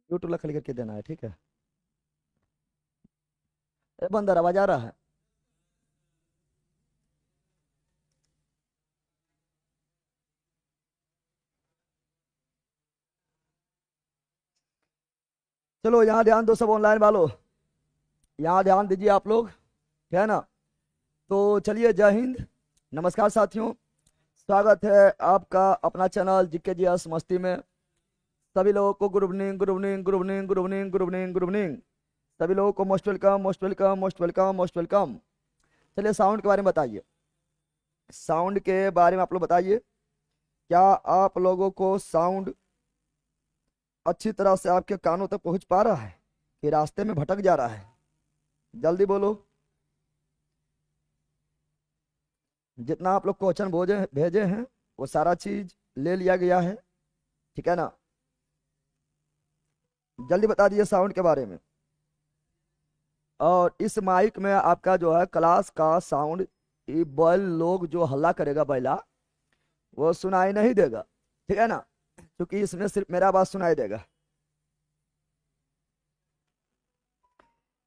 YouTube खाली करके देना है, ठीक है। ए बंदर आवाज आ रहा है? चलो यहाँ ध्यान दो सब ऑनलाइन वालों, यहाँ ध्यान दीजिए आप लोग, ठीक है ना। तो चलिए, जय हिंद, नमस्कार साथियों, स्वागत है आपका अपना चैनल जीके जी एस मस्ती में। सभी लोगों को good evening, good evening, good evening, good evening, good evening, good evening. सभी लोगों को most welcome, most welcome, most welcome, most welcome. चलिए साउंड के बारे में बताइए, साउंड के बारे में आप लोग बताइए, क्या आप लोगों को साउंड अच्छी तरह से आपके कानों तक पहुंच पा रहा है कि रास्ते में भटक जा रहा है? जल्दी बोलो। जितना आप लोग क्वेश्चन भेजे हैं वो सारा चीज ले लिया गया है, ठीक है ना। जल्दी बता दीजिए साउंड के बारे में। और इस माइक में आपका जो है क्लास का साउंड, बैल लोग जो हल्ला करेगा बैला, वो सुनाई नहीं देगा, ठीक है ना, क्योंकि इसमें सिर्फ मेरा आवाज सुनाई देगा।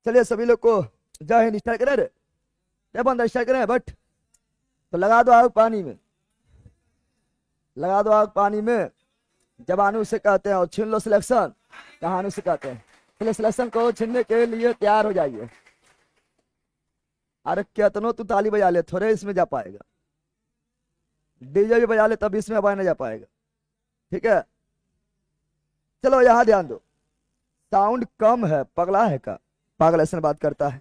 चलिए सभी लोग को जय हिंद। स्टार्ट करें रे बंदा, स्टार्ट करें बट। तो लगा दो आग पानी में, लगा दो आग पानी में, जवानों से कहते हैं, और छीन लो सिलेक्शन, कहानी से कहते हैं। चलिए सिलेक्शन को छीनने के लिए तैयार हो जाइए। अरे कितनो तू ताली बजा ले, थोड़े इसमें जा पाएगा। डीजे भी बजा ले तब इसमें आवाज नहीं जा पाएगा, ठीक है। चलो यहाँ ध्यान दो, साउंड कम है, पगला है का? पागल ऐसे बात करता है।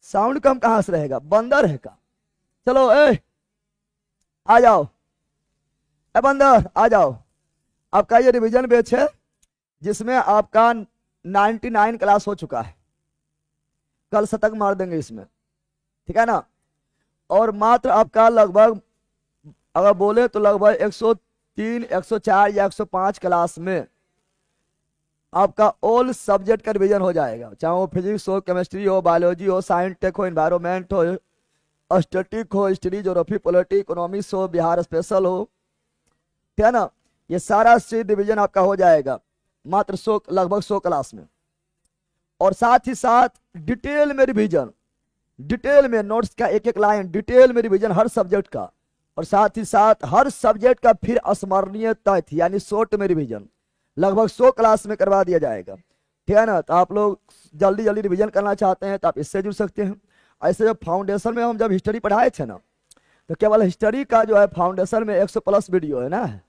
साउंड कम कहां से रहेगा, बंदर है का? चलो ए आ जाओ, ए बंदर आ जाओ। आपका ये रिवीजन बैच है जिसमें आपका 99 क्लास हो चुका है, कल शतक मार देंगे इसमें, ठीक है ना। और मात्र आपका लगभग, अगर बोले तो लगभग 103, 104 या 105 क्लास में आपका ऑल सब्जेक्ट का रिवीजन हो जाएगा, चाहे वो फिजिक्स हो, केमिस्ट्री हो, बायोलॉजी हो, साइंस टेक हो, एनवायरमेंट हो, स्टैटिक हो, हिस्ट्री, ज्योग्राफी, पॉलिटी, इकोनॉमिक्स हो, बिहार स्पेशल हो, ठीक है ना। ये सारा चीज रिवीजन आपका हो जाएगा मात्र लगभग 100 क्लास में। और साथ ही साथ डिटेल में रिवीजन, डिटेल में नोट्स का एक एक लाइन, डिटेल में रिवीजन हर सब्जेक्ट का। और साथ ही साथ हर सब्जेक्ट का फिर स्मरणीय तथ्य यानी शॉर्ट में रिवीजन लगभग 100 क्लास में करवा दिया जाएगा, ठीक है ना। तो आप लोग जल्दी जल्दी रिवीजन करना चाहते हैं तो आप इससे जुड़ सकते हैं। ऐसे जब फाउंडेशन में हम जब हिस्ट्री पढ़ाए थे ना, तो केवल हिस्ट्री का जो है फाउंडेशन में 100+ वीडियो है ना,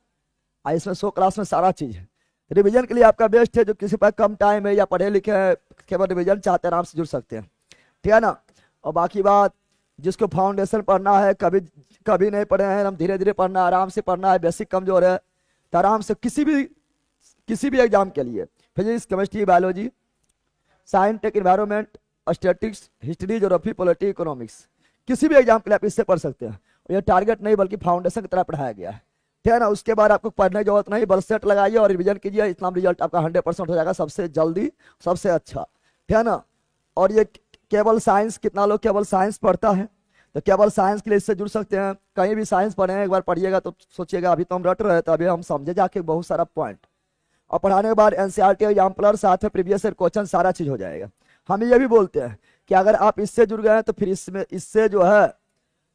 इसमें 100 क्लास में सारा चीज है। रिवीजन के लिए आपका बेस्ट है, जो किसी पास कम टाइम है या पढ़े लिखे हैं, केवल रिवीजन चाहते हैं, आराम से जुड़ सकते हैं, ठीक है ना। और बाकी बात, जिसको फाउंडेशन पढ़ना है, कभी कभी नहीं पढ़े हैं, हम धीरे धीरे पढ़ना है, आराम से पढ़ना है, बेसिक कमजोर है तो आराम से किसी भी एग्जाम के लिए physics, chemistry, biology, science tech, environment, statics, history, geography, polity, economics, किसी भी एग्जाम के लिए आप इससे पढ़ सकते हैं। और ये टारगेट नहीं बल्कि फाउंडेशन की तरह पढ़ाया गया है, ठीक है ना। उसके बाद आपको पढ़ने की जरूरत नहीं, बस सेट लगाइए और रिवीजन कीजिए, इतना रिजल्ट आपका 100% हो जाएगा, सबसे जल्दी, सबसे अच्छा, ठीक है ना। और ये केवल साइंस, कितना लोग केवल साइंस पढ़ता है, तो केवल साइंस के लिए इससे जुड़ सकते हैं। कहीं भी साइंस पढ़े एक बार पढ़िएगा तो सोचिएगा अभी तो हम रट रहे थे, अभी हम समझे जाके बहुत सारा पॉइंट। और पढ़ाने के बाद एनसीईआरटी एग्जाम्पलर साथ में प्रीवियस ईयर क्वेश्चन सारा चीज हो जाएगा। हम ये भी बोलते हैं कि अगर आप इससे जुड़ गए हैं तो फिर इससे जो है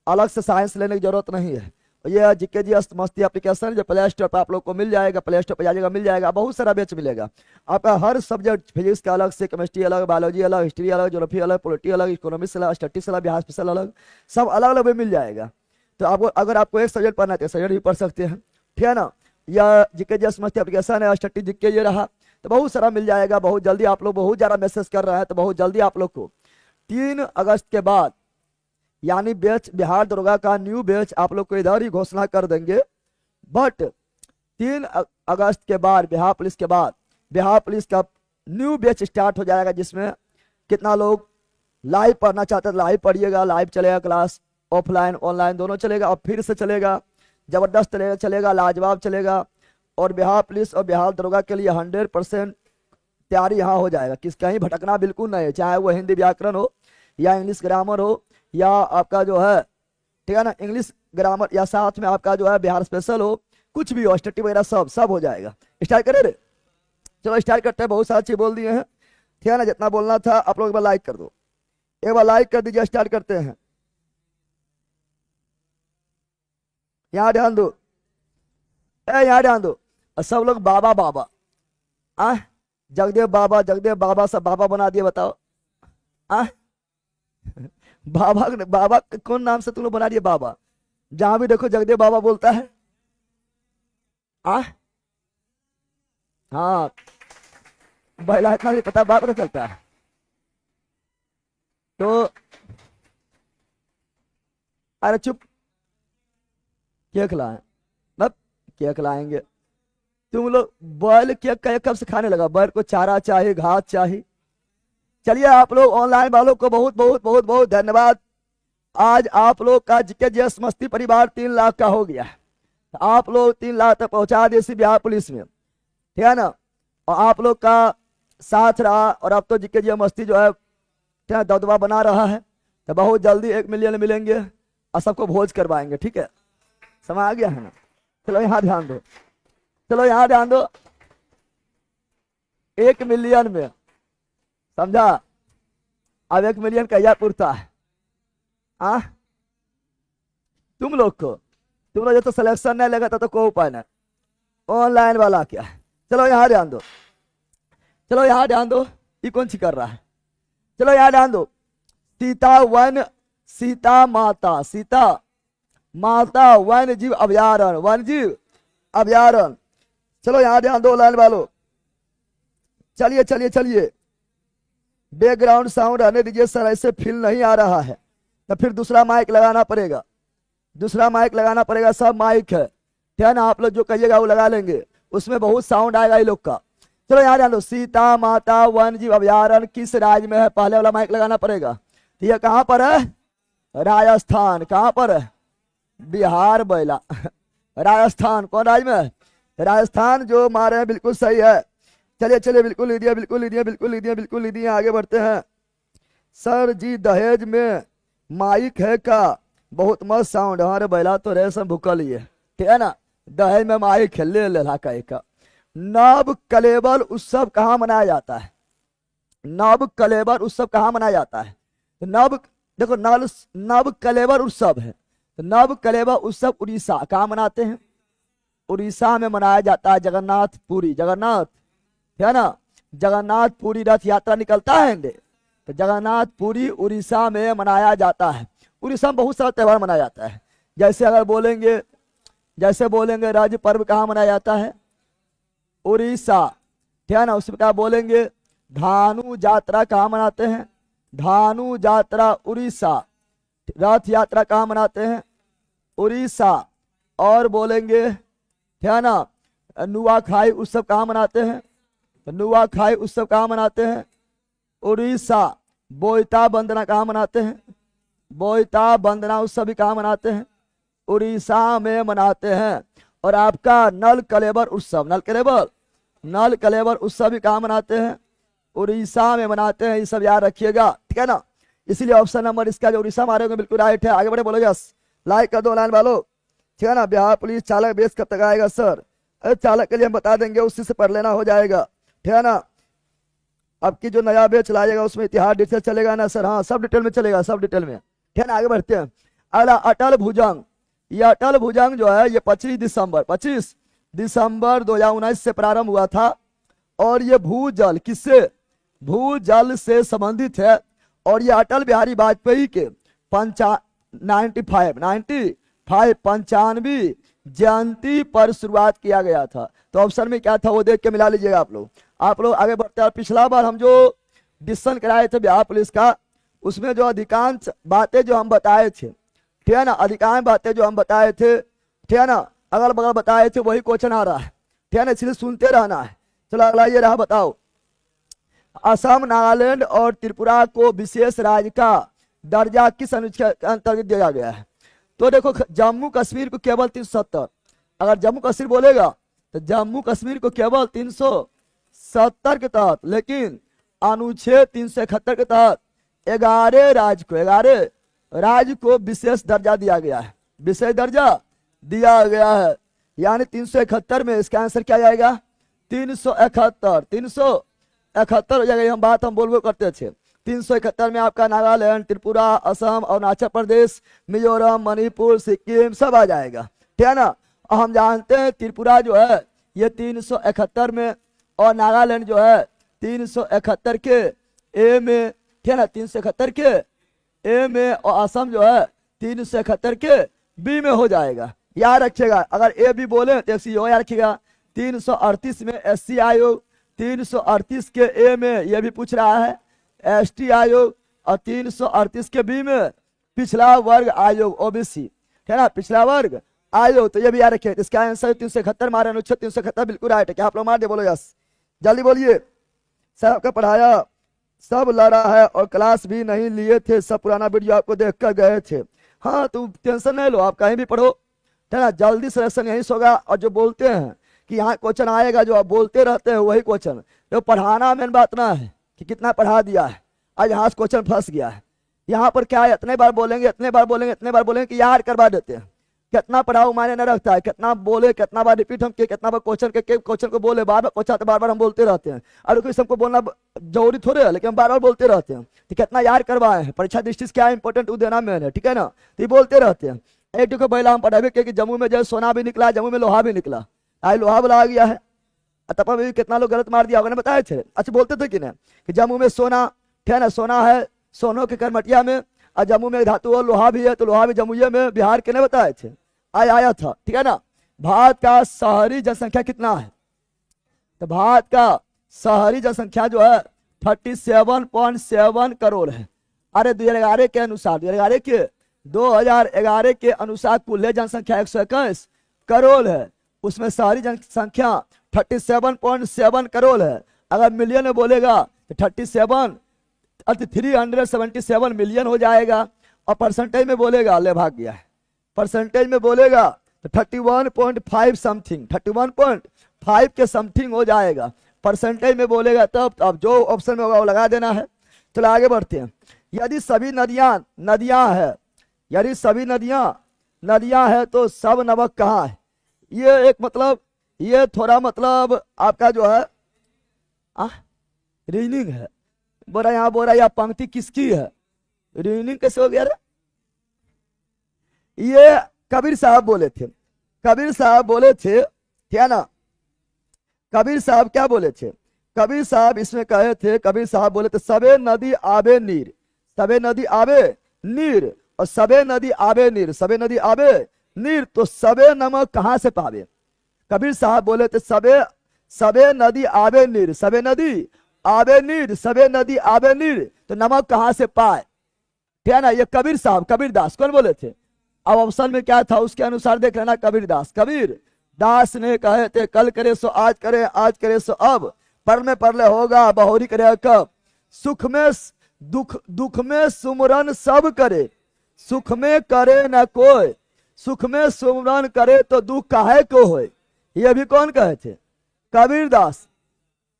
अलग से साइंस लेने की जरूरत नहीं है। ये जीके जी मस्ती एप्लीकेशन जो प्ले स्टोर पर आप लोग को मिल जाएगा, प्ले स्टोर पर जाइएगा मिल जाएगा, बहुत सारा बैच मिलेगा आपका। हर सब्जेक्ट, फिजिक्स का अलग से, केमिस्ट्री अलग, बायोलॉजी अलग, हिस्ट्री अलग, ज्योग्राफी अलग, पॉलिटी अलग, इकोनॉमिक्स अलग, स्टैटिस्टिक्स अलग, बिहार स्पेशल अलग, सब अलग अलग मिल जाएगा। तो आपको अगर आपको एक सब्जेक्ट पढ़ना है तो सब्जेक्ट भी पढ़ सकते हैं, ठीक है ना। या जीके जी मस्ती एप्लीकेशन है, स्टडी जीके ये रहा, तो बहुत सारा मिल जाएगा बहुत जल्दी। आप लोग बहुत ज़्यादा मैसेज कर रहे हैं तो बहुत जल्दी आप लोग को 3 अगस्त के बाद यानी बैच बिहार दरोगा का न्यू बैच आप लोग को इधर ही घोषणा कर देंगे। बट 3 अगस्त के बाद बिहार पुलिस के बाद बिहार पुलिस का न्यू बैच स्टार्ट हो जाएगा, जिसमें कितना लोग लाइव पढ़ना चाहते हैं लाइव पढ़िएगा, लाइव चलेगा क्लास, ऑफलाइन ऑनलाइन दोनों चलेगा, और फिर से चलेगा, जबरदस्त चलेगा, लाजवाब चलेगा। और बिहार पुलिस और बिहार दरोगा के लिए 100% तैयारी यहाँ हो जाएगा, किस कहीं भटकना बिल्कुल नहीं है, चाहे वो हिंदी व्याकरण हो या इंग्लिश ग्रामर हो या आपका जो है, ठीक है ना, इंग्लिश ग्रामर, या साथ में आपका जो है बिहार स्पेशल हो, कुछ भी हो, स्टडी वगैरह सब सब हो जाएगा। स्टार्ट करें रे, चलो स्टार्ट करते हैं। बहुत सारी चीज बोल दिए हैं, ठीक है ना। जितना बोलना था आप लोग एक बार लाइक कर दो, एक बार लाइक कर दीजिए। स्टार्ट करते हैं। यहाँ ध्यान दो, यहाँ ध्यान दो। और सब लोग बाबा बाबा, आ जगदेव बाबा सब बाबा बना दिए, बताओ। आ बाबा बाबा कौन नाम से तुम लोग बना दिए बाबा? जहां भी देखो जगदेव बाबा बोलता है। आ हाँ, पहला इतना भी पता, बात पता चलता है। तो अरे चुप, क्या खिलाएं? मतलब क्या खिलाएंगे? तुम लोग बॉयल केक का कब से खाने लगा? बॉयल को चारा चाहिए, घास चाहिए। चलिए आप लोग ऑनलाइन वालों को बहुत बहुत बहुत बहुत धन्यवाद। आज आप लोग का जीकेजीएस मस्ती परिवार 3 लाख का हो गया है। आप लोग 3 लाख तक पहुंचा दिए इसी बिहार पुलिस में, ठीक है ना। और आप लोग का साथ रहा, और अब तो जीकेजीएस मस्ती जो है दबदबा बना रहा है। तो बहुत जल्दी 1 मिलियन मिलेंगे और सबको भोज करवाएंगे, ठीक है। समझ आ गया है ना। चलो यहाँ ध्यान दो, चलो यहाँ ध्यान दो। 1 मिलियन में, समझा? अब 1 मिलियन कैसा पुरता है? तुम लोग को, तुम लोग जो तो सिलेक्शन नहीं लगा था तो कोई उपाय नहीं। ऑनलाइन वाला क्या है? चलो यहाँ ध्यान दो, चलो यहाँ ध्यान दो। ये कौन सी कर रहा है? चलो यहाँ ध्यान दो। सीता वन, सीता माता, सीता माता वन जीव अभयारण्य, वन जीव अभयारण्य। चलो यहाँ ध्यान दो ऑनलाइन वालों। चलिए चलिए चलिए, बैकग्राउंड साउंड रहने दीजिए सर, ऐसे फील नहीं आ रहा है। तो फिर दूसरा माइक लगाना पड़ेगा, दूसरा माइक लगाना पड़ेगा। सब माइक है, ठीक है ना। आप लोग जो कहिएगा वो लगा लेंगे, उसमें बहुत साउंड आएगा ये लोग का। चलो यहाँ ध्यान दो। सीता माता वन जीव अभयारण्य किस राज्य में है? पहले वाला माइक लगाना पड़ेगा। ये कहाँ पर है? राजस्थान। कहाँ पर है? बिहार बैला राजस्थान। कौन राज्य में है? राजस्थान। जो मारे हैं बिल्कुल सही है। चलिए चलिए, बिल्कुल लिख दिया, बिल्कुल लिख दिया, बिल्कुल लिख दिया, बिल्कुल लिख दिया। आगे बढ़ते हैं। सर जी दहेज में माइक है का? बहुत मस्त साउंड। हमारे बैला तो रेशम भूकल ही है, ठीक है ना। दहेज में माइक है, ले ले का। नव कलेबर उत्सव कहाँ मनाया जाता है? नव कलेबर उत्सव कहाँ मनाया जाता है? तो नव देखो, नव कलेबर उत्सव है। तो नव कलेबर उत्सव उड़ीसा। कहाँ मनाते हैं? उड़ीसा में मनाया जाता है। जगन्नाथपुरी, जगन्नाथ, है ना। जगन्नाथपुरी रथ यात्रा निकलता है, तो जगन्नाथपुरी उड़ीसा में मनाया जाता है। उड़ीसा में बहुत सारा त्यौहार मनाया जाता है। जैसे अगर बोलेंगे, जैसे बोलेंगे राज्य पर्व कहाँ मनाया जाता है? उड़ीसा, ठीक है ना। उसमें क्या बोलेंगे? धानु यात्रा कहाँ मनाते हैं? धानु यात्रा उड़ीसा। रथ यात्रा कहाँ मनाते हैं? उड़ीसा। और बोलेंगे, ठीक है ना, नुआखाई उत्सव कहाँ मनाते हैं? नुआखाई उत्सव कहाँ मनाते हैं? उड़ीसा। बोईता वंदना कहाँ मनाते हैं? बोईता वंदना उत्सव भी कहाँ मनाते हैं? उड़ीसा में मनाते हैं। और आपका नल कलेबर उत्सव, नल कलेबर उत्सव भी कहाँ मनाते हैं? उड़ीसा में मनाते हैं। ये सब याद रखिएगा, ठीक है ना। इसीलिए ऑप्शन नंबर इसका जो उड़ीसा मारेंगे बिल्कुल राइट है। आगे बढ़े, बोलो यस। लाइक कर दो लाइन वालों, ठीक है ना। बिहार पुलिस चालक बेस कब तक आएगा सर? अरे चालक के लिए हम बता देंगे, उसी से पढ़ लेना हो जाएगा, ठीक है ना। अब की जो नया बेच लाएगा उसमें इतिहास डिटेल चलेगा ना सर? हाँ, सब डिटेल में चलेगा, सब डिटेल में, ठीक है ना। आगे बढ़ते हैं। अगला अटल भुजंग। ये अटल भुजंग जो है ये 25 दिसंबर 2019 से प्रारंभ हुआ था। और ये भूजल किससे? भूजल से संबंधित है। और ये अटल बिहारी वाजपेयी के 95वीं जयंती पर शुरुआत किया गया था। तो ऑप्शन में क्या था वो देख के मिला लीजिएगा आप लोग। आगे बढ़ते हैं। पिछला बार हम जो डिस्कशन कराए थे बिहार पुलिस का, उसमें जो अधिकांश बातें जो हम बताए थे, ठीक है ना, अधिकांश बातें जो हम बताए थे, ठीक है ना, अगल बगल बताए थे, वही क्वेश्चन आ रहा है, ठीक है ना। इसलिए सुनते रहना है। चलो अगला ये रहा, बताओ। असम, नागालैंड और त्रिपुरा को विशेष राज्य का दर्जा किस अनुच्छेद के अंतर्गत दिया गया है? तो देखो, जम्मू कश्मीर को केवल 370, अगर जम्मू कश्मीर बोलेगा तो जम्मू कश्मीर को केवल 370 के तहत, लेकिन अनुच्छेद 371 के तहत 11 राज्य को विशेष दर्जा दिया गया है। विशेष दर्जा दिया गया है। यानी 371 में इसका आंसर क्या जाएगा? 371। 371 हो जाएगा। हम बात बोल करते थे। 371 में आपका नागालैंड, त्रिपुरा, असम, अरुणाचल प्रदेश, मिजोरम, मणिपुर, सिक्किम सब आ जाएगा, ठीक है ना। और हम जानते हैं त्रिपुरा जो है ये 371 में, और नागालैंड जो है 371 के ए में, ठीक है ना, 371 के ए में, और असम जो है 371 के बी में हो जाएगा। याद रखिएगा, अगर ए बी बोले तो एससी याद रखिएगा। 338 में एससी आयोग, 338 के ए में ये भी पूछ रहा है एसटी आयोग, और 338 के बी में पिछड़ा वर्ग आयोग ओबीसी, है ना, पिछड़ा वर्ग आयोग। तो ये भी याद रखिए। इसका आंसर 371 मारे, अनुच्छेद 371 बिल्कुल राइट है। क्या आप लोग मार दे? बोलो यस, जल्दी बोलिए। सर आपका पढ़ाया सब लड़ा है और क्लास भी नहीं लिए थे, सब पुराना वीडियो आपको देख कर गए थे। हाँ तो टेंशन नहीं लो, आप कहीं भी पढ़ो, है ना, जल्दी सिलेक्शन यहीं से होगा। और जो बोलते हैं कि यहाँ क्वेश्चन आएगा, जो आप बोलते रहते हैं वही क्वेश्चन, तो पढ़ाना मेन बात ना है कि कितना पढ़ा दिया है। आज यहाँ से क्वेश्चन फंस गया है। यहाँ पर क्या है, इतने बार बोलेंगे, इतने बार बोलेंगे, इतने बार बोलेंगे कि याद करवा देते हैं। कितना पढ़ाओ मायने न रखता है, कितना बोले, कितना बार रिपीट हम किए, कितना बार क्वेश्चन को बोले, बार बार क्वेश्चन बार बार हम बोलते रहते हैं। और कोई सबको बोलना जरूरी थोड़े है, लेकिन हम बार बार बोलते रहते हैं। तो कितना याद करवाए हैं, परीक्षा दृष्टि से क्या इंपॉर्टेंट देना मेन है, ठीक है ना। तो ये बोलते रहते हैं। एक को पहला हम पढ़ावे कि जम्मू में जो सोना भी निकला, जम्मू में लोहा भी निकला, आज लोहा वाला आ गया है। तब भी कितना लोग गलत मार दिया होगा, बताए थे। अच्छा बोलते थे कि नहीं कि जम्मू में सोना, ठीक है ना, सोना है सोनों के करमटिया में, और जम्मू में धातु और लोहा भी है, तो लोहा भी जमुइया में, बिहार के नहीं बताए थे, आया था, ठीक है ना। भारत का शहरी जनसंख्या कितना है? तो भारत का शहरी जनसंख्या जो है 37.7 करोड़ है। अरे 2011 के अनुसार, 2011 के अनुसार कुल जनसंख्या 121 करोड़ है, उसमें शहरी जनसंख्या 37.7 करोड़ है। अगर मिलियन में बोलेगा तो 377 मिलियन हो जाएगा। और परसेंटेज में बोलेगा, ले भाग गया है, परसेंटेज में बोलेगा तो 31.5 समथिंग, 31.5 के समथिंग हो जाएगा। परसेंटेज में बोलेगा तब, अब जो ऑप्शन में होगा वो लगा देना है। चलो आगे बढ़ते हैं। यदि सभी नदियां है, यदि सभी नदियां है तो सब नमक कहाँ है? ये एक मतलब, ये थोड़ा मतलब आपका जो है रीजनिंग है। बोला यहाँ बोला यह पंक्ति किसकी है, रीजनिंग कैसे हो गया रे? ये कबीर साहब बोले थे, कबीर साहब बोले थे, क्या ना, कबीर साहब क्या बोले थे? कबीर साहब इसमें कहे थे, कबीर साहब बोले थे सबे नदी आबे नीर, सबे नदी आबे नीर, और सबे नदी आबे नीर, सबे नदी आबे नीर, तो सबे नमक कहां से पावे? कबीर साहब बोले थे सबे नदी आबे नीर, सबे नदी आबे नीर, सबे नदी आबे नीर, तो नमक कहां से पाए, ठीक है ना। ये कबीर साहब, कबीर दास कौन बोले थे? अब ऑप्शन में क्या था उसके अनुसार देख लेना। कबीर दास ने कहे थे कल करे सो आज करे, आज करे सो अब, पर में परले होगा, बहुरी करे कब, सुख में दुख में सुमरन सब करे, सुख में करे न कोई, सुख में सुमरन करे तो दुख काहे को होए। ये भी कौन कहे थे? कबीर दास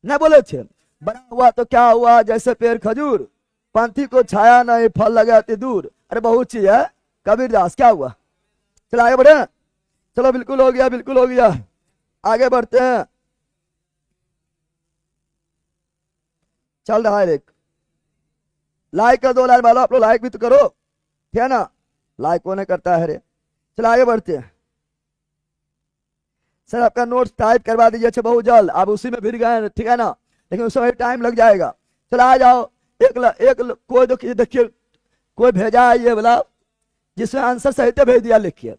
न बोले थे। बड़ा हुआ तो क्या हुआ, जैसे पेड़ खजूर, पंथी को छाया नहीं, फल लगाती दूर। अरे बहुत चीज है, कबीर दास क्या हुआ। चलो आगे बढ़े, चलो बिल्कुल हो गया, बिल्कुल हो गया। आगे बढ़ते हैं, चल रहा है। एक लाइक कर दो, लाइक वालों आप लोग लाइक भी तो करो, ठीक है ना, लाइक कौन करता है रे। चलो आगे बढ़ते हैं। सर आपका नोट्स टाइप करवा दीजिए, अच्छा बहुत जल्द, आप उसी में भिड़ गए, ठीक है ना, लेकिन उसमें टाइम लग जाएगा। चलो आ जाओ। कोई देखिए कोई भेजा है ये वाला, जिसमें आंसर सही तो भेज दिया, लिखिए,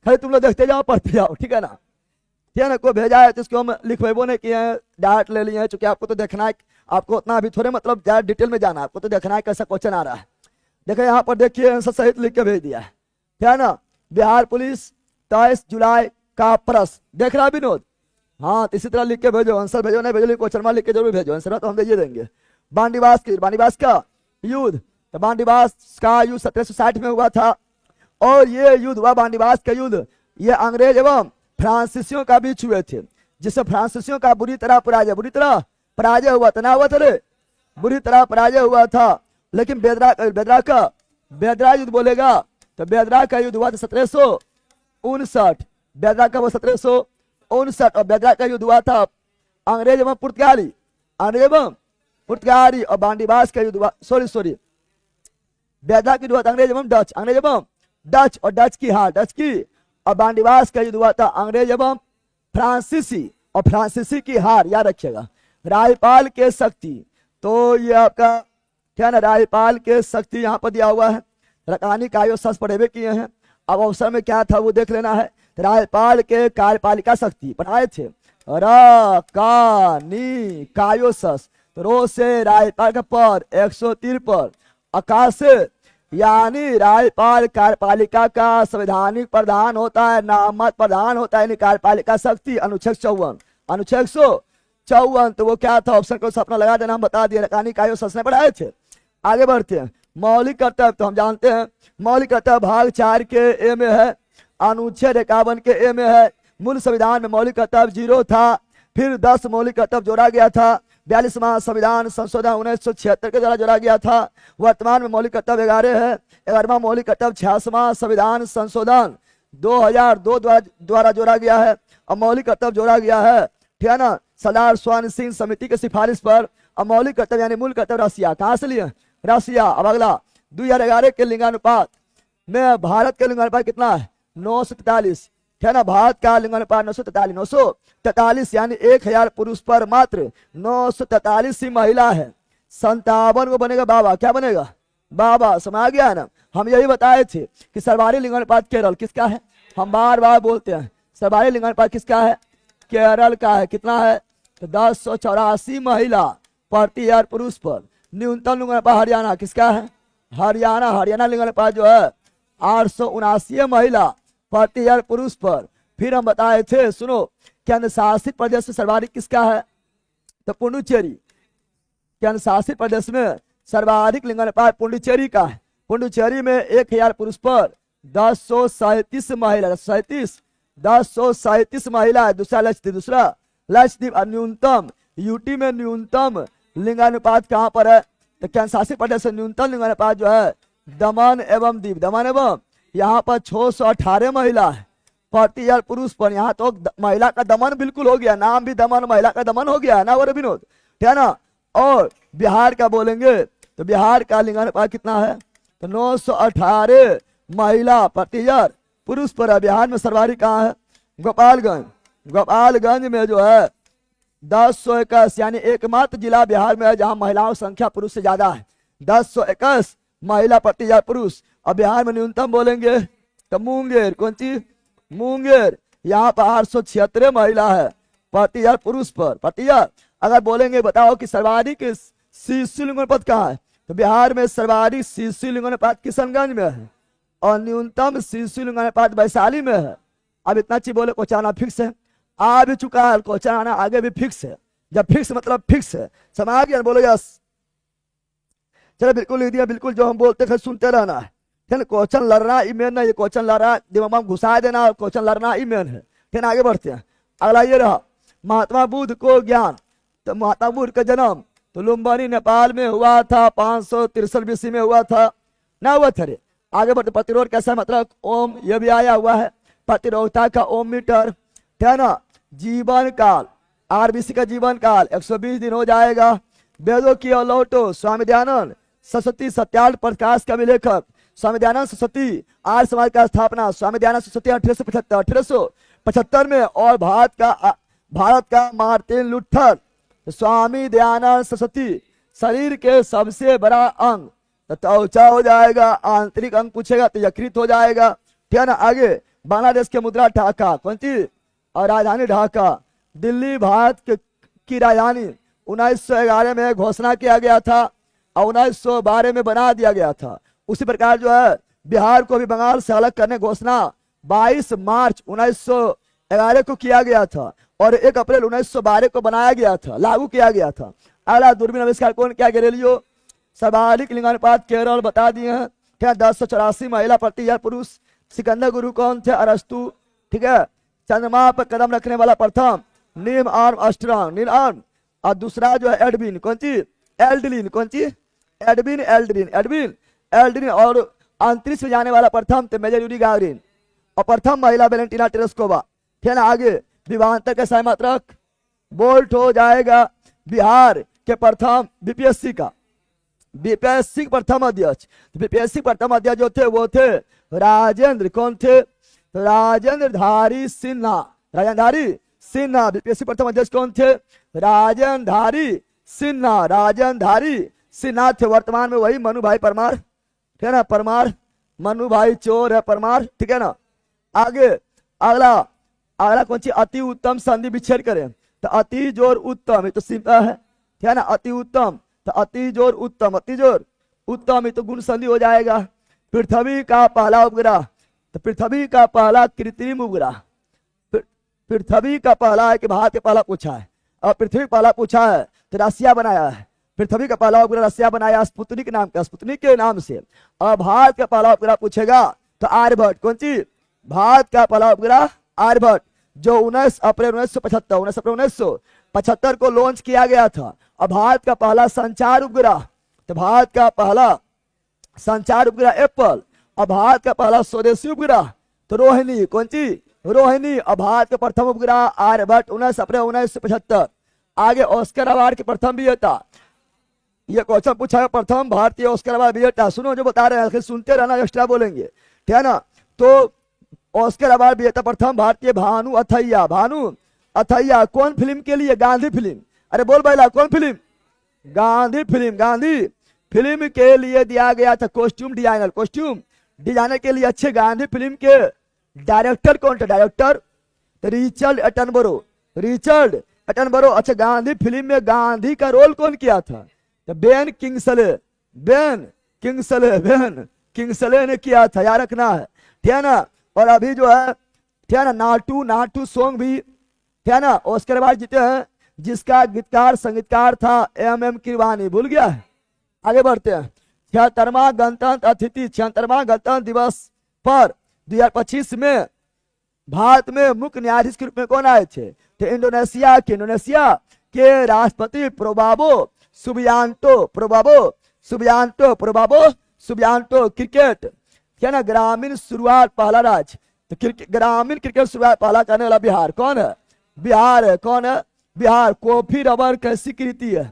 खाली तुम लोग देखते जाओ, पढ़ते जाओ, ठीक है ना, ठीक है ना। कोई भेजा है तो इसको हम लिखवेबो नहीं किए हैं, डायरेक्ट ले लिए हैं, चूंकि आपको तो देखना है, आपको उतना अभी थोड़े मतलब ज्यादा डिटेल में जाना है, आपको तो देखना है कैसा क्वेश्चन आ रहा है। देखो यहाँ पर देखिए आंसर सही लिख के भेज दिया है, ठीक है ना। बिहार पुलिस 23 जुलाई का प्रश्न देख रहा है विनोद, हाँ तो इसी तरह लिख के भेजो, आंसर भेजो, नहीं भेजो क्वेश्चन मार्क लिख के जरूर भेजो, आंसर तो हम दे देंगे। बांडीवास का युद्ध, तो बांडीवास का युद्ध 1760 में हुआ था, और ये युद्ध हुआ, बांडीवास का युद्ध, ये अंग्रेज एवं फ्रांसीसियों का बीच हुए थे, जिससे फ्रांसीसियों का बुरी तरह पराजय हुआ था, ना हुआ था रे, बुरी तरह पराजय हुआ था। लेकिन बेदरा युद्ध बोलेगा तो बेदरा का युद्ध हुआ था 1759, बेदरा का वो 1759 और बेदरा का युद्ध हुआ था अंग्रेज एवं पुर्तगाली, अंग्रेज एवं पुर्तगाली और बांडीबास का युद्ध हुआ, सॉरी बेदरा की युद्ध हुआ था अंग्रेज एवं डच, अंग्रेज एवं डच और डच की हार डच की, और बांडीबास का युद्ध हुआ था अंग्रेज एवं फ्रांसीसी और फ्रांसीसी की हार, याद रखिएगा। रायपाल के शक्ति, तो ये आपका क्या है ना, रायपाल के शक्ति यहाँ पर दिया हुआ है। रकानी कायो सस पढ़े हुए किए हैं, अब अवसर में क्या था वो देख लेना है। रायपाल के कार्यपालिका शक्ति पढ़ाए थे, रकानी कायो सस, तो रो से रायपाल का पर 103 पर, आकाश यानी रायपाल कार्यपालिका का संवैधानिक प्रधान होता है, नामत प्रधान होता है, कार्यपालिका शक्ति। अनुच्छेद 54, अनुच्छेद 154, तो वो क्या था, ऑप्शन को सपना लगा देना, हम बता दिए, रकानी कायो सस ने पढ़ाए थे। आगे बढ़ते हैं। मौलिक कर्तव्य, तो हम जानते हैं मौलिक कर्तव्य भाग 4 के ए में है, अनुच्छेद 51 के ए में है। मूल संविधान में मौलिक कर्तव्य 0 था, फिर 10 मौलिक कर्तव्य जोड़ा गया था। 42वां संविधान संशोधन 1976 के द्वारा जोड़ा गया था। वर्तमान में मौलिक कर्तव्य 11 है। 11वां मौलिक कर्तव्य 86वां संविधान संशोधन 2002 द्वारा जोड़ा गया है और मौलिक कर्तव्य जोड़ा गया है, ठीक है ना, सरदार स्वर्ण सिंह समिति की सिफारिश पर। और मौलिक कर्तव्य यानी मूल कर्तव्य रसिया, कहां से लिए, रसिया। अब अगला 2011 के लिंगानुपात में भारत का लिंगानुपात कितना है, 943, है ना, भारत का लिंगानुपात 943 यानी 1000 पुरुष पर मात्र 943 ही महिला है। 57 को बनेगा बाबा, क्या बनेगा, बाबा, समझ आ गया है ना। हम यही बताए थे कि सर्वाधिक लिंगानुपात केरल किसका है, हम बार बार बोलते हैं सर्वाधिक लिंगानुपात किसका है, केरल का है। कितना है, तो 1084 महिला प्रति 1000 पुरुष पर। न्यूनतम लिंगानुपात हरियाणा किसका है, हरियाणा लिंगानुपात जो है 879 महिला प्रति 1000 पुरुष पर। फिर हम बताए थे, सुनो, केंद्र शासित प्रदेश में सर्वाधिक किसका है, तो पुडुचेरी, केंद्र शासित प्रदेश में सर्वाधिक लिंगानुपात पुडुचेरी का है। पुडुचेरी में 1000 पुरुष पर 1037 महिला, 1037 महिला है। दूसरा लक्षद्वीप न्यूनतम, यूटी में न्यूनतम लिंगानुपात कहां पर है, तो केंद्र शासित प्रदेश में न्यूनतम लिंगानुपात जो है दमन एवं दीव, दमन एवं, यहाँ पर 618 महिला है प्रति 1000 पुरुष पर। यहाँ तो महिला का दमन बिल्कुल हो गया, नाम भी दमन, महिला का दमन हो गया ना, वो विनोद, है ना। और बिहार का बोलेंगे तो बिहार का लिंगानुपात कितना है, तो 918 महिला प्रति 1000 पुरुष पर। बिहार में सर्वाधिक कहाँ है, गोपालगंज में जो है 1021 यानी एकमात्र जिला बिहार में है जहां महिलाओं की संख्या पुरुष से ज्यादा है। 1021 महिला प्रति 1000 पुरुष। अब बिहार में न्यूनतम बोलेंगे तो मुंगेर, कौन सी, मुंगेर, यहाँ पर 876 महिला है प्रति 1000 पुरुष पर, प्रति 1000। अगर बोलेंगे बताओ कि सर्वाधिक शिशु लिंगानुपात कहाँ है, तो बिहार में सर्वाधिक शिशु लिंगानुपात किशनगंज में है और न्यूनतम शिशु लिंगानुपात वैशाली में है। अब इतना चीज बोले क्वेश्चन आना फिक्स है, आ भी चुका है, क्वेश्चन आना आगे भी फिक्स है। जब फिक्स मतलब फिक्स है, समझ गया, बोलो यस। चलो बिल्कुल लिख दिया, बिल्कुल जो हम बोलते थे सुनते रहना है, ठीक है। क्वेश्चन लड़ना ही मेन है, ये क्वेश्चन लड़ना दिमाग में घुसा देना और क्वेश्चन लड़ना ही मेन है, ठीक है। आगे बढ़ते हैं। अगला ये रहा, महात्मा बुद्ध को ज्ञान, तो महात्मा बुद्ध का जन्म तो लुम्बिनी नेपाल में हुआ था, 563 BC में हुआ था ना, हुआ था रे। आगे बढ़ते, प्रतिरोध कैसा मतलब ओम, ये भी आया हुआ है, प्रतिरोधता का ओम मीटर, ठीक है ना। जीवन काल, RBC का जीवन काल 120 दिन हो जाएगा। वेदों की लौटो, स्वामी दयानंद सरस्वती, सत्यार्थ प्रकाश का भी लेखक स्वामी दयानंद सरस्वती। आर्य समाज का स्थापना स्वामी दयानंद सरस्वती 1875 में। और भारत का मार्टिन लूथर, स्वामी दयानंद सरस्वती। शरीर के सबसे बड़ा अंग तो त्वचा हो जाएगा, आंतरिक अंग पूछेगा तो यकृत हो जाएगा, ठीक है ना। आगे बांग्लादेश के मुद्रा ढाका, कौन सी, और राजधानी ढाका। दिल्ली भारत की राजधानी 1911 में घोषणा किया गया था और 1912 में बना दिया गया था। उसी प्रकार जो है बिहार को भी बंगाल से अलग करने घोषणा 22 मार्च 1911 को किया गया था और 1 अप्रैल 1912 को बनाया गया था, लागू किया गया था। अगला दूरबीन आविष्कार कौन किया, गैलीलियो। सर्वाधिक लिंगानुपात केरल बता दिए हैं, ठीक है, 1084 महिला प्रति 1000 पुरुष। सिकंदर गुरु कौन थे, अरस्तु, ठीक है। चंद्रमा पर कदम रखने वाला प्रथम नील आर्मस्ट्रांग, नील आर्म। और दूसरा जो है एडविन, कौन सी, एल्ड्रिन, कौन सी, एडविन। और अंतरिक्ष में जाने वाला प्रथम थे मेजर यूरी गागरिन। और प्रथम महिला वेलेंटिना टेरेस्कोवा। ठीक है ना। आगे विभागांतर के सही मात्रक बोल्ट हो जाएगा बिहार के प्रथम बीपीएससी का, बीपीएससी प्रथम अध्यक्ष। बीपीएससी प्रथम अध्यक्ष जो थे वो थे राजेंद्र, कौन थे? राजेंद्र धारी सिन्हा, राजेंद्र धारी सिन्हा। बीपीएससी प्रथम अध्यक्ष कौन थे? राजेंद्र धारी सिन्हा, राजेंद्र धारी सिन्हा थे। वर्तमान में वही मनु भाई परमार, ठीक है ना, परमार, मनु भाई चोर है परमार, ठीक है ना। आगे अगला, अगला कौन सी? अति उत्तम संधि विच्छेद करें तो अति जोर उत्तम, ये तो सिंपल है, ठीक है ना। अति उत्तम तो अति जोर उत्तम, अति जोर उत्तम, ये तो गुण संधि हो जाएगा। पृथ्वी का पहला उपग्रह तो पृथ्वी का पहला कृत्रिम उपग्रह, पृथ्वी का पहला है कि भारत के पहला पूछा है, और पृथ्वी पहला पूछा है तो रसिया बनाया है। पृथ्वी का पहला उपग्रह रसिया बनाया स्पुतनिक नाम का, स्पुतनिक के नाम से। और भारत का पहला उपग्रह पूछेगा तो आर्यभट्ट, कौन सी? भारत का पहला उपग्रह आर्यभट्ट, जो 19 अप्रैल 1975 को लॉन्च किया गया था। और भारत का पहला संचार उपग्रह तो भारत का पहला संचार उपग्रह एप्पल। और भारत का पहला स्वदेशी उपग्रह तो रोहिणी, कौन सी? रोहिणी। और भारत का प्रथम उपग्रह आर्यभट्ट 19 अप्रैल 1975। आगे ऑस्कर अवार्ड के प्रथम विजेता, ये क्वेश्चन पूछा है, प्रथम भारतीय ऑस्कर अवार्ड विजेता। सुनो जो बता रहे हैं, सुनते रहना, एक्स्ट्रा बोलेंगे, ठीक है ना। तो ऑस्कर अवार्ड विजेता प्रथम भारतीय भानु अथैया, भानु अथैया। कौन फिल्म के लिए? गांधी फिल्म। अरे बोल भाईला, कौन film? Gandhi film. Gandhi film के लिए दिया गया था कॉस्ट्यूम डिजाइनर, कॉस्ट्यूम डिजाइनर के लिए अच्छे। गांधी फिल्म के डायरेक्टर कौन थे? डायरेक्टर तो रिचर्ड एटनबरो, रिचर्ड एटनबरो। अच्छा, गांधी फिल्म में गांधी का रोल कौन किया था? तो Ben Kingsley, Ben Kingsley, Ben Kingsley ने किया था, याद रखना है, ठीक है ना। और अभी जो है, ठीक है ना, नाटू, नाटू सॉन्ग भी, ठीक है ना, ऑस्कर अवार्ड जीते हैं, जिसका गीतकार संगीतकार था एम किरवानी। भूल गया है? आगे बढ़ते हैं। 76वां गणतंत्र अतिथि, 76वां गणतंत्र दिवस पर 2025 में भारत में मुख्य न्यायाधीश के रूप में कौन आए थे? तो इंडोनेशिया के राष्ट्रपति प्रोबाबो सुबियांटो, प्रोबाबो सुबियांटो, प्रोबाबो सुबियांटो। क्रिकेट, क्या ना, ग्रामीण शुरुआत पहला राज्य तो ग्रामीण क्रिकेट शुरुआत पहला करने वाला बिहार कौन है? बिहार है। कौन है? बिहार। कॉफी रबर कैसी कृति है?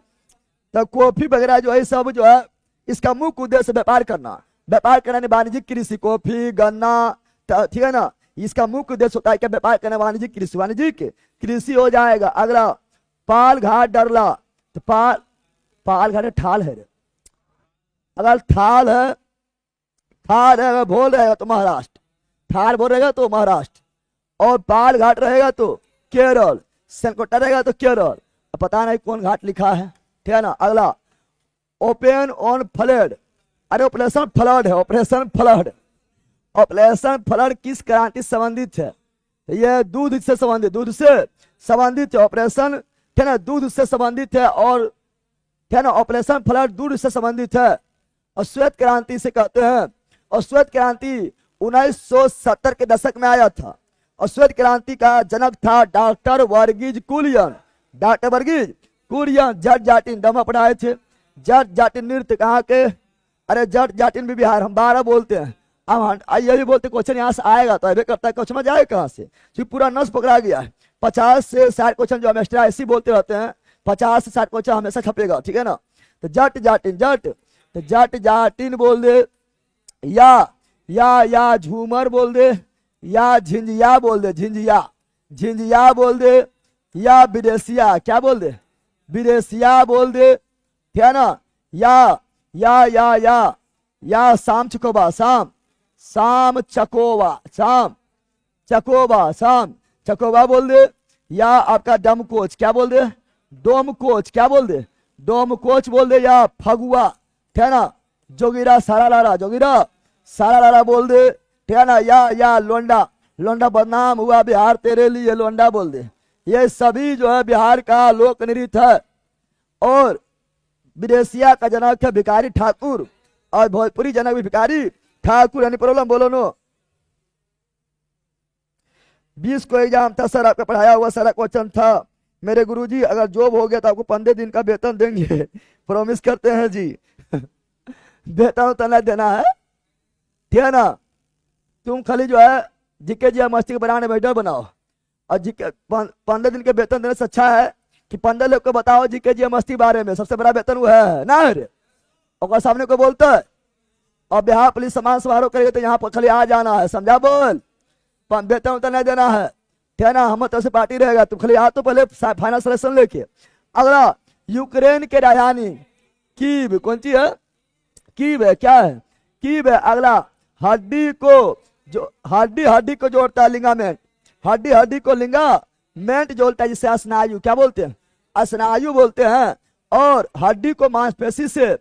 तो कॉफी वगैरह जो है सब जो है, इसका मुख्य उद्देश्य व्यापार करना, व्यापार करने वाणिज्यिक कृषि, कॉफी गन्ना, ठीक है ना। इसका मुख्य उद्देश्य होता है कि व्यापार करने वाणिज्यिक कृषि, वाणिज्यिक कृषि हो जाएगा। अगला पाल घाट डरला तो पाल घाट ठाल है, अगर ठाल है, ठाल है बोल रहेगा तो महाराष्ट्र, ठाल बोल रहेगा तो महाराष्ट्र। और पाल घाट रहेगा तो केरल, सनकोटा रहेगा तो केरल। पता नहीं कौन घाट लिखा है, ठीक है ना। अगला ओपन ऑन फ्लड, अरे ऑपरेशन फ्लड है, ऑपरेशन फ्लड। ऑपरेशन फ्लड किस क्रांति से संबंधित है? ये दूध से संबंधित, दूध से संबंधित है ऑपरेशन, ठीक है ना, दूध से संबंधित है। और ठीक है ना, ऑपरेशन फ्लड दूध से संबंधित है। और श्वेत क्रांति से कहते हैं, और श्वेत क्रांति 1970 के दशक में आया था। और श्वेत क्रांति का जनक था डॉक्टर वर्गीज कुरियन, डॉक्टर वर्गीज कुरियन। जट जाटिन दमा पढ़ाए थे। जट जाटिन नृत्य कहाँ के? अरे जट जाटिन भी बिहार, हम 12 बोलते हैं, हम ये भी बोलते। क्वेश्चन यहाँ से आएगा तो अभी करता है, क्वेश्चन जाए कहाँ से? पूरा नस पकड़ा गया है। 50 से 60 क्वेश्चन जो हम एक्स्ट्रा ऐसे बोलते रहते हैं, 50 से 60 क्वेश्चन हमेशा छपेगा, ठीक है ना। तो जट जाटिन, जट तो जट जाटिन बोल दे, या झूमर बोल दे, या झिंझिया बोल दे, झिंझिया, झिंझिया बोल दे, या विदेशिया, क्या बोल दे? विदेशिया बोल दे, ठीक है ना। या शाम चकोबा, शाम चकोबा, शाम चकोबा, शाम चकोबा बोल दे। या आपका डम कोच, क्या बोल दे? डोम कोच, क्या बोल दे? डोम कोच बोल दे। या फगुआ, ठीक है ना। जोगिरा सारा लारा, जोगिरा सारा लारा बोल दे, ठीक है ना। या लोंडा, लोंडा बदनाम हुआ बिहार तेरे लिए, लोंडा बोल दे। ये सभी जो है बिहार का लोक नृत्य है। और विदेशिया का जनक है भिखारी ठाकुर, और भोजपुरी जनक भी भिखारी ठाकुर। यानी प्रॉब्लम बोलो नो। 20 को एग्जाम था सर, आपका पढ़ाया हुआ सारा क्वेश्चन था। मेरे गुरुजी अगर जॉब हो गया तो आपको 15 दिन का वेतन देंगे, प्रॉमिस करते हैं जी। वेतन तो नहीं देना है, ठीक है ना। तुम खाली जो है जीके जीएमएसटी के बनाने में बनाओ, और जीके 15 दिन के वेतन देने से अच्छा है कि 15 लोग को बताओ जीके जीएमएसटी बारे में, सबसे बड़ा वेतन वो है ना रे। और सामने को बोलता है और बिहार पुलिस सम्मान समारोह करेगा तो यहाँ पर खाली आ जाना है, समझा बोल, वेतन वेतन नहीं देना है, ठीक है ना। हम तरफ से पार्टी रहेगा, तुम खाली आ तो पहले फाइनल सिलेक्शन लेके। अगला यूक्रेन के राजधानी कीव, कौन सी है, कीव है, क्या है, कीव है। अगला हड्डी को जो हड्डी को जोड़ता है लिगामेंट, हड्डी को लिगामेंट जोड़ता है, जिसे स्नायु क्या बोलते हैं, स्नायु बोलते हैं। और हड्डी को मांसपेशी से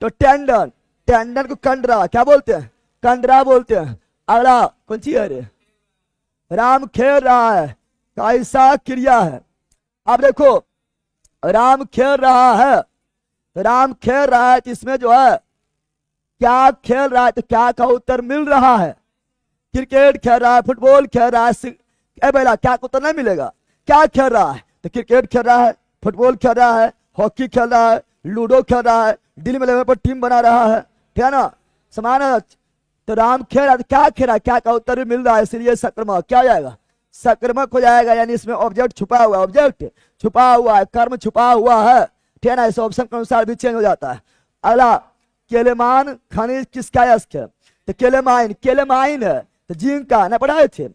तो टेंडन को कंडरा क्या बोलते हैं, कंडरा बोलते हैं। अगला कौन सी है रे, राम खेल रहा है, कैसा क्रिया है। अब देखो राम खेल रहा है, राम खेल रहा है, इसमें जो है क्या खेल रहा है, तो क्या का उत्तर मिल रहा है, क्रिकेट खेल रहा है, फुटबॉल खेल रहा है, बेला क्या का उत्तर नहीं मिलेगा, क्या खेल रहा है, तो क्रिकेट खेल रहा है, फुटबॉल खेल रहा है, हॉकी खेल रहा है, लूडो खेल रहा है, दिल्ली में लेवल पर टीम बना रहा है, ठीक है ना, समान है। तो राम खेल रहा है, तो क्या खेल रहा है, क्या का उत्तर भी मिल रहा है, इसलिए सक्रमक क्या हो जाएगा, सक्रमक हो जाएगा। यानी इसमें ऑब्जेक्ट छुपा हुआ है, ऑब्जेक्ट छुपा हुआ है, कर्म छुपा हुआ है, ठीक है ना, इस ऑप्शन के अनुसार भी चेंज हो जाता है। अगला केलेमान खनिज किसका यस्क है, तो केलेमाइन है, तो जिंक का ना पढ़ाए थे,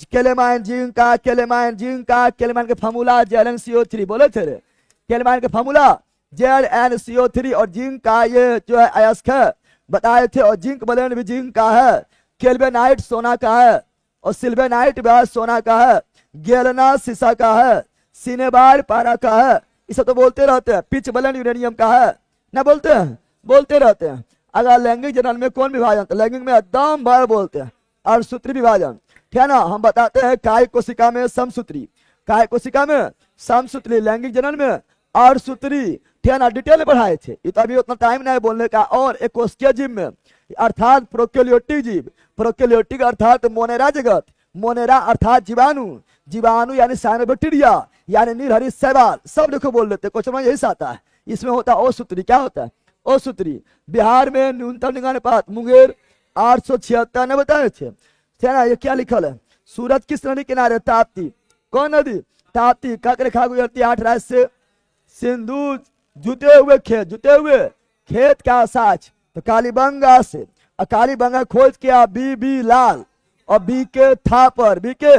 केलेमाइन जिंक का, केलेमाइन के फार्मूला ZnCO3 बोले थे रे, केलेमाइन के फार्मूला ZnCO3 और जिंक का ये जो है अयस्क है बताए थे। और जिंक ब्लेंड भी जिंक का है, केल्वेनाइट सोना का है, और सिल्वेनाइट भी सोना का है, गेलना शीशा का है, सिनेबार पारा का है, इसे तो बोलते रहते हैं। पिच ब्लेंड यूरेनियम का है ना, बोलते रहते हैं। अगर लैंगिक जनन में कौन विभाजन, तो लैंगिक में एकदम बार बोलते हैं अर्धसूत्री विभाजन, ठीक है ना। हम बताते हैं काय कोशिका में समसूत्री, काय कोशिका में समसूत्री, लैंगिक जनन में अर्धसूत्री, ठीक है ना, डिटेल में पढ़ाए थे, ये तो अभी उतना टाइम नहीं बोलने का। और एक कोशिकीय जीव में अर्थात प्रोकैरियोटिक जीव, प्रोकैरियोटिक अर्थात मोनेरा जगत, मोनेरा अर्थात जीवाणु यानी साइनोबैक्टीरिया यानी निर्हरित शैवाल, सब देखो बोल लेते, क्वेश्चन में यही आता है। इसमें होता है ओसूत्री, क्या होता है ओसूत्री। बिहार में न्यूनतम लिंगानुपात मुंगेर 876 ने बताए थे, ठीक है ना। ये क्या लिखल है, सूरत किस नदी किनारे, ताप्ती, कौन नदी, ताप्ती। कक रेखा गुजरती 8 राज्य से, सिंधु जुते हुए खेत का साच, तो कालीबंगा से, और कालीबंगा खोज किया बी लाल और बी के थापर, बी के।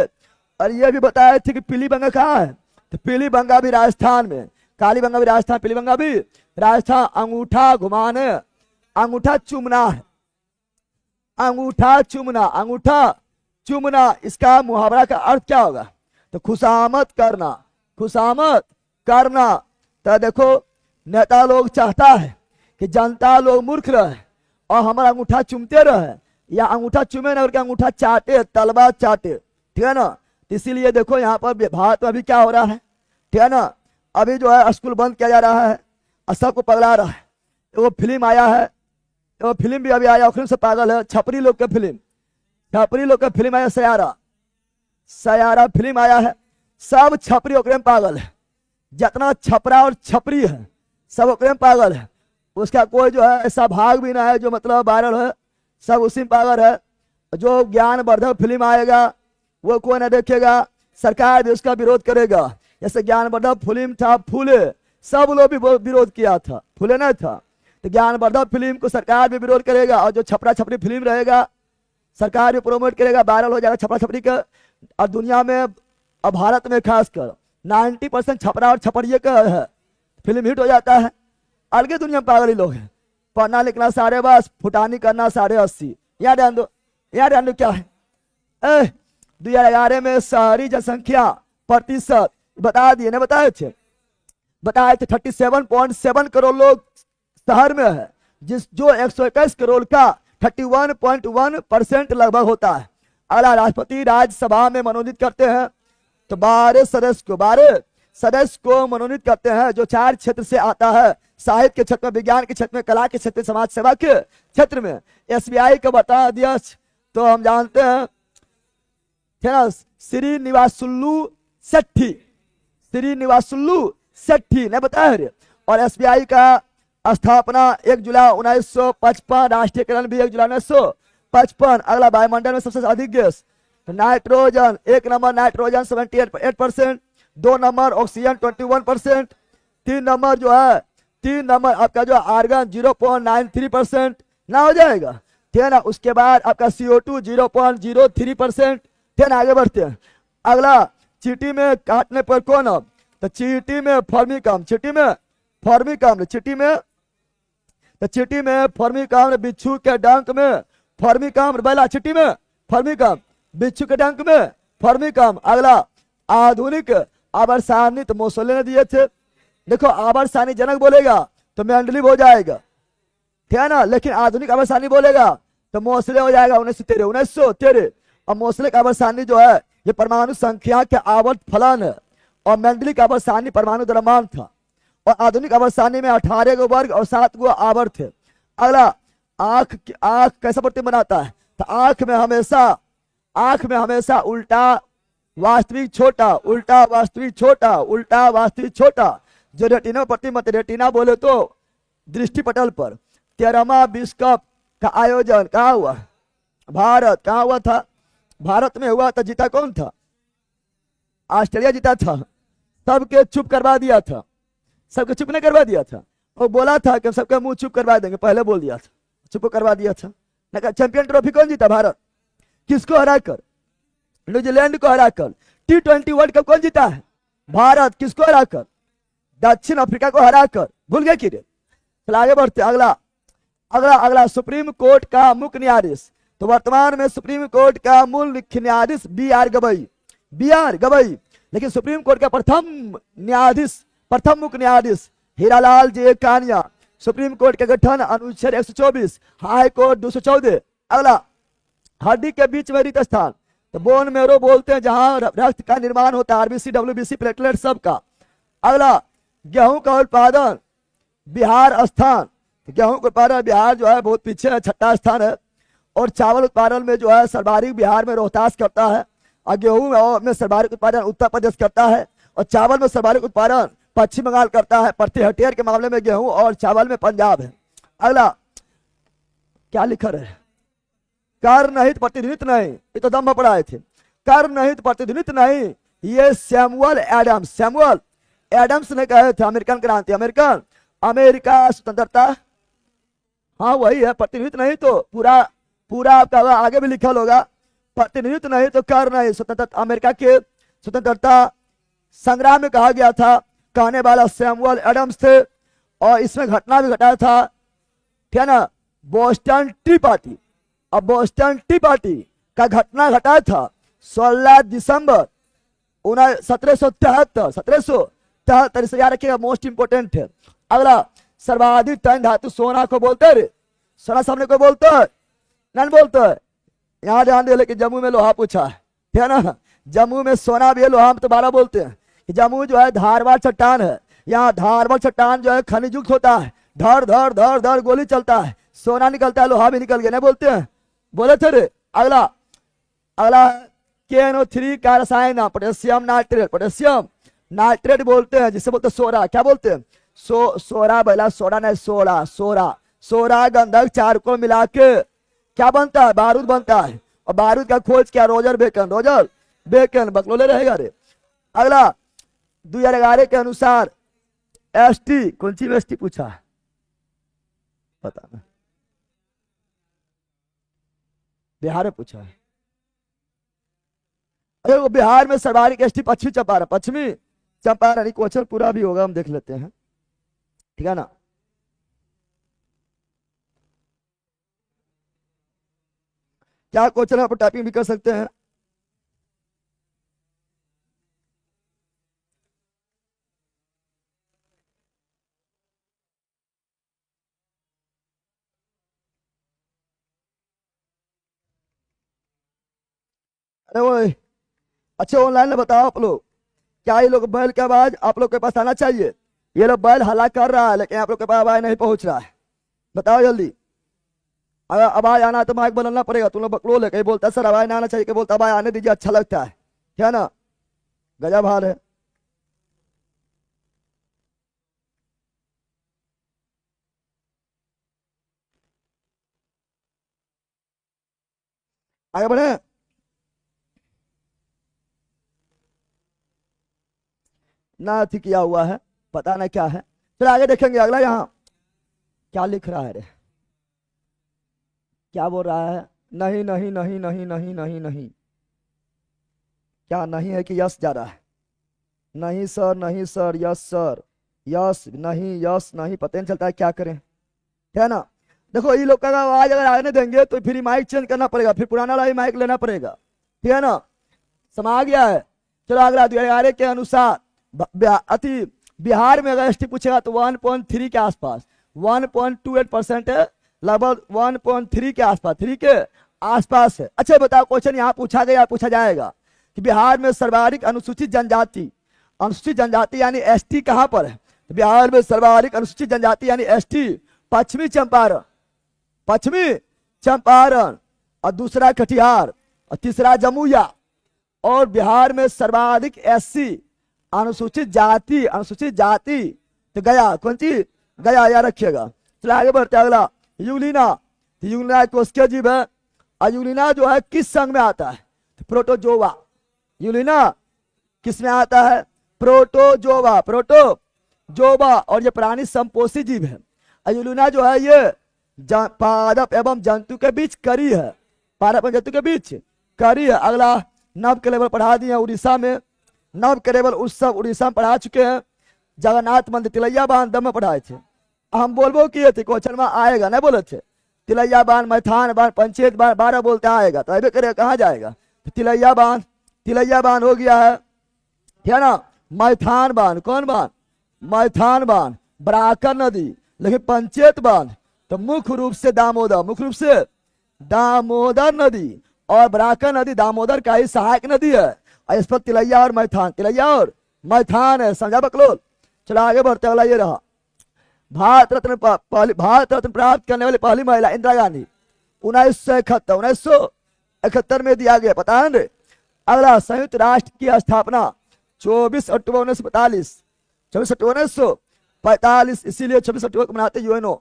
और ये भी बताया थे कि पीलीबंगा कहाँ है, तो पीलीबंगा भी राजस्थान में, कालीबंगा भी राजस्थान, पीलीबंगा भी राजस्थान। अंगूठा घुमाने, अंगूठा चूमना है, अंगूठा चूमना, इसका मुहावरा का अर्थ क्या होगा, तो खुशामद करना। तो देखो नेता लोग चाहता है कि जनता लोग मूर्ख रहे और हमारा अंगूठा चूमते रहे, या अंगूठा चूमे ना करके अंगूठा चाटे, तलबा चाटे, ठीक है ना। इसीलिए देखो यहाँ पर भारत में अभी क्या हो रहा है, ठीक है ना, अभी जो है स्कूल बंद किया जा रहा है और सबको पगला रहा है। वो फिल्म आया है, वो फिल्म भी अभी आया, फिल्म से पागल है, छपरी लोग का फिल्म आया, सयारा फिल्म आया है, सब छपरी ओकरे में पागल है, जितना छपरा और छपरी है सब ओकरे में पागल है। उसका कोई जो है ऐसा भाग भी ना है जो मतलब वायरल है, सब उसी में पागल है। जो ज्ञानवर्धक फिल्म आएगा वो कोई ना देखेगा, सरकार भी उसका विरोध करेगा। जैसे ज्ञानवर्धक फिल्म था फूले, सब लोग भी विरोध किया था, फूले नहीं था, तो ज्ञानवर्धक फिल्म को सरकार भी विरोध करेगा। और जो छपरा छपरी फिल्म रहेगा सरकार भी प्रोमोट करेगा, वायरल हो जाएगा छपरा छपरी का। और दुनिया में और भारत में खासकर 90% छपरा और छपरिये का है, फिल्म हिट हो जाता है। अलगे दुनिया में पागल ही लोग हैं, पढ़ना लिखना सारे बस, फुटानी करना 80.5। यहाँ ध्यान दो क्या है, 2011 में शहरी जनसंख्या प्रतिशत बता दिए ना, बताए थे 37.7 करोड़ लोग शहर में है, जो 121 करोड़ का 31.1% लगभग होता है। अगला राष्ट्रपति राज्यसभा में मनोनीत करते हैं तो 12 सदस्य को मनोनीत करते हैं, जो 4 क्षेत्र से आता है, साहित्य के क्षेत्र में, विज्ञान के क्षेत्र में, कला के क्षेत्र में, समाज सेवा के क्षेत्र में। SBI का बता अध्यक्ष तो हम जानते हैं श्रीनिवासुलु सेट्टी ने बताया है। और SBI का स्थापना 1 जुलाई 1955, राष्ट्रीयकरण भी 1 जुलाई 1955। अगला वायुमंडल में सबसे अधिक गैस तो नाइट्रोजन, एक number nitrogen 78%, 2 number oxygen 21%, 3 number जो है, 3 नंबर आपका जो आर्गन 0.93% ना हो जाएगा, ठीक है ना। उसके बाद आपका CO2 0.03%, ठीक है ना। आगे बढ़ते हैं। अगला, चींटी में काटने पर कौन अब, तो चींटी में फर्मिकम, चींटी में फर्मिकम, चींटी में, तो चींटी में फर्मिकम, बिच्छू के डंक में फर्मिकम, बैला चींटी में फर्मिकम, बिच्छू के डंक में फर्मिकम। अगला, आधुनिक आवर्सानी, तो मोसले ने दिए थे। देखो आवर्सानी जनक बोलेगा तो मेंडलीव हो जाएगा, ठीक है ना, लेकिन आधुनिक आवर्सानी बोलेगा तो मोसले हो जाएगा 1913। और मोसले का आवर्सानी जो है ये परमाणु संख्या के आवर्त फलन है, और मेंडली का आवर्सानी परमाणु द्रव्यमान था। और आधुनिक आवर्सानी में 18 गो वर्ग और 7 गो आवर्त है। अगला, आंख कैसा प्रतिबिंब बनाता है, तो आंख में हमेशा उल्टा वास्तविक छोटा, उल्टा वास्तविक छोटा, उल्टा वास्तविक छोटा। जो रेटिना प्रतिबिंब, रेटिना बोले तो दृष्टि पटल पर। 13वां विश्व कप का आयोजन कहाँ हुआ, भारत, कहाँ हुआ था, भारत में हुआ था। जीता कौन था, ऑस्ट्रेलिया जीता था। सबके चुप करवा दिया था, सबके चुप नहीं करवा दिया था, वो बोला था कि सबके मुंह चुप करवा देंगे, पहले बोल दिया था, चुप करवा दिया था। चैंपियन ट्रॉफी कौन जीता, भारत, किसको हराकर, न्यूजीलैंड को हराकर। T20 वर्ल्ड कप कौन जीता है, भारत, किसको हराकर, दक्षिण अफ्रीका को हराकर, भूल गए कि। चलो आगे बढ़ते। अगला अगला अगला सुप्रीम कोर्ट का मुख्य न्यायाधीश, तो वर्तमान में सुप्रीम कोर्ट का मूल मुख्य न्यायाधीश B.R. गवई, B.R. गवई। लेकिन सुप्रीम कोर्ट का प्रथम न्यायाधीश, प्रथम मुख्य न्यायाधीश हीरालाल जे कानिया। सुप्रीम कोर्ट के गठन अनुच्छेद 124, हाई कोर्ट 214। अगला, हड्डी के बीच में रिक्त स्थान, तो बोन मेरो बोलते हैं जहां रक्त का निर्माण होता है, RBC, WBC, प्लेटलेट सबका। अगला, गेहूं का उत्पादन बिहार स्थान, गेहूं का उत्पादन बिहार जो है बहुत पीछे है, 6ठा स्थान है। और चावल उत्पादन में जो है सर्वाधिक बिहार में रोहतास करता है, और गेहूं में सर्वाधिक उत्पादन उत्तर प्रदेश करता है, और चावल में सर्वाधिक उत्पादन पश्चिम बंगाल करता है। प्रति हेक्टेयर के मामले में गेहूं और चावल में पंजाब है। अगला, क्या लिखा है, कर नहीं तो प्रतिनिधित्व नहीं, ये तो दम पढ़ाए थे, कर नहीं तो प्रतिनिधित्व नहीं, ये सैमुअल एडम्स ने कहे थे। अमेरिकन क्रांति, अमेरिका स्वतंत्रता, हाँ वही है, प्रतिनिधित्व नहीं तो पूरा आपका आगे भी लिखा होगा, प्रतिनिधित्व नहीं तो कर नहीं। स्वतंत्रता, अमेरिका के स्वतंत्रता संग्राम में कहा गया था, कहने वाला सैमुअल एडम्स थे। और इसमें घटना भी घटाया था, ठीक है ना, बोस्टन टी पार्टी। अब बोस्टन टी पार्टी का घटना घटा था 16 दिसंबर 1773 से याद रखिएगा, मोस्ट इंपोर्टेंट है। अगला, सर्वाधिक टन धातु सोना को बोलते हैं, सोना सामने को बोलते है, नहीं बोलते है। यहाँ ध्यान दे, लेकिन जम्मू में लोहा पूछा है, ठीक है ना, जम्मू में सोना भी है, लोहा में तो 12 बोलते हैं। जम्मू जो है धारवाड़ चट्टान है, यहाँ धारवाड़ चट्टान जो है खनिज युक्त होता है, धर धर धर धर गोली चलता है, सोना निकलता है, लोहा भी निकल गया, नहीं बोलते हैं, बोले थे रे। अगला KNO3 का रसायन नाम पोटेशियम नाइट्रेट, पोटेशियम नाइट्रेट बोलते हैं, जिसे बोलते हैं सोरा, क्या बोलते हैं, सोरा बैला, सोडा नहीं, सोरा गंधक चारकोल मिला के क्या बनता है, बारूद बनता है। और बारूद का खोज क्या, रोजर बेकन बकलोले रहेगा रे। अगला, 2011 के अनुसार ST, कौन सी ST पूछा है पता नहीं, बिहार में पूछा है। अरे वो बिहार में सर्वाधिक ST पश्चिमी चंपारण क्वेश्चन पूरा भी होगा, हम देख लेते हैं, ठीक है ना। क्या क्वेश्चन आप टाइपिंग भी कर सकते हैं। अरे वो अच्छा ऑनलाइन में बताओ आप लोग, क्या ये लोग बैल की आवाज आप लोग के पास आना चाहिए। ये लोग बैल हला कर रहा है, लेकिन आप लोग के पास आवाज नहीं पहुंच रहा है, बताओ जल्दी। अगर आवाज आना तो माइक बदलना पड़ेगा। तुम लोग बकलो ले, कहीं बोलता सर आवाज ना आना चाहिए, कहीं बोलता आवाज आने दीजिए, अच्छा लगता है, ठीक है ना, गजब हाल है। आगे बढ़े। ना अति किया हुआ है, पता ना क्या है। चलो आगे देखेंगे। अगला यहाँ क्या लिख रहा है रे, क्या बोल रहा है? नहीं नहीं नहीं नहीं नहीं नहीं नहीं, क्या नहीं है कि यस जा रहा है? नहीं सर, नहीं सर, यस सर, यस नहीं, यस नहीं, पता नहीं चलता है क्या करें, है ना। देखो ये लोग का आवाज अगर आने देंगे तो फिर माइक चेंज करना पड़ेगा, फिर पुराना वाला माइक लेना पड़ेगा, ठीक है ना। समा गया है। चलो अगला 2011 के अनुसार अति बिहार में अगर एसटी पूछेगा तो 1.3 के आसपास, 1.28% है, लगभग 1.3 के आसपास, 3 के आसपास है। अच्छा बताओ, क्वेश्चन यहाँ पूछा गया, पूछा जाएगा कि बिहार में सर्वाधिक अनुसूचित जनजाति यानी एसटी कहाँ पर है? तो बिहार में सर्वाधिक अनुसूचित जनजाति यानी एसटी पश्चिमी चंपारण और दूसरा कटिहार और तीसरा जमुई। और बिहार में सर्वाधिक एससी अनुसूचित जाति तो गया, कौन सी? गया, याद रखिएगा। चलो आगे बढ़ते अगला यूलिना कोस्के जीव है। और यूलिना जो है किस संघ में आता है? तो प्रोटोजोआ। यूलिना किस में आता है? प्रोटोजोआ। और ये प्राणी संपोषी जीव है। यूलिना जो है ये पादप एवं जंतु के बीच करी है, पादप एवं जंतु के बीच करी है। अगला नव के लेवल पढ़ा दिए उड़ीसा में, नव के लेवल उत्सव उड़ीसा में पढ़ा चुके हैं। जगन्नाथ मंदिर तिलैया बांध दम में पढ़ाए थे, हम बोलबो किए थे, क्वेश्चन में आएगा, नहीं बोले थे? तिलैया बांध, मैथान बांध, पंचेत बांध, 12 बोलते आएगा, तो अभी करेगा, कहाँ जाएगा? तो तिलैया बांध हो गया है, ठीक है ना। मैथान बांध, कौन बांध? मैथान बांध, बराकर नदी। लेकिन पंचेत बांध तो मुख्य रूप से दामोदर नदी, और बराकर नदी दामोदर का ही सहायक नदी है। और इस पर तिलैया और मैथान है, समझा बकलोल। चलो आगे बढ़ते, अगला ये रहा भारत रत्न प्राप्त करने वाली पहली महिला इंदिरा गांधी, 1971 में दिया गया, पता है ना। अगला संयुक्त राष्ट्र की स्थापना 24 अक्टूबर 1945, इसीलिए 26 अक्टूबर को मनाते यूएनओ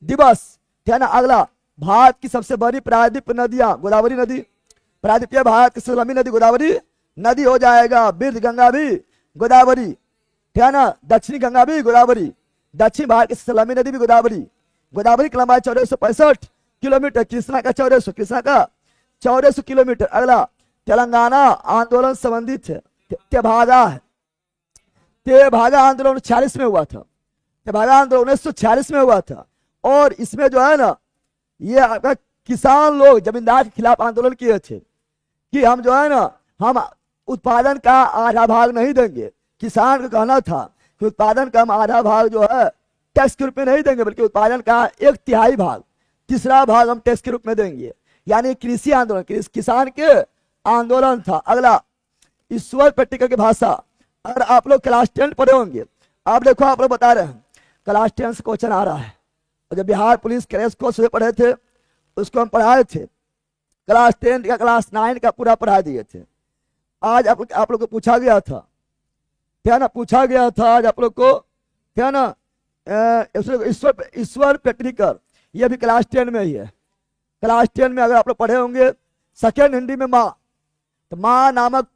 दिवस, है ना। अगला भारत की सबसे बड़ी प्रायद्वीप नदियां, गोदावरी नदी, प्रायद्वीपीय भारत की सबसे लंबी नदी गोदावरी नदी हो जाएगा। वृद्ध गंगा भी गोदावरी, ठीक है ना। दक्षिणी गंगा भी गोदावरी, दक्षिण भारत की सबसे लंबी नदी भी गोदावरी की लंबाई 1465 किलोमीटर, कृष्णा का 1400 किलोमीटर। अगला तेलंगाना आंदोलन संबंधित है, तेभागा आंदोलन 46 में हुआ था, 1946 में हुआ था। और इसमें जो है ना, ये आपका किसान लोग जमींदार के खिलाफ आंदोलन किए थे कि हम जो है ना, हम उत्पादन का आधा भाग नहीं देंगे। किसान का कहना था कि उत्पादन का हम आधा भाग जो है टैक्स के रूप में नहीं देंगे, बल्कि उत्पादन का 1/3 भाग, तीसरा भाग हम टैक्स के रूप में देंगे। यानी कृषि आंदोलन, किसान के आंदोलन था। अगला ईश्वर पेटिकर की भाषा, अगर आप लोग क्लास 10 पढ़े होंगे, आप देखो, आप लोग बता रहे हैं क्लास 10 से क्वेश्चन आ रहा है। और जब बिहार पुलिस क्रैश कोर्स पढ़े थे, उसको हम पढ़ाए थे, क्लास 10 का क्लास 9 का पूरा पढ़ा दिए थे। आज आप लोग को पूछा गया था, क्या ना, पूछा गया था आज आप लोग को, क्या ना, ईश्वर पेटनीकर, ये भी क्लास 10 में ही है। क्लास 10 में अगर आप लोग पढ़े होंगे सेकेंड हिंदी में माँ, तो माँ नामक,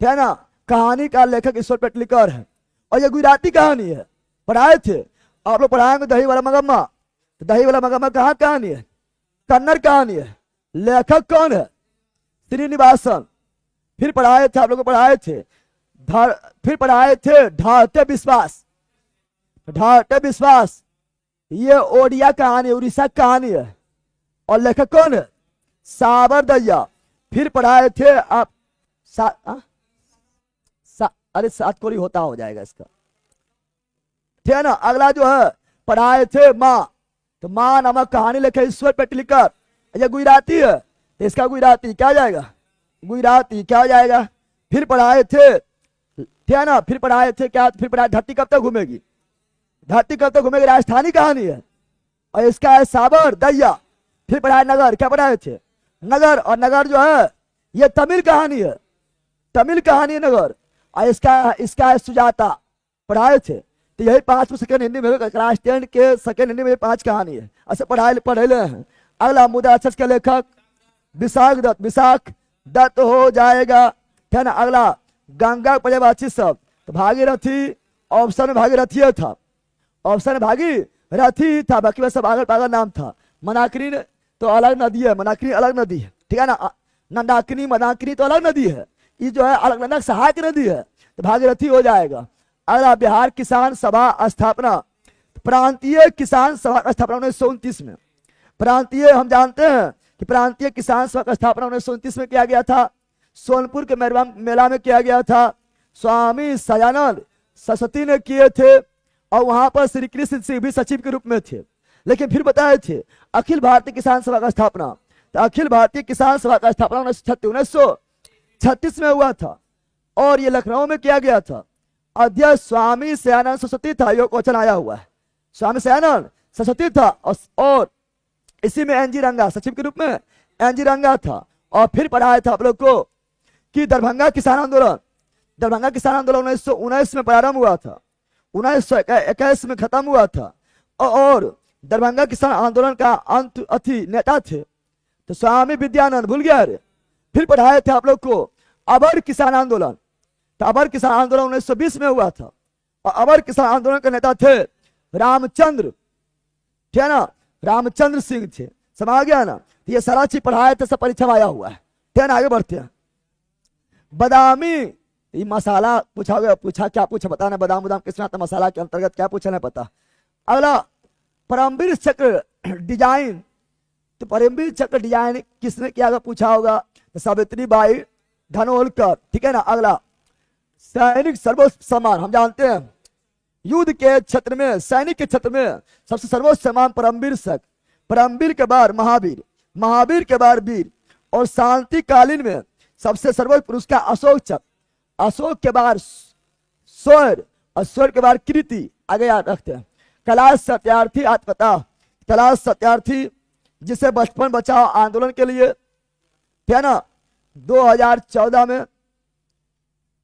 है ना, कहानी का लेखक ईश्वर पेटनीकर है। और ये गुजराती कहानी है, पढ़ाए थे आप लोग। पढ़ाएंगे दही वाला मगम्मा, तो दही वाला मगम्मा कहाँ कहानी है? कन्नड़ कहानी है। लेखक कौन है? श्रीनिवासन। फिर पढ़ाए थे आप लोग को, पढ़ाए थे ढाटे विश्वास, ये ओडिया कहानी, उड़ीसा कहानी है। और लेखक कौन है? साबर दया। फिर पढ़ाए थे आप अरे सातकोरी होता हो जाएगा इसका, ठीक है ना। अगला जो है पढ़ाए थे माँ, तो माँ नामक कहानी लिखे ईश्वर पेटनीकर। ये गुजराती है, तो इसका गुजराती क्या जाएगा? गुजराती क्या हो जाएगा? फिर पढ़ाए थे, ठीक है ना। फिर पढ़ाए थे क्या? फिर पढ़ाए धरती कब तक घूमेगी, राजस्थानी कहानी है। और इसका है साबर दैया। फिर पढ़ाए नगर, क्या पढ़ाए थे? नगर। और नगर जो है ये तमिल कहानी है, नगर। और इसका है सुजाता, पढ़ाए थे। तो यही 5 सेकेंड हिंदी में, क्लास 10 के सेकेंड हिंदी में 5 कहानी है, ऐसे पढ़े हैं। अगला मुद्राक्षर के लेखक विशाख दत्त हो जाएगा, है ना। अगला गंगा पर्यायवाची शब्द, तो भागीरथी ऑप्शन में भागीरथी था, ऑप्शन में भागीरथी था, बाकी वह सब आगल पागल नाम था। मनाकिनी तो अलग नदी है, मनाकिनी अलग नदी है, ठीक है ना। नंदाकिनी मनाकिनी तो अलग नदी है, ये जो है अलग सहायक नदी है, तो भागीरथी हो जाएगा। अगला बिहार किसान सभा स्थापना, प्रांतीय किसान सभा का स्थापना 1929 में। प्रांतीय हम जानते हैं कि प्रांतीय किसान सभा का स्थापना 1929 में किया गया था, सोनपुर के मेला में किया गया था। स्वामी सयानंद सरस्वती ने किए थे और वहां पर श्री कृष्ण सिंह भी सचिव के रूप में थे। लेकिन फिर बताए थे अखिल भारतीय किसान सभा का स्थापना, तो अखिल भारतीय किसान सभा का स्थापना 1936 में हुआ था और ये लखनऊ में किया गया था। अध्यक्ष स्वामी सयानंद सरस्वती था, ये क्वेश्चन आया हुआ है। स्वामी सयानंद सरस्वती था और इसी में एनजी रंगा सचिव के रूप में एनजी रंगा था। और फिर पढ़ाया था आप लोग को कि दरभंगा किसान आंदोलन, दरभंगा किसान आंदोलन 1919 में प्रारंभ हुआ था, 1921 में खत्म हुआ था। और दरभंगा किसान आंदोलन का अंत अथी नेता थे तो स्वामी विद्यानंद, भूल गया रे। फिर पढ़ाए थे आप लोग को अबर किसान आंदोलन, तो अबर किसान आंदोलन 1920 में हुआ था और अबर किसान आंदोलन के नेता थे रामचंद्र, ठीक है ना, रामचंद्र सिंह थे। समझ गया ना। तो ये सारा चीज पढ़ाए थे, सब परीक्षा में आया हुआ है, ठीक है ना। आगे बढ़ते हैं। बादामी, ये मसाला पूछा गया, पूछा क्या पूछा बताना, बादाम बादाम किसमें आता, मसाला के अंतर्गत क्या पूछा नहीं पता। अगला परमवीर चक्र डिजाइन, तो परमवीर चक्र डिजाइन किसने किया होगा पूछा होगा, तो सावित्री बाई धनोलकर, ठीक है ना। अगला सैनिक सर्वोच्च सम्मान, हम जानते हैं युद्ध के क्षेत्र में, सैनिक के क्षेत्र में सबसे सर्वोच्च सम्मान परमवीर चक्र, परमवीर के बाद महावीर, महावीर के बाद वीर, और शांति कालीन में सबसे सर्वोच्च पुरस्कार अशोक चक्र, अशोक के बाद स्वर्ण और स्वर्ण के बाद कीर्ति। आगे याद रखते हैं। कैलाश सत्यार्थी आत्मकथा, कैलाश सत्यार्थी जिसे बचपन बचाओ आंदोलन के लिए, ठीक है ना, 2014 में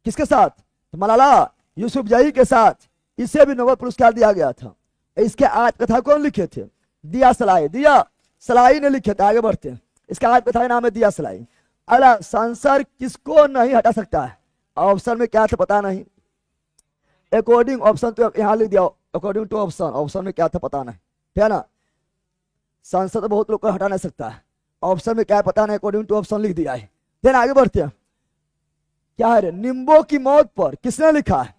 किसके साथ, मलाला यूसुफजई के साथ, इसे भी नोबेल पुरस्कार दिया गया था। इसके आत्मकथा कौन लिखे थे, दिया सलाई, दिया सलाई ने लिखे थे। आगे बढ़ते हैं। इसका आत्मकथा का नाम है दिया सलाई। अगला सेंसर किसको नहीं हटा सकता है, ऑप्शन में क्या था पता नहीं, अकॉर्डिंग ऑप्शन तो यहाँ लिख दिया, अकॉर्डिंग टू ऑप्शन, ऑप्शन में क्या था पता नहीं, ठीक है ना। संसद तो बहुत लोग को हटा नहीं सकता है, ऑप्शन में क्या है पता नहीं, अकॉर्डिंग टू ऑप्शन लिख दिया है। देन आगे बढ़ते हैं। क्या है, निम्बो की मौत पर किसने लिखा है,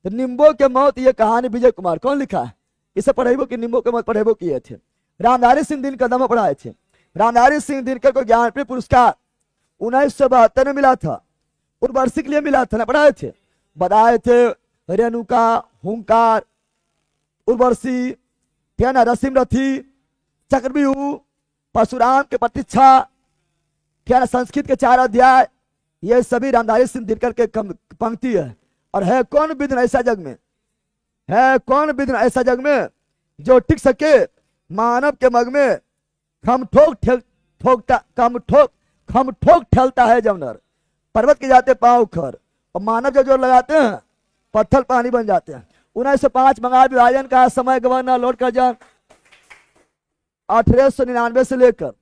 तो निम्बो के मौत ये कहानी विजय कुमार, कौन लिखा है, इसे पढ़ेबो की निम्बो के मौत पढ़ेबो किए थे। रामधारी सिंह दिनकर दम पढ़ाए थे। रामधारी सिंह दिनकर को ज्ञानपीठ पुरस्कार 1972 में मिला था, उर्वशी के लिए मिला था ना, पढ़ाए थे, बताए थे रेणुका, हुंकार, उर्वशी, ठीक है ना, रसीम रथी, चक्रव्यूह, परशुराम के प्रतीक्षा, ठीक है ना, संस्कृत के 4 अध्याय, ये सभी रामधारी सिंह दिनकर के पंक्ति है। और है कौन विद्वान ऐसा जग में, है कौन विद्वान ऐसा जग में जो टिक सके मानव के मग में, खम ठोक ठेलता है जमनर, पर्वत के जाते पांव खर, और मानव जब जोर लगाते हैं पत्थर पानी बन जाते हैं। 1905 बंगाल विभाजन का समय गवर्नर लॉर्ड कर्जन, 1899 से लेकर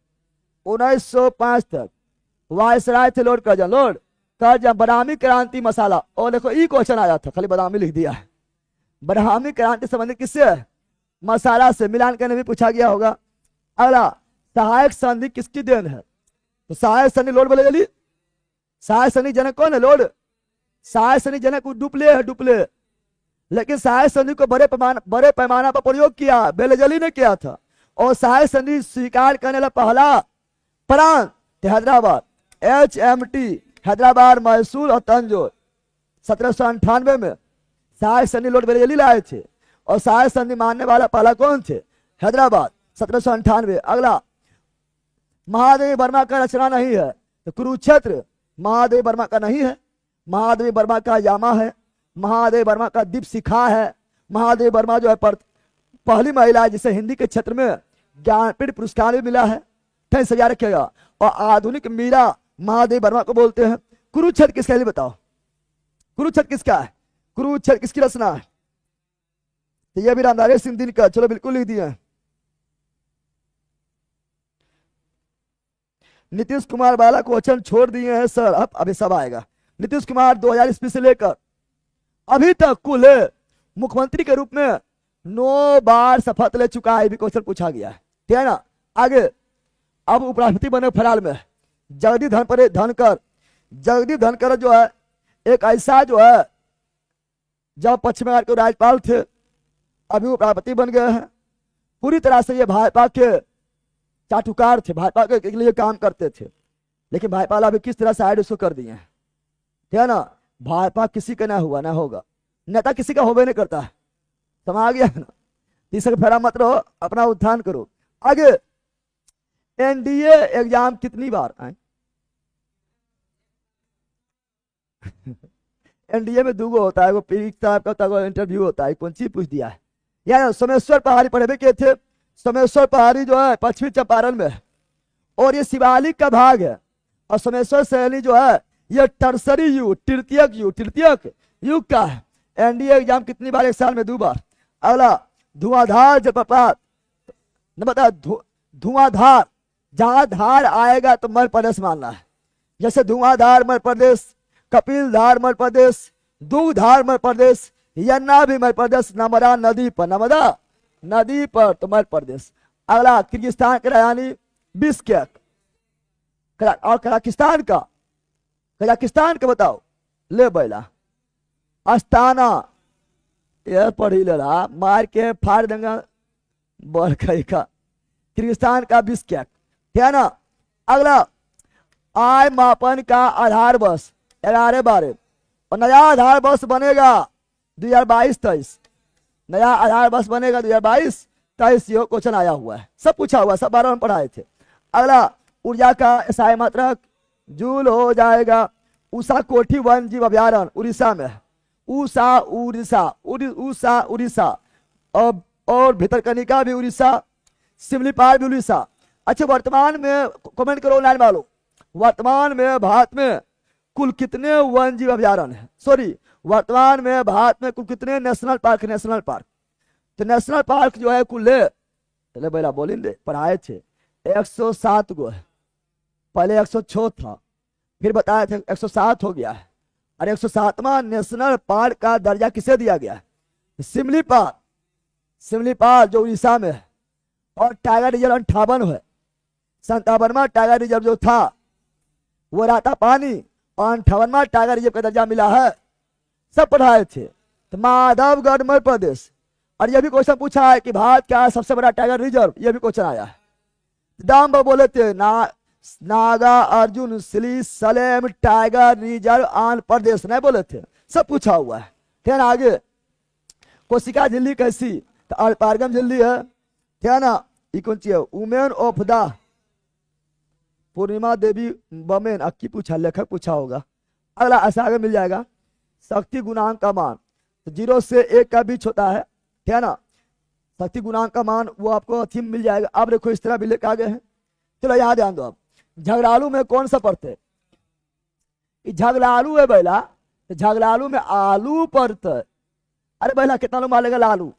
1905 तक वायसराय थे लॉर्ड कर्जन, लॉर्ड कर्जन। बादामी क्रांति मसाला, और देखो ई क्वेश्चन आया था, खाली बादामी लिख दिया है। बादामी क्रांति संबंधित किससे है, मसाला से, मिलान करने भी पूछा गया होगा। अगला सहायक संधि किसकी देन है, तो सहायक संधि लॉर्ड बोले जल्दी, सहायक संधि जनक कौन है, लॉर्ड। सहायक संधि जनक डुप्ले है, डुप्ले, लेकिन सहायक संधि को बड़े पैमाना पर प्रयोग किया बेलेजली ने किया था। और सहायक संधि स्वीकार करने वाला पहला प्रांत हैदराबाद, HMT हैदराबाद, मैसूर और तंजौर। 1798 में सहायक संधि लॉर्ड बेलेजली लाए थे, और सहायक संधि मानने वाला पहला कौन थे, हैदराबाद, 1798। अगला महादेवी वर्मा का रचना नहीं है, तो कुरुक्षेत्र महादेवी वर्मा का नहीं है, महादेवी वर्मा का यामा है, महादेवी वर्मा का दीप शिखा है। महादेवी वर्मा जो है पहली महिला है जिसे हिंदी के क्षेत्र में ज्ञानपीठ पुरस्कार भी मिला है, ठीक से याद रखिएगा। और आधुनिक मीरा महादेवी वर्मा को बोलते हैं। कुरुक्षेत्र किसका है बताओ, कुरुक्षेत्र किसका है, कुरुक्षेत्र किसकी रचना है, तो यह भी रामधारी सिंह दिनकर, चलो बिल्कुल लिख दिए। नीतीश कुमार वाला क्वेश्चन छोड़ दिए हैं सर, अब अभी सब आएगा। नीतीश कुमार 2000 ईस्वी से लेकर अभी तक कुल मुख्यमंत्री के रूप में 9 बार शपथ ले चुका है, भी क्वेश्चन पूछा गया है, ठीक है ना। आगे, अब उपराष्ट्रपति बने फिलहाल में जगदीप धनकर जो है एक ऐसा जो है, जब पश्चिम बंगाल के राज्यपाल थे, अभी उपराष्ट्रपति बन गए हैं। पूरी तरह से ये भाजपा के चाटुकार थे, भाजपा के लिए काम करते थे, लेकिन भाजपा अभी किस तरह साइड उसको कर दिए हैं, ठीक है ना। भाजपा किसी का ना हुआ ना होगा, नेता किसी का होबे नहीं करता है, समझ आ गया ना। तीसरा फेरा मत रहो, अपना उत्थान करो। आगे, एनडीए एग्जाम कितनी बार आए? एनडीए में 2 होता है, वो परीक्षा होता है, इंटरव्यू होता है। कौन चीज पूछ दिया है यार? सोमेश्वर पहाड़ी पढ़े के थे। सोमेश्वर पहाड़ी जो है पश्चिमी चंपारण में है, और ये शिवालिक का भाग है। और सोमेश्वर सैनी जो है ये टर्सरी युग, तृतीयक युग का है। एनडीए एग्जाम कितनी बार? 1 साल में 2 बार। अगला, धुआंधार जलप्रपात न बता, धुआंधार, जहां धार आएगा तो मध्य प्रदेश मानना है। जैसे धुआंधार मध्य प्रदेश, कपिलधार मध्य प्रदेश, दूधार मध्य प्रदेश, यन्ना भी मध्य प्रदेश, नर्मदा नदी पर तो मध्य प्रदेश। अगला, किर्गिस्तान की राजधानी बिश्केक। और कजाकिस्तान का बताओ, ले बैला, अस्ताना। यह पढ़ी ले रहा, मार के फाड़ देंगे बरखई का। किर्गिस्तान का बिश्केक, ठीक है ना। अगला, आय मापन का आधार वर्ष 11-12, और नया आधार वर्ष बनेगा 2022-23। नया आधार वर्ष बनेगा 2022-23। ये क्वेश्चन आया हुआ है, सब पूछा हुआ, सब 12 में पढ़ाए थे। अगला, ऊर्जा का एसआई मात्रक जूल हो जाएगा। उषा कोठी वन जीव अभ्यारण्य उड़ीसा में है। उषा उड़ीसा, और भितरकनिका भी उड़ीसा, सिमलीपाल भी उड़ीसा। अच्छा, वर्तमान में कमेंट करो लाइन वालों, वर्तमान में भारत में कुल कितने वन जीव अभ्यारण्य है? सॉरी, वर्तमान में भारत में कुल कितने नेशनल पार्क? तो नेशनल पार्क जो है कुल चले बेला बोलेंगे, पढ़ाए थे 107 गो है। पहले 106 था, फिर बताया थे 107 हो गया है। और 107वां नेशनल पार्क का दर्जा किसे दिया गया है? सिमलीपाल जो उड़ीसा में है। और टाइगर रिजर्व 58 है। 57वां टाइगर रिजर्व जो था वो राता पानी, और 58वां टाइगर रिजर्व का दर्जा मिला है। सब पढ़ाए थे। तो माधवगढ़ मध्य प्रदेश। और यह भी क्वेश्चन पूछा है कि भारत का सबसे बड़ा टाइगर रिजर्व, यह भी क्वेश्चन आया है। दाम बोले थे नागा अर्जुन सिली सलेम टाइगर रिजर्व आंध्र प्रदेश, नहीं बोले थे, सब पूछा हुआ है। ठीक है ना। आगे, कोशिका झिल्ली कैसी? तो अल्पार्गम झिल्ली है, ठीक है ना। ये कौन सी है? वुमेन ऑफ द पूर्णिमा देवी बमेन, अक्की पूछा, लेखक पूछा होगा। अगला ऐसा आगे मिल जाएगा। शक्ति गुणांक का मान, तो 0 से 1 का बीच होता है, ठीक है ना। शक्ति गुणांक का मान वो आपको अथी मिल जाएगा। अब देखो इस तरह भी लेकर आ गए हैं। चलो यहाँ ध्यान दो। अब झगड़ालू में कौन सा पढ़ते? झगड़ालू है बैला, तो झगड़ालू में आलू पढ़ते। अरे बैला कितना लोग मारेगा आलू?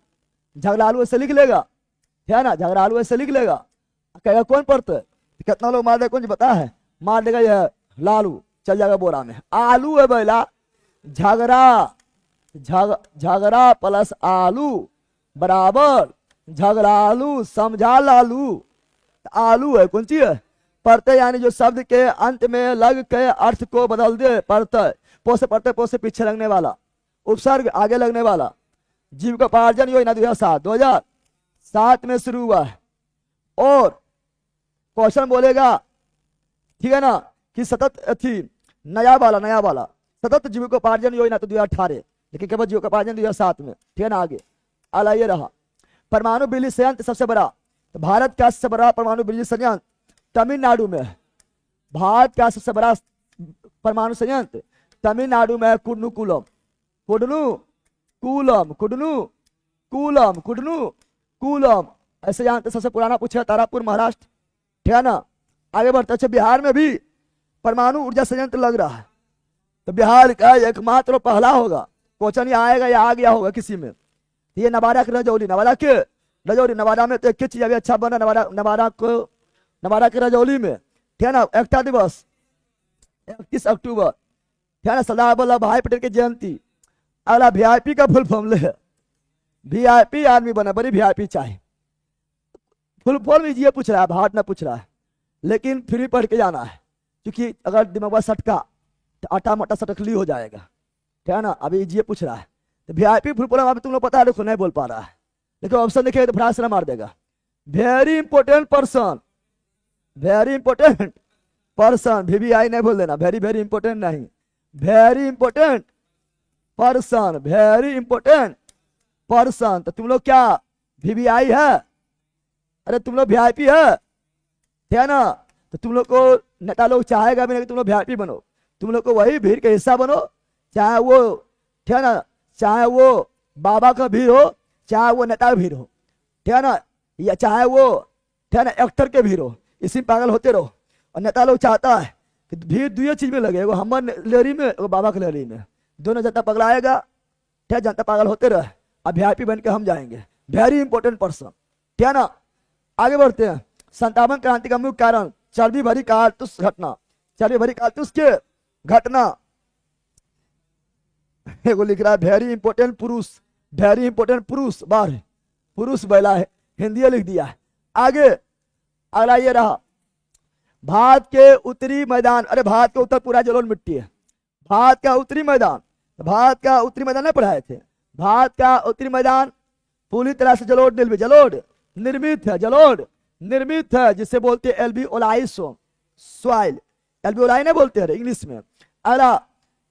झगड़ालू ऐसे लिख लेगा, ठीक है ना। झगड़ालू ऐसे लिख लेगा, कहेगा कौन पढ़ते? कितना लोग मार देगा? कौन पता है? मार देगा यह लालू, चल जाएगा बोरा में। आलू है बैला, झगड़ा प्लस आलू बराबर झगड़ालू, समझा लालू। आलू है कौन सी है? पढ़ते, यानी जो शब्द के अंत में लग के अर्थ को बदल दे। पढ़ते, पोसे पढ़ते, पोसे पीछे लगने वाला, उपसर्ग आगे लगने वाला। जीविकोपार्जन योजना 2007 में शुरू हुआ है। और क्वेश्चन बोलेगा, ठीक है ना, कि सतत थी नया वाला सतत जीविकोपार्जन योजना तो 2018, लेकिन केवल जीविकोपार्जन 2007 में, ठीक है ना। आगे अला ये रहा। परमाणु बिजली संयंत्र सबसे बड़ा, तो भारत का सबसे बड़ा परमाणु बिजली संयंत्र तमिलनाडु में है। भारत का सबसे बड़ा परमाणु संयंत्र तमिलनाडु में है। कुडनू ऐसे जानते। सबसे पुराना पूछा तारापुर महाराष्ट्र, ठीक है ना। आगे बढ़ते। अच्छा, बिहार में भी परमाणु ऊर्जा संयंत्र लग रहा है, तो बिहार का एकमात्र पहला होगा। क्वेश्चन ये आएगा या आ गया होगा किसी में। ये नवादा के रजौली, नवादा में तो एक चीज अभी अच्छा बना, नवादा के रजौली में, ठीक है ना। एकता दिवस 31 अक्टूबर, ठीक है ना। सरदार वल्लभ भाई पटेल की जयंती। अगला वीआईपी का फुल फॉर्म ले, वीआईपी आदमी बना, बड़ी वीआईपी चाहिए। फुल फॉर्म ये पूछ रहा है, हार्ड ना पूछ रहा है, लेकिन फिर भी पढ़ के जाना है, क्योंकि अगर दिमाग सटका तो आटा मोटा सटकली हो जाएगा, ठीक है ना। अभी ये पूछ रहा है तो वीआईपी फुल फॉर्म अभी तुम लोग पता है, देखो नहीं बोल पा रहा है, लेकिन ऑप्शन देखिए तो फ्रांस ना मार देगा। Very important person, very important person, VVI नहीं बोल देना, वेरी वेरी इंपॉर्टेंट नहीं, very important person, very important person. तो तुम लोग क्या वीवीआई है? अरे तुम लोग वीआईपी है, ठीक है ना। तो तुम लोग को नेता लोग चाहेगा भी नहीं कि तुम लोग वीआईपी बनो, तुम लोग को वही भीड़ का हिस्सा बनो, चाहे वो, ठीक है ना, चाहे वो बाबा का भीड़ हो, चाहे वो नेता का भीड़ हो, ठीक है ना, या चाहे वो, ठीक है ना, एक्टर के भीड़ हो, इसी में पागल होते रहो। और नेता लोग चाहता है कि भीड़ दुई चीज में लगे, वो हमर लहरी में और बाबा की लहरी में, दोनों जनता पगलाएगा, ठीक है, जनता पागल होते रहे, अब वीआईपी बन के हम जाएंगे। वेरी इंपॉर्टेंट पर्सन, ठीक है ना। आगे बढ़ते हैं। 57 क्रांति का मुख्य कारण चर्बी भरी कारतूस घटना, चर्बी भरी कारतूस के घटना। एगो लिख रहा है वेरी इंपॉर्टेंट पुरुष, वेरी इंपॉर्टेंट पुरुष, बाहर पुरुष बैला है, हिंदी लिख दिया है। आगे अगला ये रहा, भारत के उत्तरी मैदान, अरे भारत के उत्तर पूरा जलोढ़ मिट्टी है, भारत का उत्तरी मैदान, भारत का उत्तरी मैदान नहीं पढ़ाए थे, भारत का उत्तरी मैदान पूरी तरह से जलोढ़ निर्मित है, जलोढ़ निर्मित है, जिसे बोलते हैं एल्वियोलाई सॉइल, एल्वियोलाई नहीं बोलते हैं इंग्लिश में। अरे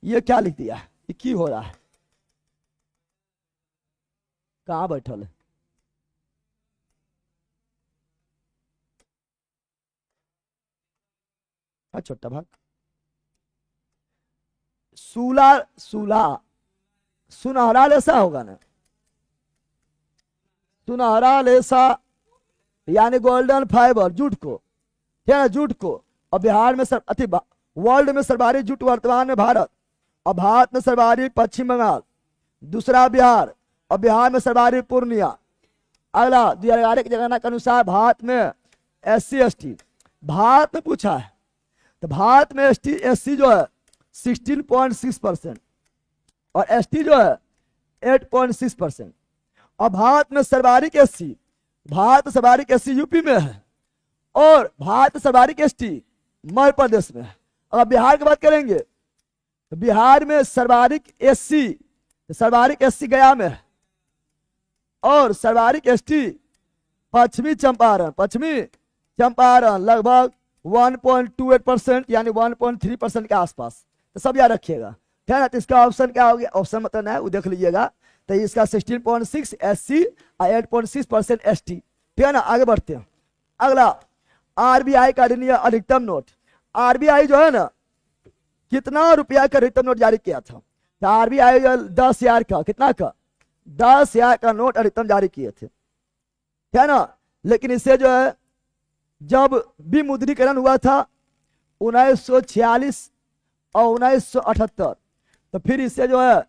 ये क्या लिख दिया, ये की हो रहा है, कहाँ बैठल है, छोटा भाग, सूला सूला सुनहरा लेसा होगा ना, सुनहरा लेसा यानी गोल्डन फाइबर, जूट को, ठीक है, जूट को। और बिहार में वर्ल्ड में सर्वाधिक जूट वर्तमान में भारत, और भारत में सर्वाधिक पश्चिम बंगाल, दूसरा बिहार, और बिहार में सर्वाधिक पूर्णिया। अगला 2011 की जनगणना के अनुसार भारत में SC ST, भारत में पूछा है तो भारत में SC जो है 16.6% और ST जो है 8.6%। और भारत में सर्वाधिक SC, भारत सर्वाधिक SC यूपी में है, और भारत सर्वाधिक ST मध्य प्रदेश में है। अगर बिहार की बात करेंगे तो बिहार में सर्वाधिक SC गया में है, और सर्वाधिक ST पश्चिमी चंपारण लगभग 1.28% यानी 1.3% के आसपास। तो सब याद रखिएगा, ठीक है ना। तो इसका ऑप्शन क्या हो गया, ऑप्शन मतलब है वो देख लीजिएगा। तो इसका 16.6 SC और 8.6% ST, ठीक है ना। आगे बढ़ते हैं। अगला RBI का अधिकतम नोट, RBI जो है ना कितना रुपया का अधिकतम नोट जारी किया था, तो RBI 10,000 का, कितना का, 10,000 का नोट अधिकतम जारी किए थे, ठीक है ना। लेकिन इससे जो है जब विमुद्रीकरण हुआ था 1946 और 1978, तो फिर इससे जो है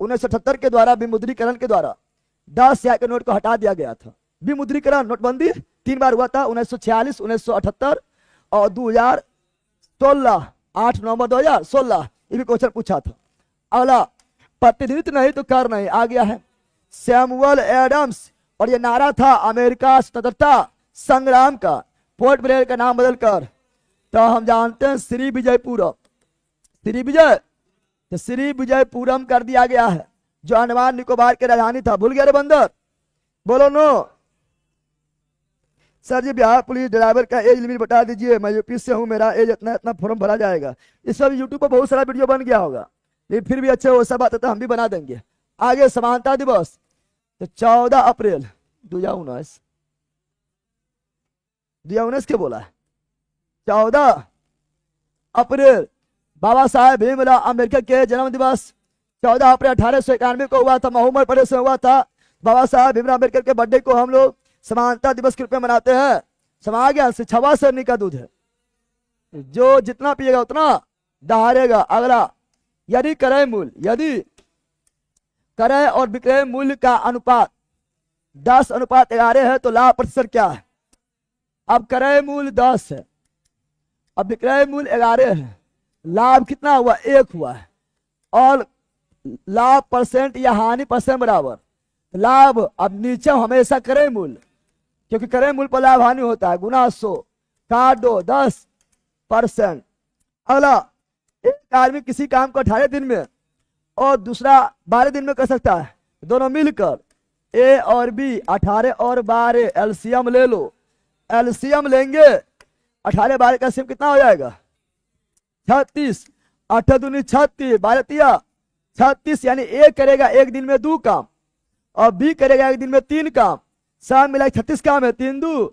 1978 के द्वारा विमुद्रीकरण के द्वारा 10,000 के नोट को हटा दिया गया था। विमुद्रीकरण नोटबंदी 3 बार हुआ था, 1946, 1978 और 2016, 8 नवंबर 2016, ये भी क्वेश्चन पूछा था। अगला प्रतिनिधित्व नहीं तो कर नहीं, आ गया है सैमुअल एडम्स, और ये नारा था अमेरिका स्वतंत्रता संग्राम का। पोर्ट ब्लेयर का नाम बदलकर तो हम जानते हैं श्री विजयपुरम कर दिया गया है, जो अंडमान निकोबार की राजधानी था। भूल गया रे बंदर, बोलो नो। सर जी बिहार पुलिस ड्राइवर का एज लिमिट बता दीजिए, मैं यूपी से हूँ, मेरा एज इतना इतना फॉर्म भरा जाएगा। इस सब यूट्यूब पर बहुत सारा वीडियो बन गया होगा, लेकिन फिर भी अच्छे वो सब बात है तो हम भी बना देंगे। आगे समानता दिवस तो 14 अप्रैल 2019 के बोला है, 14 अप्रैल बाबा साहेब भीमराव अम्बेडकर के जन्म दिवस 14 अप्रैल 1891 को हुआ था, मऊ मध्य प्रदेश में हुआ था। बाबा साहेब भीमराव अम्बेडकर के बर्थडे को हम लोग समानता दिवस के रूप में मनाते हैं। समा गया, छवा सरनी का दूध है, जो जितना पिएगा उतना दहाड़ेगा। अगला यदि क्रय और विक्रय मूल्य का अनुपात 10:11 है तो लाभ प्रतिशत क्या है। अब क्रय मूल्य 10 है, अब विक्रय मूल्य 11 है, लाभ कितना हुआ, 1 हुआ है। और लाभ परसेंट या हानि परसेंट बराबर। लाभ अब नीचे हमेशा क्रय मूल्य, क्योंकि क्रय मूल्य पर लाभ हानि होता है, गुना 100 काट दो 10%। अगला, एक आदमी किसी काम को 18 दिन में और दूसरा 12 दिन में कर सकता है, दोनों मिलकर ए और बी 18 और 12 एलसीएम ले लो। एलसीएम लेंगे 18 12 का एलसीएम कितना हो जाएगा 36, 8 दूनी 36, 12 तिया 36, यानी ए करेगा एक दिन में 2 काम और बी करेगा एक दिन में 3 काम, सब मिला 36 काम है, 3 2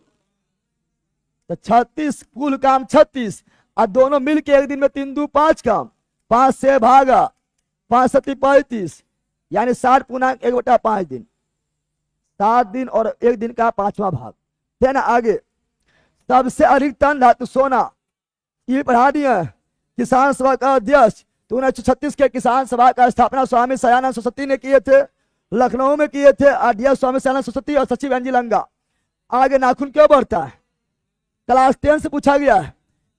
तो 36 कुल काम 36 और दोनों मिलके एक दिन में 3 2 5 काम, 5 से भागा 5 7 35, यानी 60 पूर्णांक 1/5 दिन, 7 दिन और 1 दिन का 5वां भाग है ना। आगे, सबसे अधिक टन धातु सोना, ये पढ़ा दिया। किसान सभा का अध्यक्ष तो 1936 के किसान सभा का स्थापना स्वामी सयानंद सरस्वती ने किए थे, लखनऊ में किए थे, अध्यक्ष स्वामी सयानंद सरस्वती और सचिव एनजी लंगा। आगे, नाखून क्यों बढ़ता है, क्लास 10 से पूछा गया है,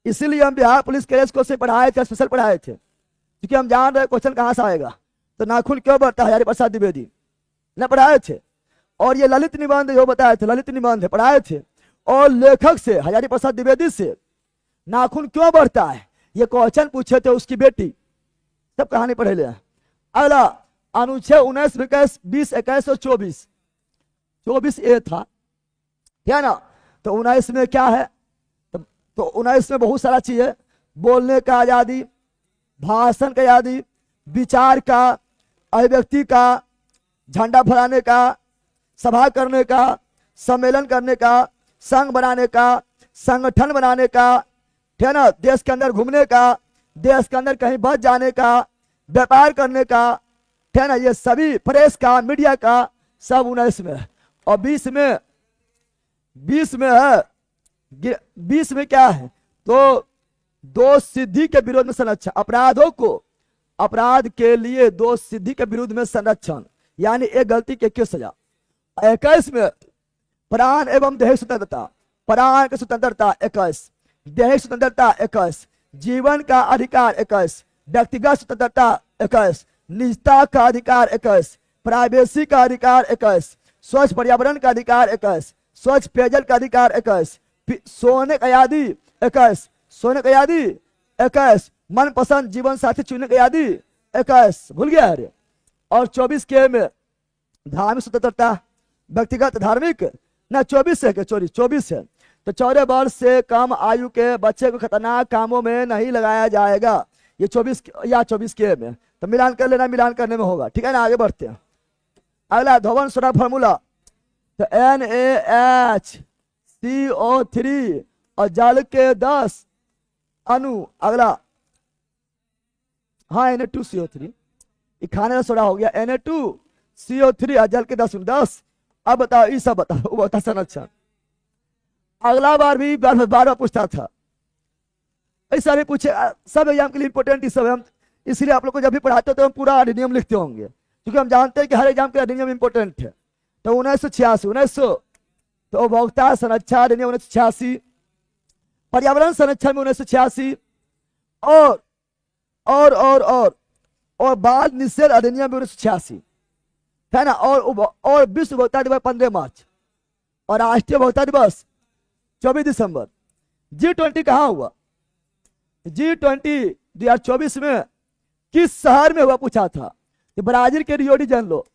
इसीलिए हम बिहार पुलिस कैडेट्स को से पढ़ाए थे, स्पेशल पढ़ाए थे, क्योंकि हम जान रहे क्वेश्चन कहां से आएगा। तो नाखून क्यों बढ़ता है, हजारी प्रसाद द्विवेदी ने पढ़ाए थे, और ये ललित निबंध जो बताए थे, ललित निबंध पढ़ाए थे, और लेखक से हजारी प्रसाद द्विवेदी से नाखून क्यों बढ़ता है ये क्वेश्चन पूछे थे उसकी बेटी, सब कहानी पढ़े ले। अगला, अनुच्छेद 19 21 20 21 और 24, 24 ए था, क्या ना। तो 19 में क्या है, तो 19 में बहुत सारा चीज है, बोलने का आजादी, भाषण का आजादी, विचार का, अभिव्यक्ति का, झंडा फहराने का, सभा करने का, सम्मेलन करने का, संघ बनाने का, संगठन बनाने का, है ना, देश के अंदर घूमने का, देश के अंदर कहीं बच जाने का, व्यापार करने का, है ना, ये सभी, प्रेस का, मीडिया का, सब 19 में है। और 20 में है, 20 में क्या है, तो 2 सिद्धि के विरोध में संरक्षण, अपराधों को, अपराध के लिए 2 सिद्धि के विरुद्ध में संरक्षण, यानी एक गलती के क्यों सजा। 21 में प्राण एवं दैहिक स्वतंत्रता, प्राण की स्वतंत्रता 21, दैहिक स्वतंत्रता 21, जीवन का अधिकार 21, व्यक्तिगत स्वतंत्रता 21, निजता का अधिकार 21, प्राइवेसी का अधिकार 21, स्वच्छ पर्यावरण का अधिकार 21, स्वच्छ पेयजल का अधिकार 21, सोने का आजादी 21, सोने का आजादी 21, मनपसंद जीवन साथी चुनने की आजादी 21, भूल गया है। और 24 के में धार्मिक स्वतंत्रता, व्यक्तिगत धार्मिक ना 24 है, 24 है, तो 14 वर्ष से कम आयु के बच्चे को खतरनाक कामों में नहीं लगाया जाएगा, ये 24 या 24 के में, तो मिलान कर लेना, मिलान करने में होगा, ठीक है ना। आगे बढ़ते हैं। अगला, ध्रुवन सोना फॉर्मूला, तो NaHCO3 और जल के 10 अणु। अगला, हाँ Na2CO3, खाने का सोडा हो गया, Na2CO3 और जल के 10। अब बताओ, ये सब बताओ, वो बता संरक्षण। अगला बार भी बार बार पूछता था, ऐसा भी पूछे, सब एग्जाम के लिए इंपॉर्टेंट सब है, हम इसलिए आप लोग को जब भी पढ़ाते हो तो हम पूरा अधिनियम लिखते होंगे, क्योंकि हम जानते हैं कि हर एग्जाम के अधिनियम इंपॉर्टेंट है। तो 1986 तो उपभोक्ता संरक्षण अधिनियम 1986, पर्यावरण संरक्षण में 1986, और बाल निषेध अधिनियम में 1986, है ना। और विश्व उपभोक्ता दिवस 15 मार्च, और राष्ट्रीय उपभोक्ता दिवस 24 दिसंबर। G20 कहाँ हुआ, G20 2024 में किस शहर में हुआ पूछा था, कि ब्राजील के रियो डी जेनेरो,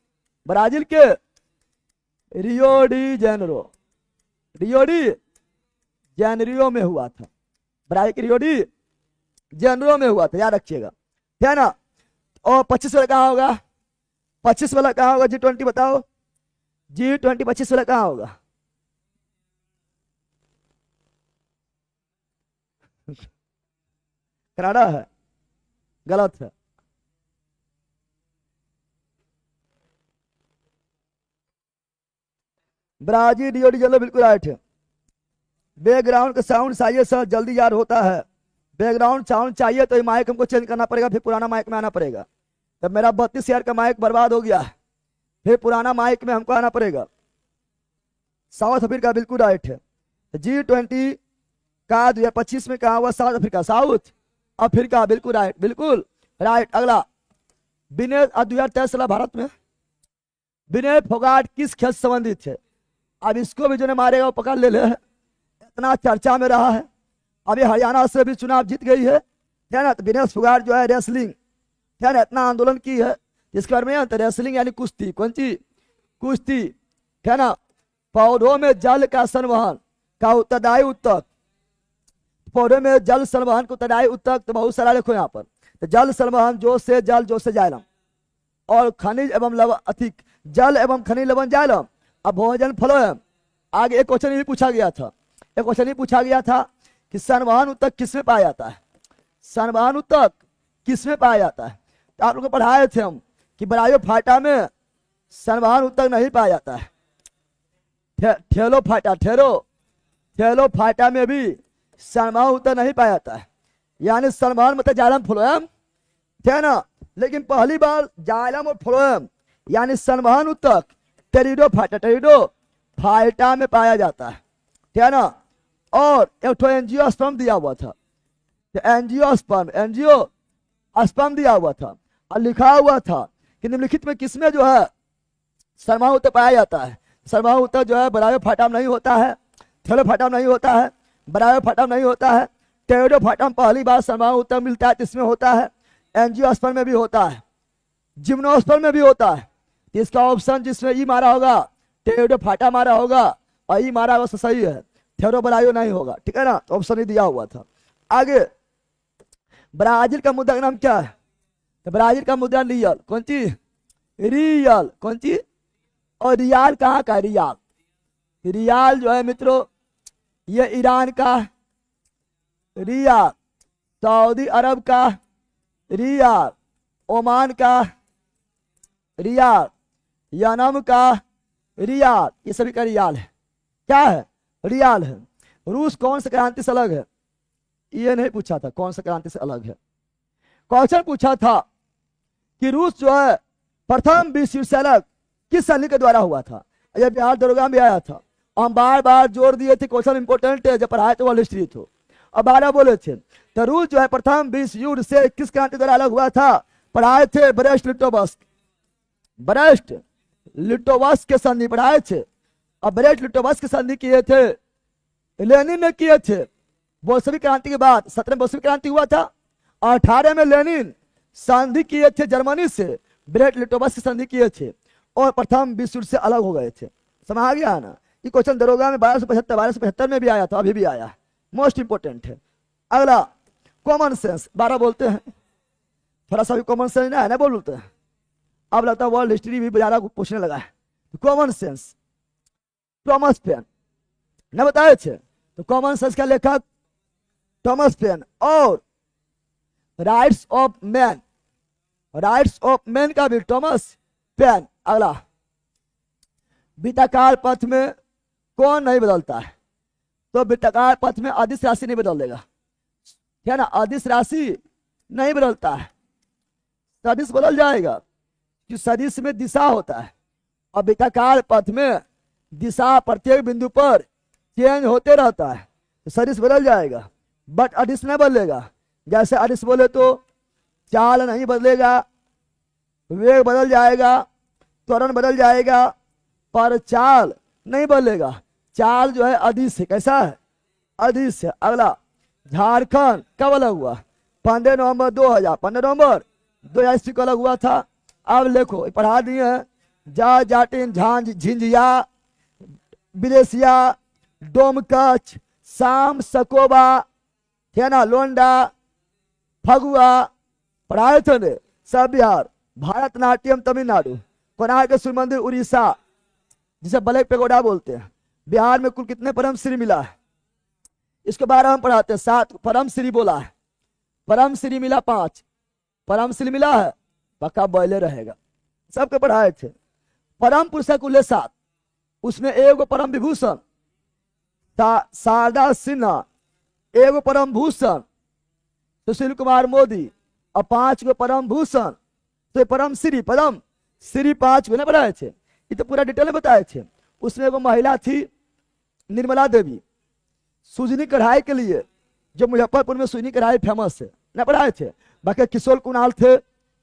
ब्राजील के रियो डी जेनेरो में हुआ था, ब्राजील के रियो डी जेनेरो में हुआ था, याद रखिएगा, है ना। और 25 वाला कहाँ होगा, 25 वाला कहाँ होगा, G20 बताओ, G20 25 वाला कहाँ होगा, कनाडा है, गलत है। ब्राजील रियो डी जेनेरो बिल्कुल राइट है। बैकग्राउंड का साउंड चाहिए सर, जल्दी याद होता है, बैकग्राउंड साउंड चाहिए तो माइक हमको चेंज करना पड़ेगा, फिर पुराना माइक में आना पड़ेगा। तब मेरा 32,000 का माइक बर्बाद हो गया, फिर पुराना माइक में हमको आना पड़ेगा। साउथ अफ्रीका बिल्कुल राइट है। G20 का 2025 में कहा हुआ, साउथ अफ्रीका, साउथ अफ्रीका बिल्कुल राइट, बिल्कुल राइट। अगला, विनय 2023 साल भारत में विनय फोगाट किस खेल से संबंधित है? अब इसको भी जो मारेगा वो पकड़ ले इतना चर्चा में रहा है। अभी हरियाणा से भी चुनाव जीत गई है ना। तो विनय फोगाट जो है रेसलिंग है ना, इतना आंदोलन की है इसके बारे में। तो रेसलिंग यानी कुश्ती, कौन सी कुश्ती है ना। पौधों में जल का संवहन का उत्तरदायी उत्तक, पौधों में जल संवहन को उत्तरदायी उत्तक तो बहुत सारा लिखो यहाँ पर। तो जल संवहन जो से जल, जो से जायलम, और खनिज एवं लवण अधिक, जल एवं खनिज लवण जायलम, अब भोजन फलोयम। आगे एक क्वेश्चन ये पूछा गया था, एक क्वेश्चन ये पूछा गया था कि संवहन उत्तक किसमें पाया जाता है? संवहन उत्तक किसमें पाया जाता है? तो आप लोग को पढ़ाए थे हम कि बरायो फाटा में संवहन उत्तक नहीं पाया जाता है। ठेलो फाटा, ठेलो फाटा में भी संवहन उत्तक नहीं पाया जाता है। यानी संवहन मतलब जायलम फ्लोएम थे ना, लेकिन पहली बार जायलम और फ्लोएम यानी संवहन उत्तक टेरिडो फाटा में पाया जाता है ना। और एक तो एंजियोस्पर्म दिया हुआ था, एंजियोस्पर्म दिया हुआ था और लिखा हुआ था कि निम्नलिखित में किसमें जो है संवहन उत्तक पाया जाता है? संवहन उत्तक जो है बरायो फाटा में नहीं होता है, थेलो फाटा में नहीं होता है, बरायो फाटा में नहीं होता है, टेरिडो फाटा में पहली बार संवहन उत्तक मिलता है, इसमें होता है। एंजियोस्पर्म में भी होता है, जिम्नोस्पर्म में भी होता है। इसका ऑप्शन जिसमें ई मारा होगा, टेरिडो फाटा मारा होगा और ई मारा होगा, सही है। थेरो बरायो नहीं होगा, ठीक है ना। ऑप्शन ही दिया हुआ था। आगे ब्राजील का मुद्रा का नाम क्या है? तो ब्राजील का मुद्रा रियल, कौन सी रियल, कौन सी। और रियाल कहाँ का? रियाल जो है मित्रों ये ईरान का, रियाल सऊदी अरब का, रियाल ओमान का, रियाल यमन का, रियाल, ये सभी का रियाल है। क्या है? रियाल है। रूस कौन सी क्रांति से अलग है? ये नहीं पूछा था कौन सी क्रांति से अलग है। क्वेश्चन पूछा था कि रूस जो है प्रथम विश्व युद्ध से अलग किस सैनिक के द्वारा हुआ था? यह बिहार दरोगा में आया था। हम बार बार जोर दिए थे, क्वेश्चन इंपोर्टेंट है, जब पढ़ाए तो वर्ल्ड हिस्ट्री थो और 12 बोले थे। तो रूस जो है प्रथम विश्व युद्ध से किस क्रांति द्वारा अलग हुआ था? पढ़ाए थे ब्रेस्ट लिटोवस्क के संधि पढ़ाए थे। और ब्रेस्ट लिटोवस्क के संधि किए थे लेनिन ने किए थे। बोल्शेविक क्रांति के बाद 17 में बोल्शेविक क्रांति हुआ था, 18 में लेनिन संधि किए थे जर्मनी से, ब्रेस्ट लिटोवस्क की संधि किए थे और प्रथम विश्व युद्ध से अलग हो गए थे। समझ आ गया ना। ये क्वेश्चन दरोगा में 1275 में भी आया था, अभी भी आया, मोस्ट इंपोर्टेंट है। अगला कॉमन सेंस, 12 बोलते हैं, थोड़ा सा भी कॉमन सेंस ना है ना बोलते हैं। अब लगता है वर्ल्ड हिस्ट्री भी ज्यादा पूछने लगा है। कॉमन सेंस थॉमस पेन न बताए थे। तो कॉमन सेंस का लेखक थॉमस पेन और राइट्स ऑफ मैन का भी थॉमस पेन। अगला वृत्ताकार पथ में कौन नहीं बदलता है? तो वृत्ताकार पथ में अदिश राशि नहीं बदल देगा, क्या ना, अदिश राशि नहीं बदलता है, सदिश बदल जाएगा कि सदिश में दिशा होता है और वृत्ताकार पथ में दिशा प्रत्येक बिंदु पर चेंज होते रहता है, तो सदिश बदल जाएगा बट अदिश नहीं बदलेगा। जैसे अदिश बोले तो चाल नहीं बदलेगा, वेग बदल जाएगा, त्वरण बदल जाएगा, पर चाल नहीं बदलेगा। चाल जो है अदिश है, कैसा है? अदिश है। अगला झारखंड कब अलग हुआ? 15 नवंबर 2000, 15 नवंबर 2000 ईस्वी को अलग हुआ था। अब देखो पढ़ा दिए हैं, जाटिन, झांझ, झिंझिया, बिलेसिया, डोमकच, शाम, सकोबा, थेना, लोंडा, फगुआ पढ़ाए थे ने सब बिहार। भारतनाट्यम तमिलनाडु, कोणार्क सूर्य मंदिर उड़ीसा, जिसे ब्लैक पेगोडा बोलते हैं। बिहार में कुल कितने परम श्री मिला है? इसके बारे में हम पढ़ाते हैं। 7 परम श्री बोला है, परम श्री मिला 5, परम श्री मिला है, पक्का बॉयले रहेगा। सबके पढ़ाए थे। परम पुरुष कुल 7, उसमें एगो परम विभूषण शारदा सिन्हा, एगो परम भूषण सुशील कुमार मोदी और 5 गो परम भूषण। तो परम श्री 5 गो ना पढ़ाए थे। ये तो पूरा डिटेल में बताए थे। उसमें एगो महिला थी निर्मला देवी, सूजनी कढ़ाई के लिए, जो मुजफ्फरपुर में सूजनी कढ़ाई फेमस है, ना पढ़ाए थे। बाकी किशोर कुणाल थे,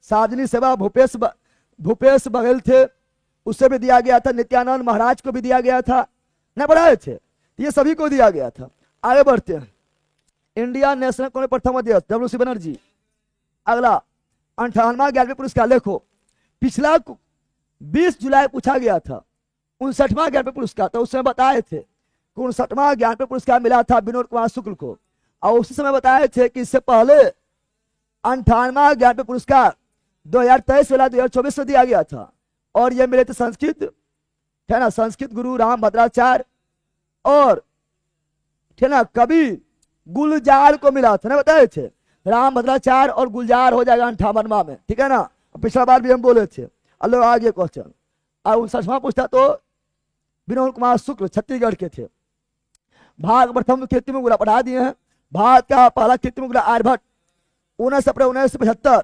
सार्वजनिक सेवा भूपेश बघेल थे, उससे भी दिया गया था। नित्यानंद महाराज को भी दिया गया था, न पढ़ाए थे, ये सभी को दिया गया था। आगे बढ़ते हैं। इंडिया नेशनल कांग्रेस प्रथम अध्यक्ष डब्ल्यू.सी. बनर्जी। अगला 58वां ज्ञानपीठ पुरस्कार, देखो पिछला 20 जुलाई पूछा गया था 59वां ज्ञानपीठ पुरस्कार, तो उस समय बताए थे कि 59वां ज्ञानपीठ पुरस्कार मिला था विनोद कुमार शुक्ल को, और उसी समय बताए थे कि इससे पहले 58वां ज्ञानपीठ पुरस्कार 2023 वाला 2024 में दिया गया था, और ये मिले थे संस्कृत, है ना, संस्कृत गुरु राम भद्राचार्य और है ना कवि गुलजार को मिला था ना, बताए थे राम भद्राचार्य और गुलजार हो जाएगा 58वां में, ठीक है ना। पिछला बार भी हम बोले थे। अल्लाह आगे क्वेश्चन, और 59वां पूछता तो विनोद कुमार शुक्ल छत्तीसगढ़ के थे। भारत प्रथम कृत्रिम उपग्रह पढ़ा दिए हैं। भारत का पहला कृत्रिम उपग्रह आर्यभट्ट 19 अप्रैल 1975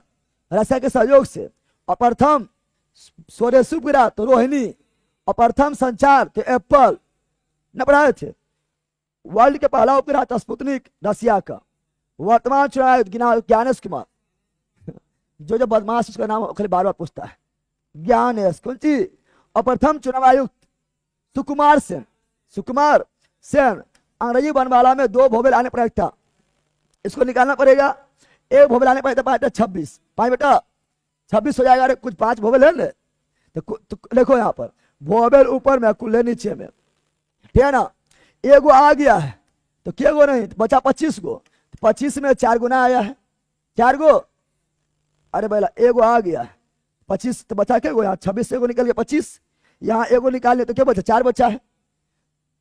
रशिया के सहयोग से, और प्रथम स्वदेशी उपग्रह तो रोहिणी, और प्रथम संचार तो एप्पल न पढ़ाए थे। वर्ल्ड के पहला उपग्रह था स्पुतनिक रशिया का। वर्तमान चुनाव ज्ञानेश कुमार, जो बदमाश उसका नाम खाली बार बार पूछता है, ज्ञानेश कौन सी। और प्रथम चुनाव आयुक्त सुकुमार सेन। अंग्रेजी वर्णमाला में 2 भोवेल आने पर था, इसको निकालना पड़ेगा। एक भोवेल आने पर पाया था 26, 5 बेटा 26 हो जाएगा। कुछ 5 भोवेल है ना, तो देखो यहाँ पर भोवेल ऊपर में कुल्ले नीचे में, ठीक है ना। एगो आ गया है तो क्या गो नहीं, तो बचा 25 गो, 25 में 4 गुना आया है, 4 गो। अरे भैया एगो आ गया है 25, तो बचा क्या गो, यहाँ 26 से एगो निकल गया 25, यहाँ एगो निकालने तो क्या बचा, 4 बचा है।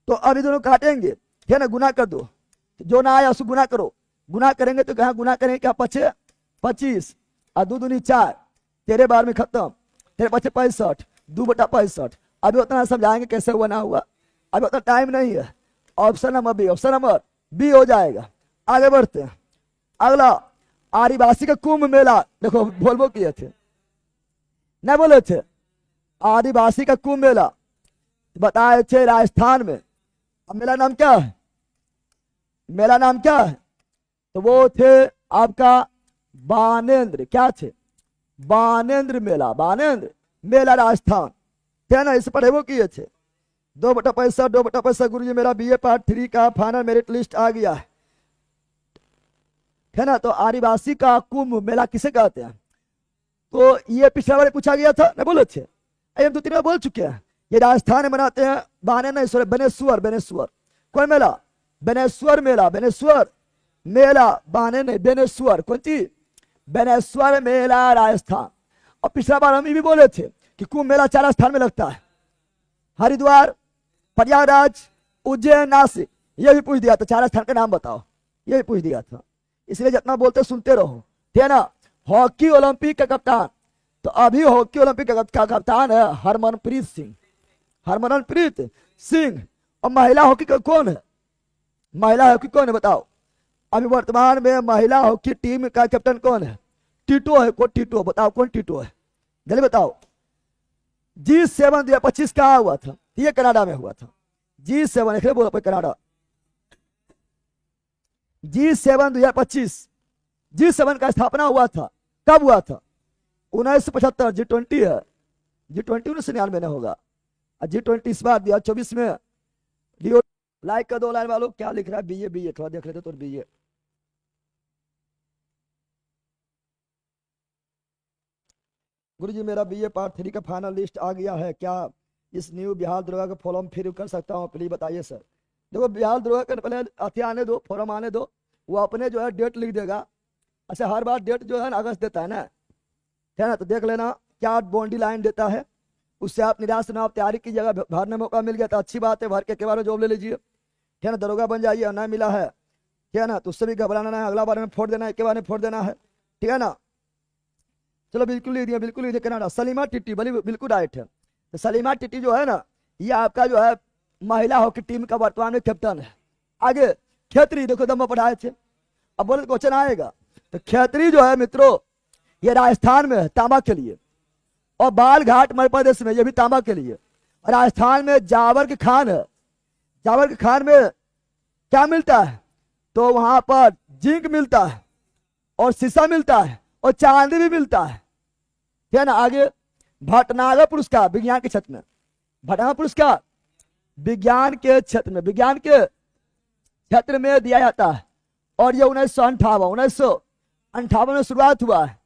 तो अभी दोनों काटेंगे, ठीक है ना, गुना कर दो, तो जो ना आया उसको गुना करो। गुना करेंगे तो कहाँ गुना करेंगे, क्या बचे 25 और 2 दूनी 4, तेरे बार में खत्म, तेरे बचे 65, 2/65। अभी उतना समझाएंगे कैसे हुआ ना हुआ, अभी उतना टाइम नहीं है। ऑप्शन नंबर बी हो जाएगा। आगे बढ़ते हैं। अगला आदिवासी का कुंभ मेला, देखो बोलबो किए थे नहीं बोले थे, आदिवासी का कुंभ मेला बताए थे राजस्थान में। अब मेला नाम क्या है, मेला नाम क्या है, तो वो थे आपका बानेन्द्र, क्या थे, बानेन्द्र मेला राजस्थान, थे ना, इस पढ़े वो किए थे। 2/65 गुरु जी मेरा BA पार्ट 3 का फाइनल मेरिट लिस्ट आ गया है ना। तो आदिवासी का कुंभ मेला किसे कहते हैं, तो ये पिछला बार पूछा गया था ना, बोले थे, हम 2-3 बार बोल चुके हैं। ये राजस्थान में मनाते हैं बेनेश्वर कौन मेला, बेनेश्वर मेला बेनेश्वर कौन सी, बेनेश्वर मेला राजस्थान। और पिछला बार हम ये भी बोले थे कि कुंभ मेला 4 राजस्थान में लगता है, हरिद्वार, प्रयागराज, उज्जैन, नासिक। ये भी पूछ दिया था, 4 स्थान का नाम बताओ, ये भी पूछ दिया था। इसलिए जितना बोलते सुनते रहो, ठीक है ना। हॉकी ओलंपिक का कप्तान, तो अभी हॉकी ओलंपिक का कप्तान है हरमनप्रीत सिंह। और महिला हॉकी का कौन है, बताओ। अभी वर्तमान में महिला हॉकी टीम का कैप्टन कौन है, टीटो है, टीटो बताओ कौन टीटो है, जल्दी बताओ। G7 2025 कहाँ हुआ था, ये कनाडा में हुआ था। G7 बोलो पे कनाडा, G7 2025, G7 का स्थापना हुआ था, कब हुआ था, 1975। G20 है, G20 1999 में होगा, और G20 इस बार 2024 में। लाइक कर दो लाइन वालों, क्या लिख रहा है, BA थोड़ा देख लेते तो BA। गुरुजी मेरा BA पार्ट 3 का फाइनल लिस्ट आ गया है, क्या इस न्यू बिहार दरोगा का फॉर्म फिर कर सकता हूँ, प्लीज बताइए सर। देखो बिहार दरोगा का पहले अथी आने दो, फॉर्म आने दो, वो अपने जो है डेट लिख देगा। अच्छा हर बार डेट जो है ना अगस्त देता है ना, है ना, तो देख लेना क्या बाउंड्री लाइन देता है, उससे आप निराश ना, आप तैयारी की जगह भरने मौका मिल गया तो अच्छी बात है, भर के बार में जॉब ले लीजिए, ठीक है ना, दरोगा बन जाइए। ना मिला है, ठीक है ना, तो उससे भी घबराना है, अगला बार में फोड़ देना है, एक बार में फोड़ देना है, ठीक है ना। चलो बिल्कुल लिख दिया कनाडा। सलीमा टिट्टी बिल्कुल राइट है। तो सलीमा टिट्टी जो है ना, ये आपका जो है महिला हॉकी टीम का वर्तमान में कैप्टन है। आगे खेतरी, देखो दम पढ़ाए थे, अब बोले क्वेश्चन आएगा। तो खेतरी जो है मित्रों, ये राजस्थान में है तांबा के लिए, और बालघाट मध्य प्रदेश में, ये भी तांबा के लिए। राजस्थान में जावर की खान है, जावर की खान में क्या मिलता है, तो वहां पर जिंक मिलता है, और शीशा मिलता है, और चांदी भी मिलता है, ठीक है ना। आगे भटनागर पुरस्कार विज्ञान के क्षेत्र में, भटनागर पुरस्कार विज्ञान के क्षेत्र में, विज्ञान के क्षेत्र में दिया जाता है। और ये 1958 में शुरुआत हुआ है।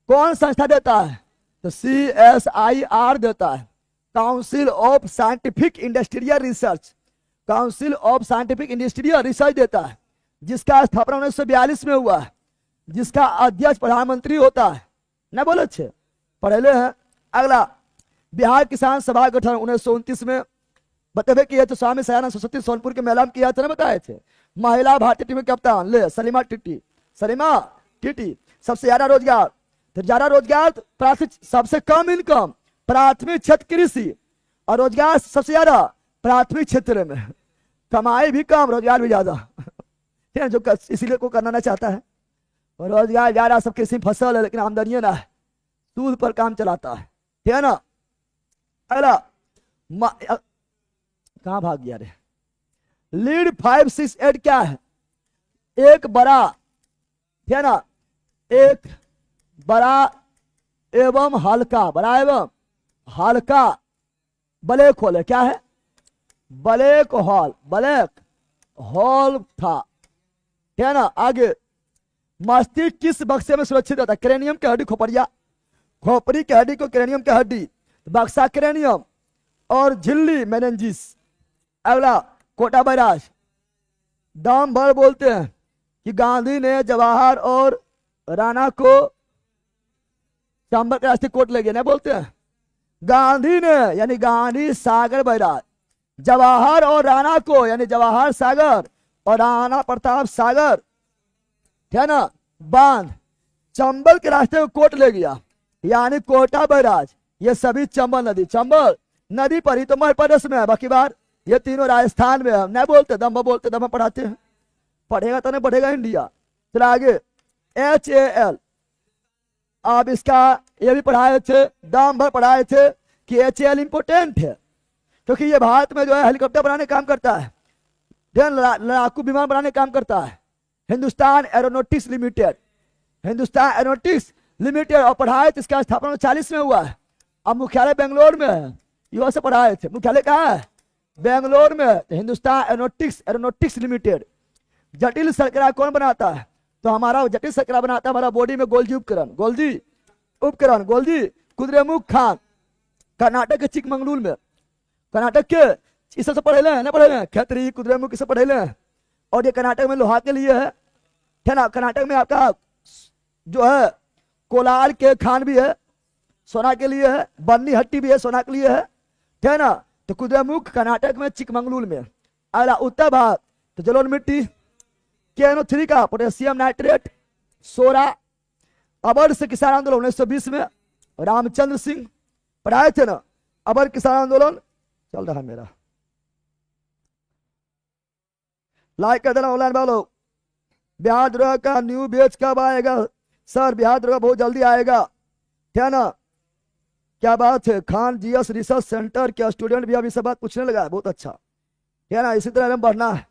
कौन संस्था देता है? तो CSIR देता है, council of scientific industrial research, council of scientific industrial research देता है, जिसका स्थापना 1942 में हुआ है, जिसका अध्यक्ष प्रधानमंत्री होता है। न बोले अच्छे पढ़ेले हैं। अगला बिहार किसान सभा गठन 1929 में बतावे किए थे। स्वामी सयानंद सरस्वती सोनपुर के मेला में किया था ना, बताए थे। महिला भारतीय टीम के कप्तान ले सलीमा टिटी, सलीमा टिटी। सबसे ज्यादा रोजगार, तो ज्यादा रोजगार प्राथमिक, सबसे कम इनकम प्राथमिक क्षेत्र कृषि, और रोजगार सबसे ज्यादा प्राथमिक क्षेत्र में। कमाई भी कम, रोजगार भी ज्यादा। ठीक है, जो इसीलिए को करना ना चाहता है। और रोजगार ज्यादा, सब कृषि फसल है लेकिन आमदनी ना है, सूद पर काम चलाता है। ठीक है ना। अगला कहां भाग गया रे? लीड 568 क्या है? एक बड़ा, ठीक है ना, एक बड़ा एवं हल्का, बड़ा एवं हल्का ब्लैक होल है। क्या है? ब्लैक होल, ब्लैक होल था। ठीक है ना। आगे मस्तिष्क किस बक्से में सुरक्षित रहता है? क्रेनियम की हड्डी, खोपड़िया, खोपड़ी की हड्डी को क्रेनियम की हड्डी, बक्सा क्रेनियम, और झिल्ली मेनिंजिस। अगला कोटा बैराज, दाम भर बोलते हैं कि गांधी ने जवाहर और राणा को चंबल के रास्ते कोट ले गए, ना बोलते हैं। गांधी ने यानी गांधी सागर बैराज, जवाहर और राणा को यानी जवाहर सागर और राणा प्रताप सागर, ठीक है ना, बांध चंबल के रास्ते को कोट ले गया, यानी कोटा बैराज। ये सभी चंबल नदी पर ही तो मध्य प्रदेश में है, बाकी बार ये तीनों राजस्थान में है। नहीं बोलते दम बोलते दम पढ़ाते हैं, पढ़ेगा तो नहीं बढ़ेगा इंडिया। चलो आगे HAL, अब इसका ये भी पढ़ाए थे, दाम भर पढ़ाए थे कि HAL इंपोर्टेंट है, क्योंकि ये भारत में जो है हेलीकॉप्टर बनाने काम करता है, लड़ाकू विमान बनाने काम करता है। Hindustan aeronautics limited, Hindustan aeronautics limited. और पढ़ाए थे, इसका स्थापना 40 में हुआ है। अब मुख्यालय बेंगलोर में है, युवा से पढ़ाए थे। मुख्यालय कहाँ है? बेंगलोर में। तो हिंदुस्तान एरोनॉटिक्स लिमिटेड। जटिल शर्करा कौन बनाता है? तो हमारा जटिल शर्करा बनाता है हमारा बॉडी में गोल्जी उपकरण, गोल्जी कुद्रेमुख खान, कर्नाटक के चिकमंगलूर में। कर्नाटक के इस सब पढ़े हैं ना, पढ़े हैं खत्री कुद्रेमुख सब पढ़े हैं। और ये कर्नाटक में लोहा के लिए है, ठीक है ना। कर्नाटक में आपका जो है कोलार के खान भी है, सोना के लिए है। बन्नी हट्टी भी है, सोना के लिए है, ठीक है ना। तो कुद्रेमुख कर्नाटक में, चिकमंगलूर में। अगला उत्तर भारत, तो जलोढ़ मिट्टी, KNO3 का पोटेशियम नाइट्रेट, सोरा। अबर से किसान आंदोलन 1920 में, रामचंद्र सिंह पढ़ाए थे ना। अबर किसान आंदोलन चल रहा है मेरा, लाइक कर देना ऑनलाइन वालों। बिहार द्रोह का न्यू बैच कब आएगा? सर बिहार द्रोह बहुत जल्दी आएगा, ठीक है ना। क्या बात है, खान GS रिसर्च सेंटर के स्टूडेंट भी अभी सब बात पूछने लगा है, बहुत अच्छा, ठीक है ना। इसी तरह हम बढ़ना है,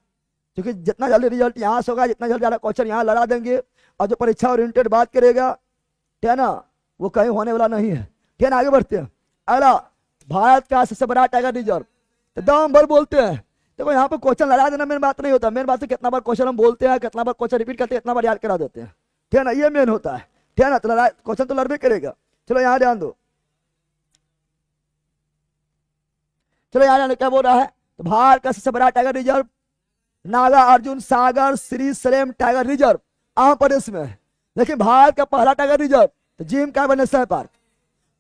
क्योंकि जितना जल्दी रिजल्ट यहाँ से होगा, जितना जल्दी ज़्यादा क्वेश्चन यहाँ लड़ा देंगे, और जो परीक्षा ओरिएंटेड बात करेगा, ठीक है ना, वो कहीं होने वाला नहीं है, ठीक है ना। आगे बढ़ते हैं। अगला भारत का सबसे बड़ा टाइगर रिजर्व, तो दाम भर बोलते हैं। देखो यहाँ पे क्वेश्चन लड़ा देना मेन बात नहीं होता, मेन बात है कितना बार क्वेश्चन हम बोलते हैं, कितना बार क्वेश्चन रिपीट करते हैं, कितना बार याद करा देते हैं, ठीक है ना। ये मेन होता है, ठीक है ना। तो क्वेश्चन तो लड़बे करेगा। चलो यहाँ ध्यान दो, चलो यहाँ क्या बोल रहा है? तो भारत का सबसे बड़ा टाइगर रिजर्व नागा अर्जुन सागर श्री सलेम टाइगर रिजर्व आंध्र प्रदेश में है। लेकिन भारत का पहला टाइगर रिजर्व तो जिम कार्बन नेशनल पार्क।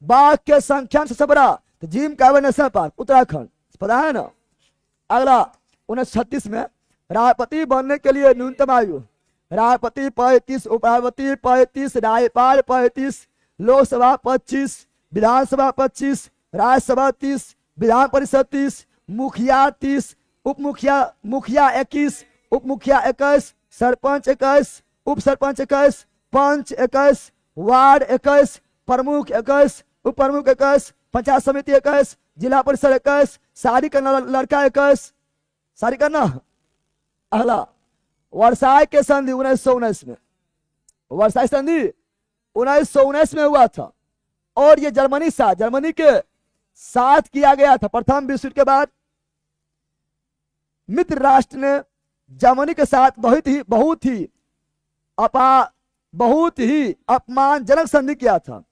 बाघ के संख्या सबसे बड़ा तो gym carbon national park Uttarakhand, पता है ना। अगला 1936 में राष्ट्रपति बनने के लिए न्यूनतम आयु, राष्ट्रपति 35, उपराष्ट्रपति 35, राज्यपाल 35, लोकसभा 25, विधानसभा 25, राज्यसभा 30, विधान परिषद 30, मुखिया 30, मुखिया 21, उप मुखिया 21, सरपंच 21, उप सरपंच 21, पंच 21, वार्ड 21, प्रमुख 21, उप प्रमुख 21, पंचायत समिति 21, जिला परिषद 21, शादी करना लड़का 21, शादी करना। अगला वर्साय के संधि 1919 में, वर्साय संधि 1919 में हुआ था। और ये जर्मनी के साथ किया गया था। प्रथम विश्व युद्ध के बाद मित्र राष्ट्र ने जर्मनी के साथ बहुत ही अपमानजनक संधि किया था,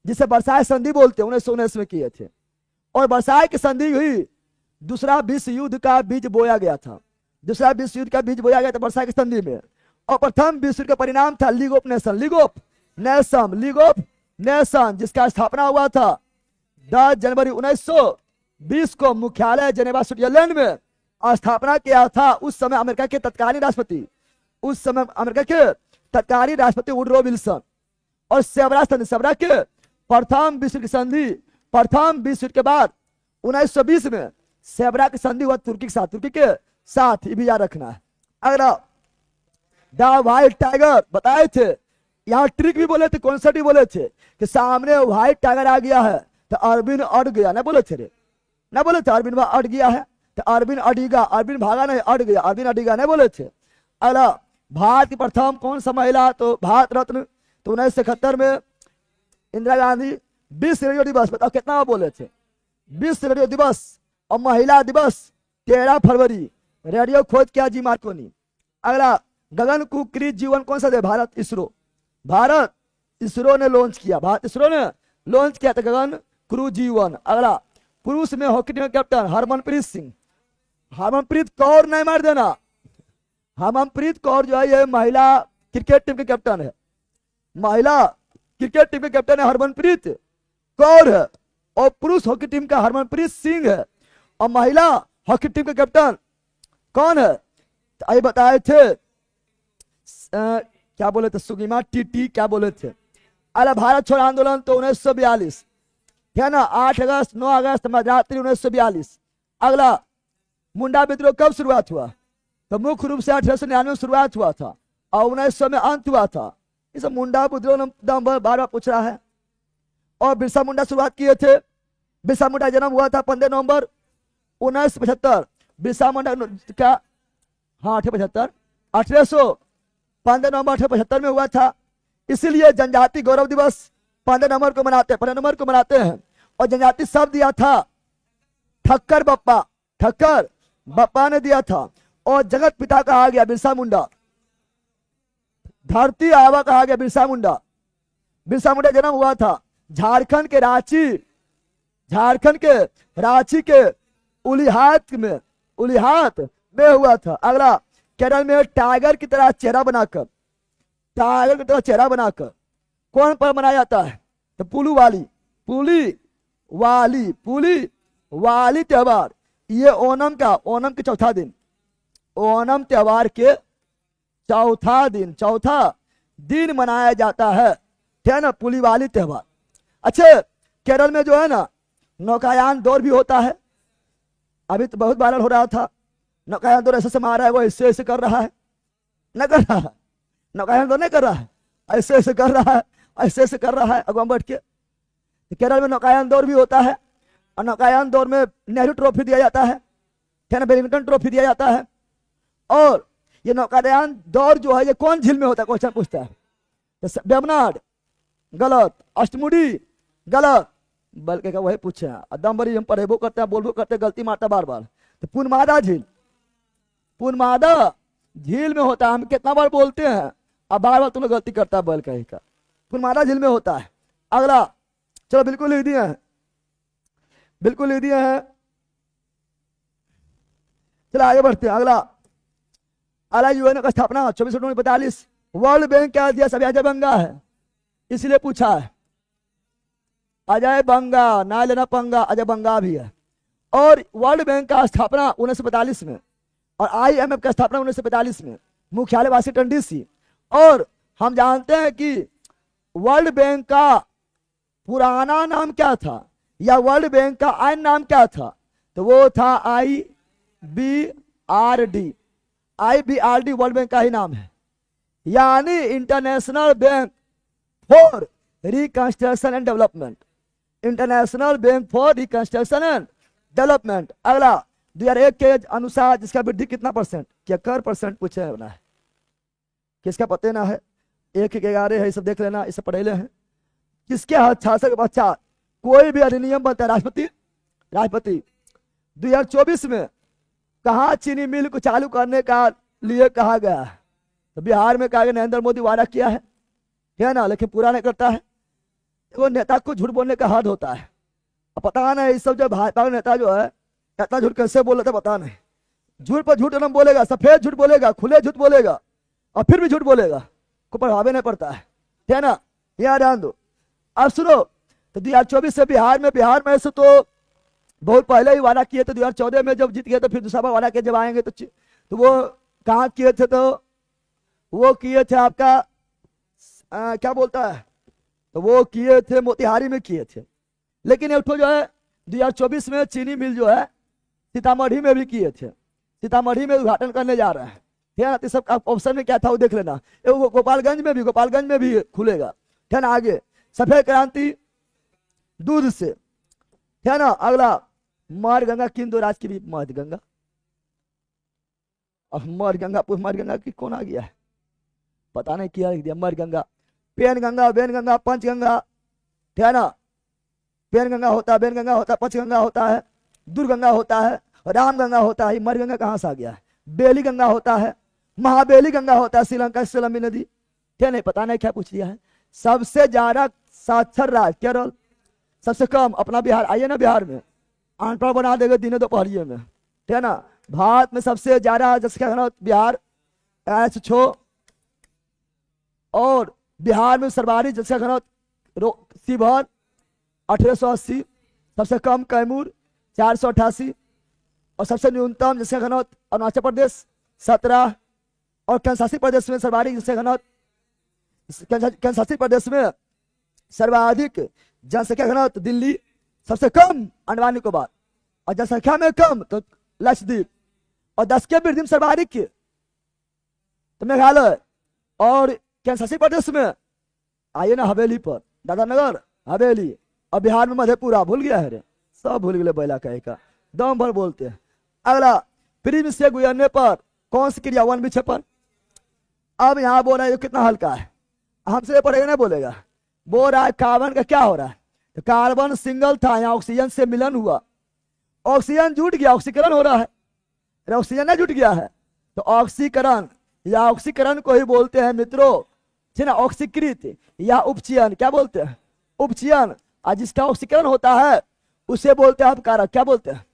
जिसे वर्साय संधि बोलते हैं, 1919 में किए थे। और वर्साय की संधि हुई, दूसरा विश्व युद्ध का बीज बोया गया था। दूसरा विश्व युद्ध का बीज बोया गया था वर्साय की संधि में। और प्रथम विश्व युद्ध का परिणाम था लीग ऑफ नेशन, जिसका स्थापना हुआ था 10 जनवरी 1920 को मुख्यालय जेनेवा स्विट्जरलैंड में स्थापना किया था। उस समय अमेरिका के तत्कालीन राष्ट्रपति वुडरो विल्सन। और सेवरा के प्रथम विश्व युद्ध के बाद 1920 में सेवरा की संधि हुआ तुर्की के साथ ही भी याद रखना है। अगला द व्हाइट टाइगर बताए थे, यहाँ ट्रिक भी बोले थे, कॉन्सेप्ट भी बोले थे कि सामने व्हाइट टाइगर आ गया है तो अरविंद अड़ गया, ना बोले थे अरविंद अड़ गया है तो अरविंद अड़ीगा, अरविंद भागा नहीं अड़ गया, अरविंद अड़ीगा नहीं बोले थे। अगला भारत की प्रथम कौन सा महिला, तो भारत रत्न तो 1971 में इंदिरा गांधी। विश्व रेडियो दिवस बताओ कितना बोले थे, विश्व रेडियो दिवस। और महिला दिवस 13 फरवरी, रेडियो खोज किया जी मार्कोनी। अगला गगन कुक्री जीवन कौन सा दे, भारत इसरो ने लॉन्च किया, था गगन क्रू जीवन। अगला पुरुष में hockey team captain Harmanpreet Kaur, नहीं मार देना, हरमनप्रीत कौर जो है ये महिला क्रिकेट टीम के कैप्टन है, हरमनप्रीत कौर है। और पुरुष हॉकी टीम का हरमनप्रीत सिंह है। और महिला हॉकी टीम के कैप्टन कौन है, तो आइए बताए थे क्या बोले थे, सुगिमा टीटी क्या बोले थे। अरे भारत छोड़ आंदोलन तो 1942 है ना, 8 अगस्त 9 अगस्त मध्यरात्रि 1942। अगला मुंडा विद्रोह कब शुरुआत हुआ, तो मुख्य रूप से 1899 में शुरुआत हुआ था और 1900 में अंत हुआ था। इस मुंडा विद्रोह बार बार पूछ रहा है। और बिरसा मुंडा शुरुआत किए थे। बिरसा मुंडा जन्म हुआ था 15 नवंबर 1975। बिरसा मुंडा क्या, हाँ 15 नवंबर 1875 में हुआ था। इसीलिए जनजाति गौरव दिवस 15 नवंबर को मनाते हैं। और जनजाति शब्द दिया था ठक्कर बप्पा ने दिया था। और जगत पिता कहा गया बिरसा मुंडा, धरती आवा कहा गया बिरसा मुंडा जन्म हुआ था झारखंड के रांची के उलिहात में हुआ था। अगला केरल में टाइगर की तरह चेहरा बनाकर कौन पर्व मनाया जाता है, तो पुली वाली त्योहार। ये ओणम के चौथा दिन मनाया जाता है, ठीक है ना, पुलीवाली त्योहार। अच्छा केरल में जो है ना नौकायान दौड़ भी होता है। अभी तो बहुत वायरल हो रहा था, नौकायान दौड़ ऐसे मार रहा है, वो ऐसे कर रहा है, नौकायान दौड़ नहीं कर रहा है, ऐसे कर रहा है अगवा बैठ के। केरल में नौकायान दौड़ भी होता है। और नौकायान दौड़ में नेहरू ट्रॉफी दिया जाता है, ठीक है, बैडमिंटन ट्रॉफी दिया जाता है। और ये नौकायान दौड़ जो है ये कौन झील में होता है, क्वेश्चन पूछता है। तो वेबनाड गलत, अष्टमुडी गलत, बल्कि का वही पूछे दम बड़ी हम पढ़ेबो करते हैं, बोलबो करते हैं, गलती मारता बार बार। तो पुनमादा झील में होता है। हम कितना बार बोलते हैं, अब बार बार तुम लोग गलती करता है, बल कहीं का पुनमादा झील में होता है। अगला चलो बिल्कुल लिख दिए हैं, चलो आगे बढ़ते हैं। अगला यूएन का स्थापना 2442। वर्ल्ड बैंक क्या दिया, सभी अजय बंगा है इसलिए पूछा है, अजय बंगा ना लेना पंगा, अजय बंगा भी है। और वर्ल्ड बैंक का स्थापना 1945 में और IMF का स्थापना 1945 में, मुख्यालय वाशिंगटन DC। और हम जानते हैं कि वर्ल्ड बैंक का पुराना नाम क्या था या वर्ल्ड बैंक का आयन नाम क्या था, तो वो था IBRD। वर्ल्ड बैंक का ही नाम है, यानी international bank for reconstruction and development, अगला 2001 के अनुसार जिसका वृद्धि कितना %, क्या कर % पूछे होना है, किसका पते ना है, 1 11 है, सब देख लेना, इसे पढ़े हैं। किसके हस्ताक्षर के पश्चात कोई भी अधिनियम बनता है? राष्ट्रपति 2024 में कहा चीनी मिल को चालू करने का लिए कहा गया है? तो बिहार में कहा गया, नरेंद्र मोदी वादा किया है ना, लेकिन पूरा नहीं करता है। वो नेता को झूठ बोलने का हद होता है। अब पता नहीं इस सब जो भाजपा का नेता जो है इतना झूठ कैसे बोल रहा था पता नहीं। झूठ पर झूठ एकदम बोलेगा, सफेद झूठ बोलेगा, खुले झूठ बोलेगा और फिर भी झूठ बोलेगा, को प्रभाव नहीं पड़ता है ना। यहाँ ध्यान दो। अब सुनो, तो 2024 से बिहार में ऐसे तो बहुत पहले ही वादा किए थे। 2014 में जब जीत गए तो फिर दूसरा बार वादा किए जब आएंगे तो वो कहाँ किए थे? तो वो किए थे आपका क्या बोलता है, तो वो किए थे मोतिहारी में किए थे। लेकिन एक जो है 2024 में चीनी मिल जो है सीतामढ़ी में भी किए थे। सीतामढ़ी में उद्घाटन करने जा रहे हैं, ठीक है ना। तो सब ऑप्शन में क्या था वो देख लेना। गोपालगंज में भी खुलेगा, ठीक है ना। आगे सफेद क्रांति दूध से, ठीक है ना। अगला मरगंगा किन दो राज की भी मरगंगा, अब मरगंगा की कौन आ गया है पता नहीं, किया लिख दिया मरगंगा। पेनगंगा, वेनगंगा, पंचगंगा, ठीक है ना। पेनगंगा होता है, वेनगंगा होता है, पंचगंगा होता है, दुर्गंगा होता है, रामगंगा होता है। मरगंगा कहाँ से आ गया है? बेली गंगा होता है, महाबेली गंगा होता है, श्रीलंका से लंबी नदी, क्या नहीं पता नहीं क्या पूछ लिया है। सबसे ज्यादा साक्षर राज्य केरल, सबसे कम अपना बिहार। आइए ना बिहार में अनपढ़ बना देगा दिने दोपहरिये में, ठीक है ना। भारत में सबसे ज्यादा जनसंख्या बिहार छो, और बिहार में सर्वाधिक जनसंख्या शिवहर 1880, सबसे कम कैमूर 488, और सबसे न्यूनतम जनसंख्या अरुणाचल प्रदेश 17, और केंद्रशासित प्रदेश में सर्वाधिक जनसंख्या केंद्रशासित प्रदेश में सर्वाधिक जनसंख्या दिल्ली, सबसे कम अंडमान निकोबार, और जनसंख्या में कम तो लक्षद्वीप, और 10 के वृद्धि में सर्वाधिक तो मेघालय, और केंद्रशासित प्रदेश में आइए ना हवेली पर, दादानगर हवेली, और बिहार में मधेपुरा। भूल गया है रे, सब भूल गए बैला कहे का, दम भर बोलते हैं। अगला प्रिय से गुजरने पर कौन सी क्रिया? वन विक्षेपण। अब यहाँ बोल रहा है कितना हल्का है, हमसे पढ़ेगा ना बोलेगा। बोल रहा है कार्बन का क्या हो रहा है, तो कार्बन सिंगल था, यहाँ ऑक्सीजन से मिलन हुआ, ऑक्सीजन जुट गया, ऑक्सीकरण हो रहा है। ऑक्सीजन जुट गया है तो ऑक्सीकरण या ऑक्सीकरण को ही बोलते हैं मित्रों, ठीक ना। ऑक्सीकृत या उपचयन क्या बोलते हैं? उपचयन। और जिसका ऑक्सीकरण होता है उसे बोलते हैं अपकारक। क्या बोलते हैं?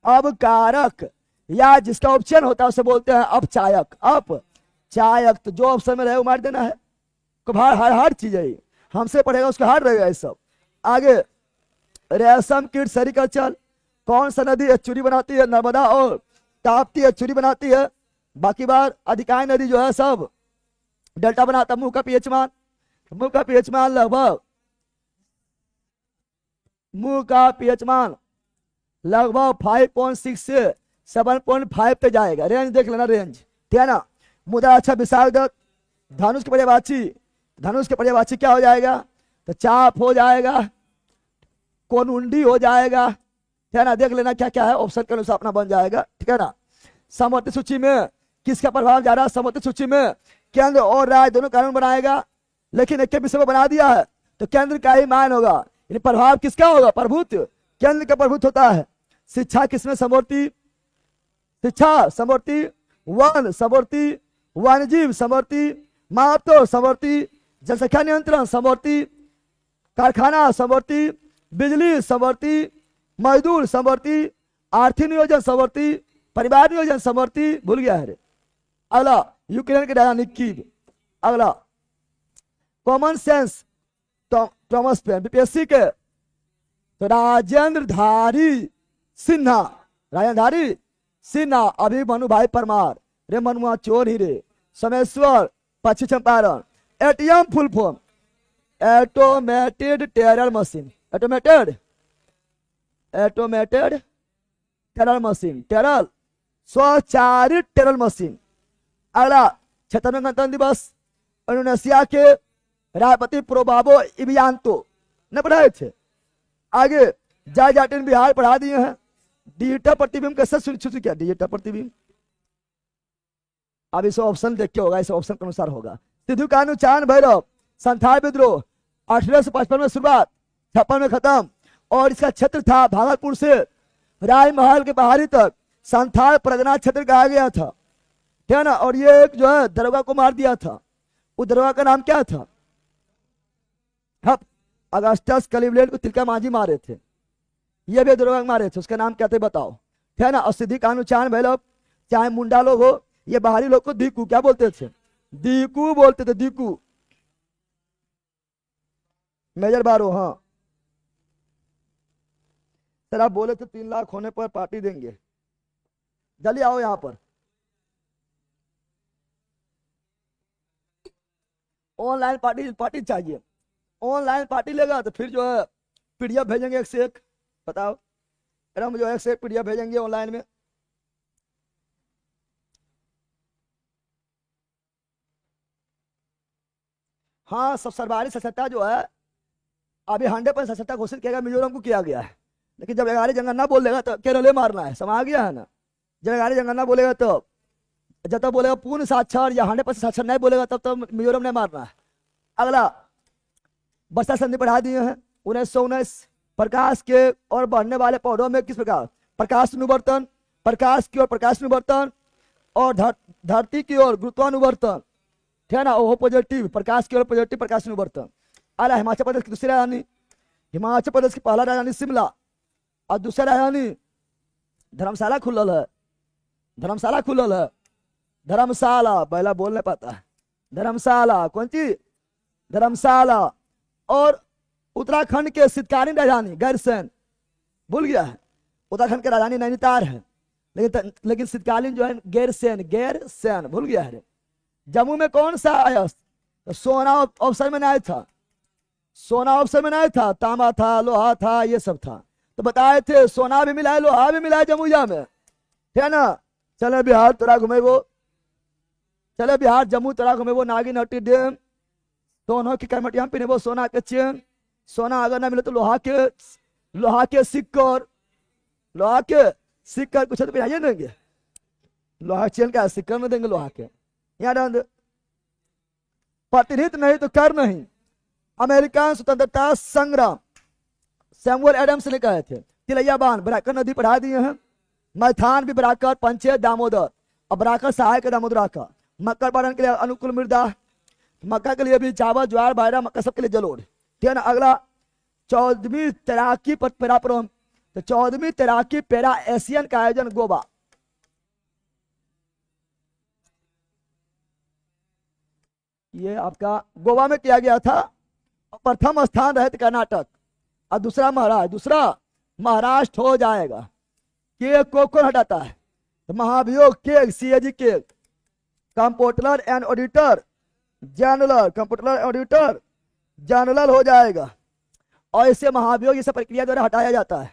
अपकारक। या जिसका उपचयन होता है उसे बोलते हैं अपचायक। अपचायक। तो जो ऑप्शन में रहे वो मार देना है। हर चीज है, हमसे पढ़ेगा उसका हार रहेगा ये सब। आगे रेशम कीट सेरिकल्चर। कौन सा नदी एचुरी बनाती है? नर्मदा और ताप्ती एचुरी बनाती है। बाकी बार अधिकांश नदी जो है सब डेल्टा बनाता है। मुंह का पीएच मान लगभग, मुंह का पीएच मान लगभग 5.6 से 7.5 पे जाएगा। रेंज देख लेना, रेंज, ठीक है ना। मुदा अच्छा विशाल दत्त। धनुष के पर्यायवाची क्या हो जाएगा? तो चाप हो जाएगा, कोनुंडी हो जाएगा, ठीक है ना। देख लेना क्या क्या है, ऑप्शन के अनुसार अपना बन जाएगा, ठीक है ना। समवर्ती सूची में किसका प्रभाव जा रहा है? समवर्ती सूची में केंद्र और राज्य दोनों कानून बनाएगा, लेकिन एक के विषय में बना दिया है तो केंद्र का ही मान होगा। यानी प्रभाव किसका होगा? प्रभुत्व केंद्र का प्रभुत्व होता है। शिक्षा किसमें समवर्ती? शिक्षा समवर्ती, वन समवर्ती, वन्यजीव समवर्ती, महत्व समवर्ती, जनसंख्या नियंत्रण समवर्ती, कारखाना समवर्ती, बिजली समवर्ती, मजदूर समवर्ती, आर्थिक नियोजन समवर्ती, परिवार नियोजन समवर्ती। भूल गया है रे। अगला यूक्रेन के राजधानी कीव। अगला common sense Thomas pen. BPSC के तो राजेंद्रधारी सिन्हा, अभिमन्यु भाई परमार, रे मनुआ चोर ही रे, Someshwar Paschim Champaran. ATM full form automated teller machine. Automated teller machine, teller स्वचालित टेलर मशीन। अगला 56वां गणतंत्र दिवस। इंडोनेशिया के राष्ट्रपति प्रोबाबो इबियांतो ने पढ़ाए थे। आगे जय जाटिन बिहार पढ़ा दिए हैं। डिजिटल प्रतिबिंब कैसे सुनिश्चित किया? डिजिटल प्रतिबिंब अब इसे ऑप्शन देख के होगा, इस ऑप्शन के अनुसार होगा। सिद्धू कान्हू, चांद भैरव, संथाल विद्रोह, 1855 में शुरुआत, 56 में खत्म। और इसका क्षेत्र था भागलपुर से राजमहल के बाहरी तक संथाल परगना क्षेत्र कहा गया था, ठीक है ना। और ये एक जो है दरोगा को मार दिया था, उस दरोगा का नाम क्या था? हाँ, अगस्टस क्लीवलैंड को तिलका मांझी मारे थे, ये भी दरोगा मारे थे, उसका नाम क्या था बताओ, ठीक है ना। और सिद्धि कानून चांद भाई लोग, चाहे मुंडा लोग हो, ये बाहरी लोग को दीकू क्या बोलते थे? दीकू बोलते थे, दीकू। मेजर बारो, हाँ सर आप बोले थे 3 लाख होने पर पार्टी देंगे, जल्दी आओ यहाँ पर। ऑनलाइन पार्टी पार्टी चाहिए, ऑनलाइन पार्टी लेगा तो फिर जो है पीडीएफ भेजेंगे एक से एक, बताओ अरे मुझे एक से एक पीडीएफ भेजेंगे ऑनलाइन में। हाँ, सब सर्वहारी सशक्ता जो है अभी 100% सशक्ता घोषित किया गया, मिजोरम को किया गया है। लेकिन जब 11 जंगन्ना बोल देगा तो केरले मारना है, समा गया है ना। जब 11 जंगन्ना बोलेगा तो, जब तक बोलेगा पूर्ण साक्षर या 100% साक्षर नहीं बोलेगा तब तक मिजोरम नहीं मारना है। अगला बस्ता संधि बढ़ा दिए हैं 1919। प्रकाश के और बढ़ने वाले पौधों में किस प्रकार प्रकाश अनुवर्तन, प्रकाश की ओर प्रकाश अनुवर्तन और धरती की ओर गुरुत्वानुवर्तन, ठीक है ना। ओहो पॉजिटिव, प्रकाश की ओर पॉजिटिव प्रकाश अनुवर्तन। अला हिमाचल प्रदेश की दूसरी राजधानी, हिमाचल प्रदेश की पहला राजधानी शिमला और दूसरा राजधानी धर्मशाला खुलल है, धर्मशाला खुलल है, धर्मशाला, पहला बोल नहीं पाता है, धर्मशाला कौन सी? धर्मशाला। और उत्तराखंड के शीतकालीन राजधानी गैरसैंण, भूल गया है। उत्तराखंड की राजधानी नैनीताल है, लेकिन शीतकालीन जो है गैरसैंण, गैरसैंण भूल गया है। जम्मू में कौन सा आया? तो सोना अवसर में नहीं था, सोना अवसर में नहीं था, तांबा था, लोहा था, ये सब था। तो बताए थे सोना भी मिला है, लोहा भी मिला है जमुइया में, ठीक है ना। चले बिहार तोरा घूमेबो, चले बिहार जम्मू तोरा घूमेबो, नागिन हट्टी डैम, दोनों की करमटिया पिनेबो, सोना के चेन, सोना अगर ना मिले तो लोहा के सिक्कर, लोहा के सिक्कर कुछ तो पिनाइए देंगे, लोहा चेन का सिक्कर में देंगे लोहा के। यहाँ डाल प्रतिनिधित्व नहीं तो कर नहीं। अमेरिकन स्वतंत्रता संग्राम सैमुअल एडम्स ने कहे थे। तिलैया बांध बराकर नदी बढ़ा दिए हैं, मैथान भी बराकर, पंचे दामोदर और बराकर सहायक दामोदरा का। मकर पालन के लिए अनुकूल मृदा, मक्का के लिए भी चावल, ज्वार, बाजरा, मक्का सबके लिए जलोढ़, ठीक है ना। अगला 14वीं तैराकी पराक्रम, तो 14वीं तैराकी पैरा एशियन का आयोजन गोवा, ये आपका गोवा में किया गया था। प्रथम स्थान रहे थे कर्नाटक और दूसरा महाराष्ट्र हो जाएगा। के को कौन हटाता है? तो महाभियोग के सीएजी के computer and auditor general, computer auditor general हो जाएगा। और इससे महाभियोग इस प्रक्रिया द्वारा हटाया जाता है,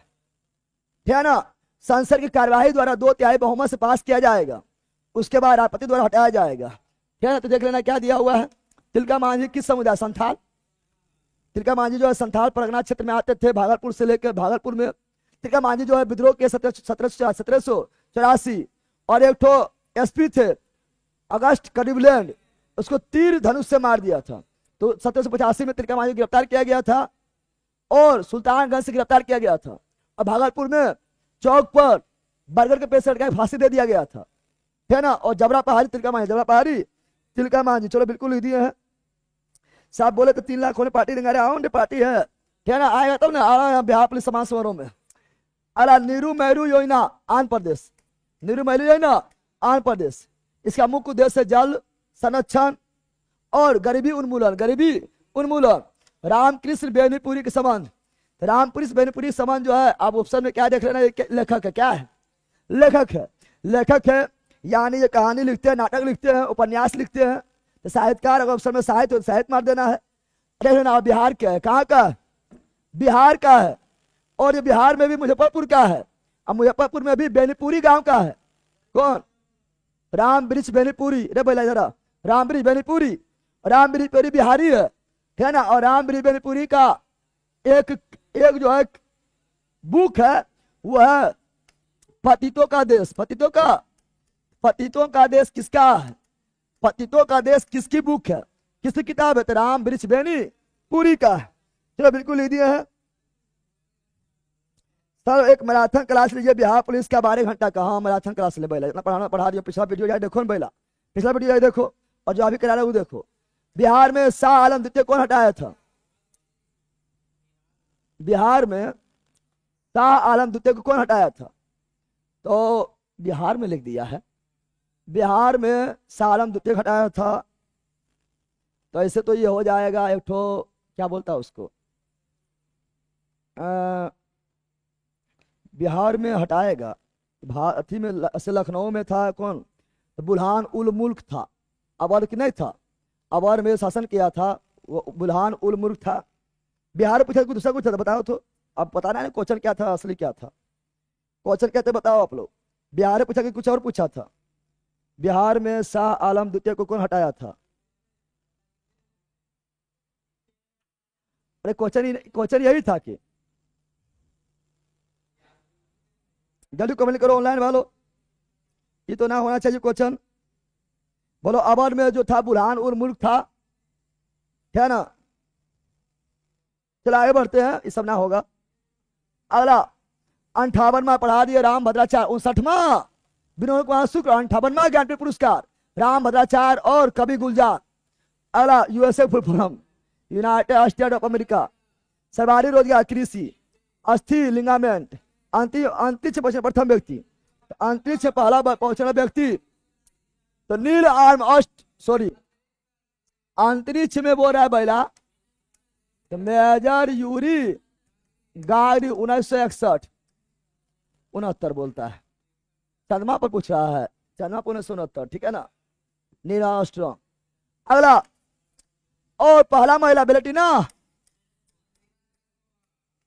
ठीक है ना। संसद की कार्यवाही द्वारा 2/3 बहुमत से पास किया जाएगा, उसके बाद राष्ट्रपति द्वारा हटाया जाएगा, ठीक है ना। तो देख लेना क्या दिया हुआ है। तिलका मांझी किस समुदाय? संथाल। तिलका मांझी जो है संथाल परगना क्षेत्र में आते थे, भागलपुर से लेकर भागलपुर में। तिलका मांझी जो है विद्रोह के 1784 और एक ठो एसपी थे अगस्ट क्लीवलैंड, उसको तीर धनुष से मार दिया था। तो 1785 में तिलका मांझी गिरफ्तार किया गया था और सुल्तानगंज से गिरफ्तार किया गया था और भागलपुर में चौक पर बर्गर के पेड़ से लटका फांसी दे दिया गया था, ठीक है ना। और जबरा पहाड़ी तिलका मांझी, जबरा पहाड़ी तिलका मांझी, चलो बिल्कुल लिख दिए हैं। साहब बोले तो 3 लाख होने पार्टी देंगे, अरे पार्टी है, ठीक है ना। आएगा तब ना, आ रहा है बिहार पुलिस समाज समारोह में। अरे नीरू मैरू योजना आंध्र प्रदेश, नीरू मैरू योजना आंध्र प्रदेश। इसका मुख्य उद्देश्य है जल संरक्षण और गरीबी उन्मूलन, गरीबी उन्मूलन। रामकृष्ण बेनीपुरी के संबंध, रामकृष्ण बेनीपुरी संबंध जो है आप ऑप्शन में क्या देख लेना, लेखक है, क्या है? लेखक है, यानी ये कहानी लिखते हैं, नाटक लिखते हैं, उपन्यास लिखते हैं। तो साहित्यकार अगर ऑप्शन में साहित्य साहित्य मार देना है। अरे ना बिहार का है, कहाँ का? बिहार का है। और ये बिहार में भी मुजफ्फरपुर का है, और मुजफ्फरपुर में भी बेनीपुरी गांव का है। कौन? राम वृक्ष बेनीपुरी। अरे बोला जरा, राम वृक्ष बेनीपुरी, राम वृक्ष बेनी बिहारी है, ठीक है ना। और राम वृक्ष बेनीपुरी का एक जो है बुक है, वो है पतितों का देश। पतितों का देश किसका है? पतितों का देश किसकी बुक है, किसकी किताब है? तो राम वृक्ष बेनी पूरी का है। चलो बिल्कुल लिख दिए हैं सर। एक मैराथन क्लास लीजिए बिहार पुलिस का 12 घंटा का। हाँ मैराथन क्लास ले पहले इतना पढ़ाना पढ़ा दिया। पिछला वीडियो जाए देखो ना पहला, पिछला वीडियो जाए देखो, और जो अभी करा रहा है वो देखो। बिहार में शाह आलम द्वितीय कौन हटाया था? बिहार में शाह आलम द्वितीय को कौन हटाया था? तो बिहार में लिख दिया है, बिहार में शाह आलम द्वितीय हटाया था। तो ऐसे तो ये हो जाएगा एक ठो, क्या बोलता है उसको, बिहार में हटाएगा। अथी में ऐसे लखनऊ में था कौन? तो बुरहान उल मुल्क था। अवर की नहीं था, अवर में शासन किया था वो बुरहान उल मुल्क था। बिहार में पूछा कुछ दूसरा कुछ था, बताओ तो। अब पता नहीं क्वेश्चन क्या था, असली क्या था, क्वेश्चन क्या था बताओ आप लोग। बिहार में पूछा कि कुछ और पूछा था? बिहार में शाह आलम द्वितीय को कौन हटाया था? अरे क्वेश्चन यही था कि, जल्दी कमेंट करो ऑनलाइन वालों, ये तो ना होना चाहिए क्वेश्चन। बोलो अवर में जो था बुरहान उल मुल्क था, है ना। चलो आगे बढ़ते हैं, ये सब ना होगा। अगला 58वां पढ़ा दिए राम भद्राचार्य। 59वां विनोद कुमार शुक्ल 58वां ज्ञानपीठ पुरस्कार राम भद्राचार्य और कवि गुलजार। अगला USA full form United state of America. सरकारी रोजगार कृषि, अस्थि लिंगामेंट, अंतरिक्ष पहुंचने प्रथम व्यक्ति, अंतरिक्ष पहला पहुंचने व्यक्ति तो नील आर्मस्ट्रॉन्ग, सॉरी अंतरिक्ष में बोल रहा है पहला तो मेजर यूरी गागरी 1961 69 बोलता है। चंद्रमा पर पूछ रहा है, चंद्रमा पर 1969, ठीक है ना, नील आर्मस्ट्रॉन्ग। अगला और पहला महिला वेलेंटिना,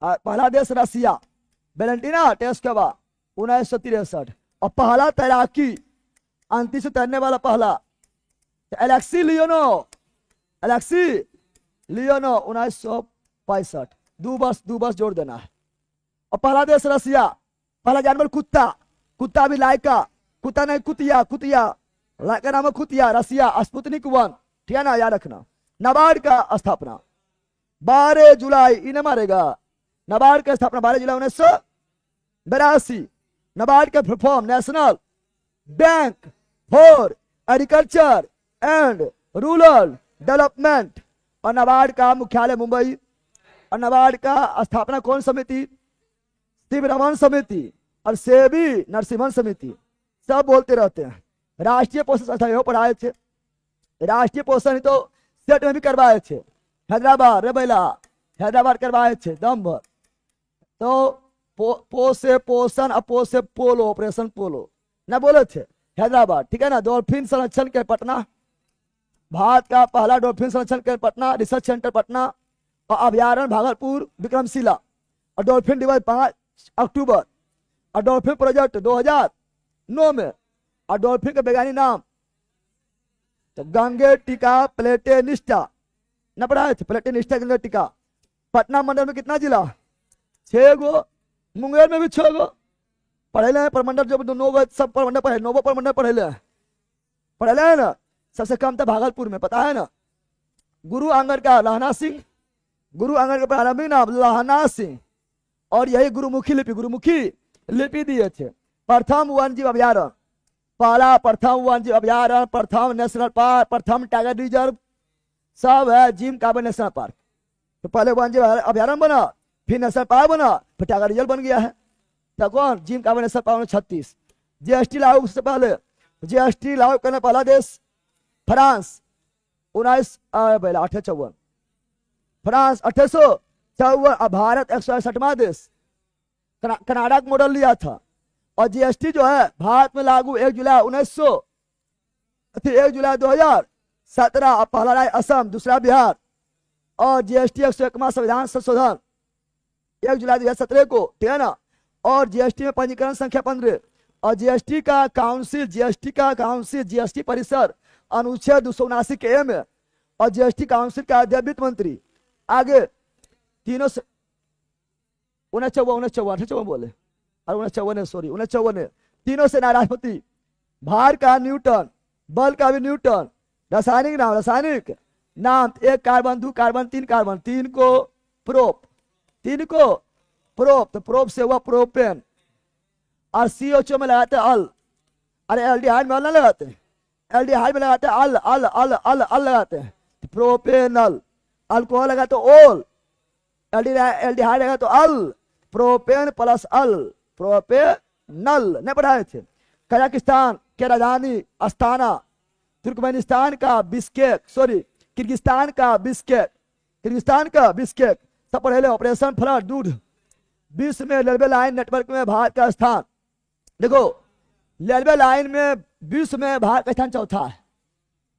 पहला देश रसिया, वेलेंटिना टेस्कोवा 1963। और पहला तैराकी अंतरिक्ष से तैरने वाला पहला एलेक्सी लियोनो, एलेक्सी लियोनो 1965। दो बस जोड़ देना है। और पहला देश रसिया, पहला जानवर कुत्ता, कुत्ता भी लाइका, कुत्ता नहीं कुतिया, कुतिया लाइका नाम है कुतिया, रसिया स्पुतनिक 1, ठीक है ना, याद रखना। नाबार्ड का स्थापना 12 जुलाई, इन्हें मारेगा। नाबार्ड का स्थापना 12 जुलाई 1982। नाबार्ड का form national bank for agriculture and rural development. और नाबार्ड का मुख्यालय मुंबई। और नाबार्ड का स्थापना कौन समिति? शिवरमन समिति और सेबी नरसिम्हन समिति, सब बोलते रहते हैं। राष्ट्रीय पोषण संस्था पढ़ाए थे, राष्ट्रीय पोषण तो सेट में भी करवाए थे, हैदराबाद रेबैला हैदराबाद करवाए थे दम भर। तो पोसे पोषण अपोसे पोलो, ऑपरेशन पोलो ना बोले थे हैदराबाद, ठीक है ना। डॉल्फिन संरक्षण के पटना, भारत का पहला डॉल्फिन संरक्षण के पटना रिसर्च सेंटर पटना। और अभ्यारण्य भागलपुर विक्रमशिला। और डॉल्फिन दिवस 5 अक्टूबर। और डॉल्फिन प्रोजेक्ट 2009 में। और डॉल्फिन का वैज्ञानिक नाम तो गंगेटिका प्लेटेनिस्टा न पढ़ाए थे, प्लेटेनिस्टा गंगेटिका। पटना मंडल में कितना जिला? 6 गो। मुंगेर में भी 6 गो पढ़े ले प्रमंडल, जो 9 गो सब प्रमंडल पढ़े, 9 प्रमंडल पढ़े ले है ना। सबसे कम था भागलपुर में, पता है ना। गुरु आंगन का लहना सिंह, गुरु आंगन का प्रारंभिक नाम लहना सिंह। और यही गुरुमुखी लिपि दिए थे। प्रथम वन्यजीव अभ्यारण्य, पहला प्रथम वन्यजीव अभ्यारण्य, प्रथम नेशनल पार्क, प्रथम टाइगर रिजर्व सब है जिम कार्बेट नेशनल पार्क। तो पहले वन्यजीव अभ्यारण्य बना, फिर नेशनल पार्क बना, फिर टाइगर रिजर्व बन गया है। तो कौन? Jim Corbett national park 36। GST लागू से पहले, जीएसटी लागू करने पहला देश फ्रांस 1854, फ्रांस 1854। भारत 161वां देश। कनाडा का मॉडल लिया था। और जीएसटी जो है भारत में लागू 1 जुलाई 2017। पहला राज्य असम, दूसरा बिहार। और जीएसटी 101वां संविधान संशोधन 1 जुलाई 2017 को, ठीक है ना। और जीएसटी में पंजीकरण संख्या 15। और जीएसटी का काउंसिल, जीएसटी परिषद अनुच्छेद 279 के ए में। और जीएसटी काउंसिल का अध्यक्ष वित्त मंत्री। आगे तीनों से 1954 बोले, और 1954 तीनों से राष्ट्रपति। भार का न्यूटन, बल का भी न्यूटन, रासायनिक नाम रासायनिक नाम, एक कार्बन, दो कार्बन, तीन कार्बन, तीन को प्रोप, तीन को प्रोप, तो प्रोप से हुआ प्रोपेन। और CH में लगाते हैं अल, अरे एल्डिहाइड में अल ना लगाते हैं, एल्डिहाइड में लगाते हैं अल अल अल अल अल लगाते हैं, प्रोपेनल। अल्कोहल लगा तो ओल, एल्डिहाइड लगा तो अल, प्रोपेन प्लस अल, प्रोपेनल। नहीं पढ़ाए थे। कजाकिस्तान की राजधानी अस्ताना, तुर्कमेनिस्तान का बिस्केक, सॉरी किर्गिस्तान का बिस्केक, किर्गिस्तान का बिस्केक। सब पढ़े। ऑपरेशन फ्लड दूध, विश्व में रेलवे लाइन नेटवर्क में भारत का स्थान। देखो रेलवे लाइन में विश्व में भारत का स्थान चौथा है।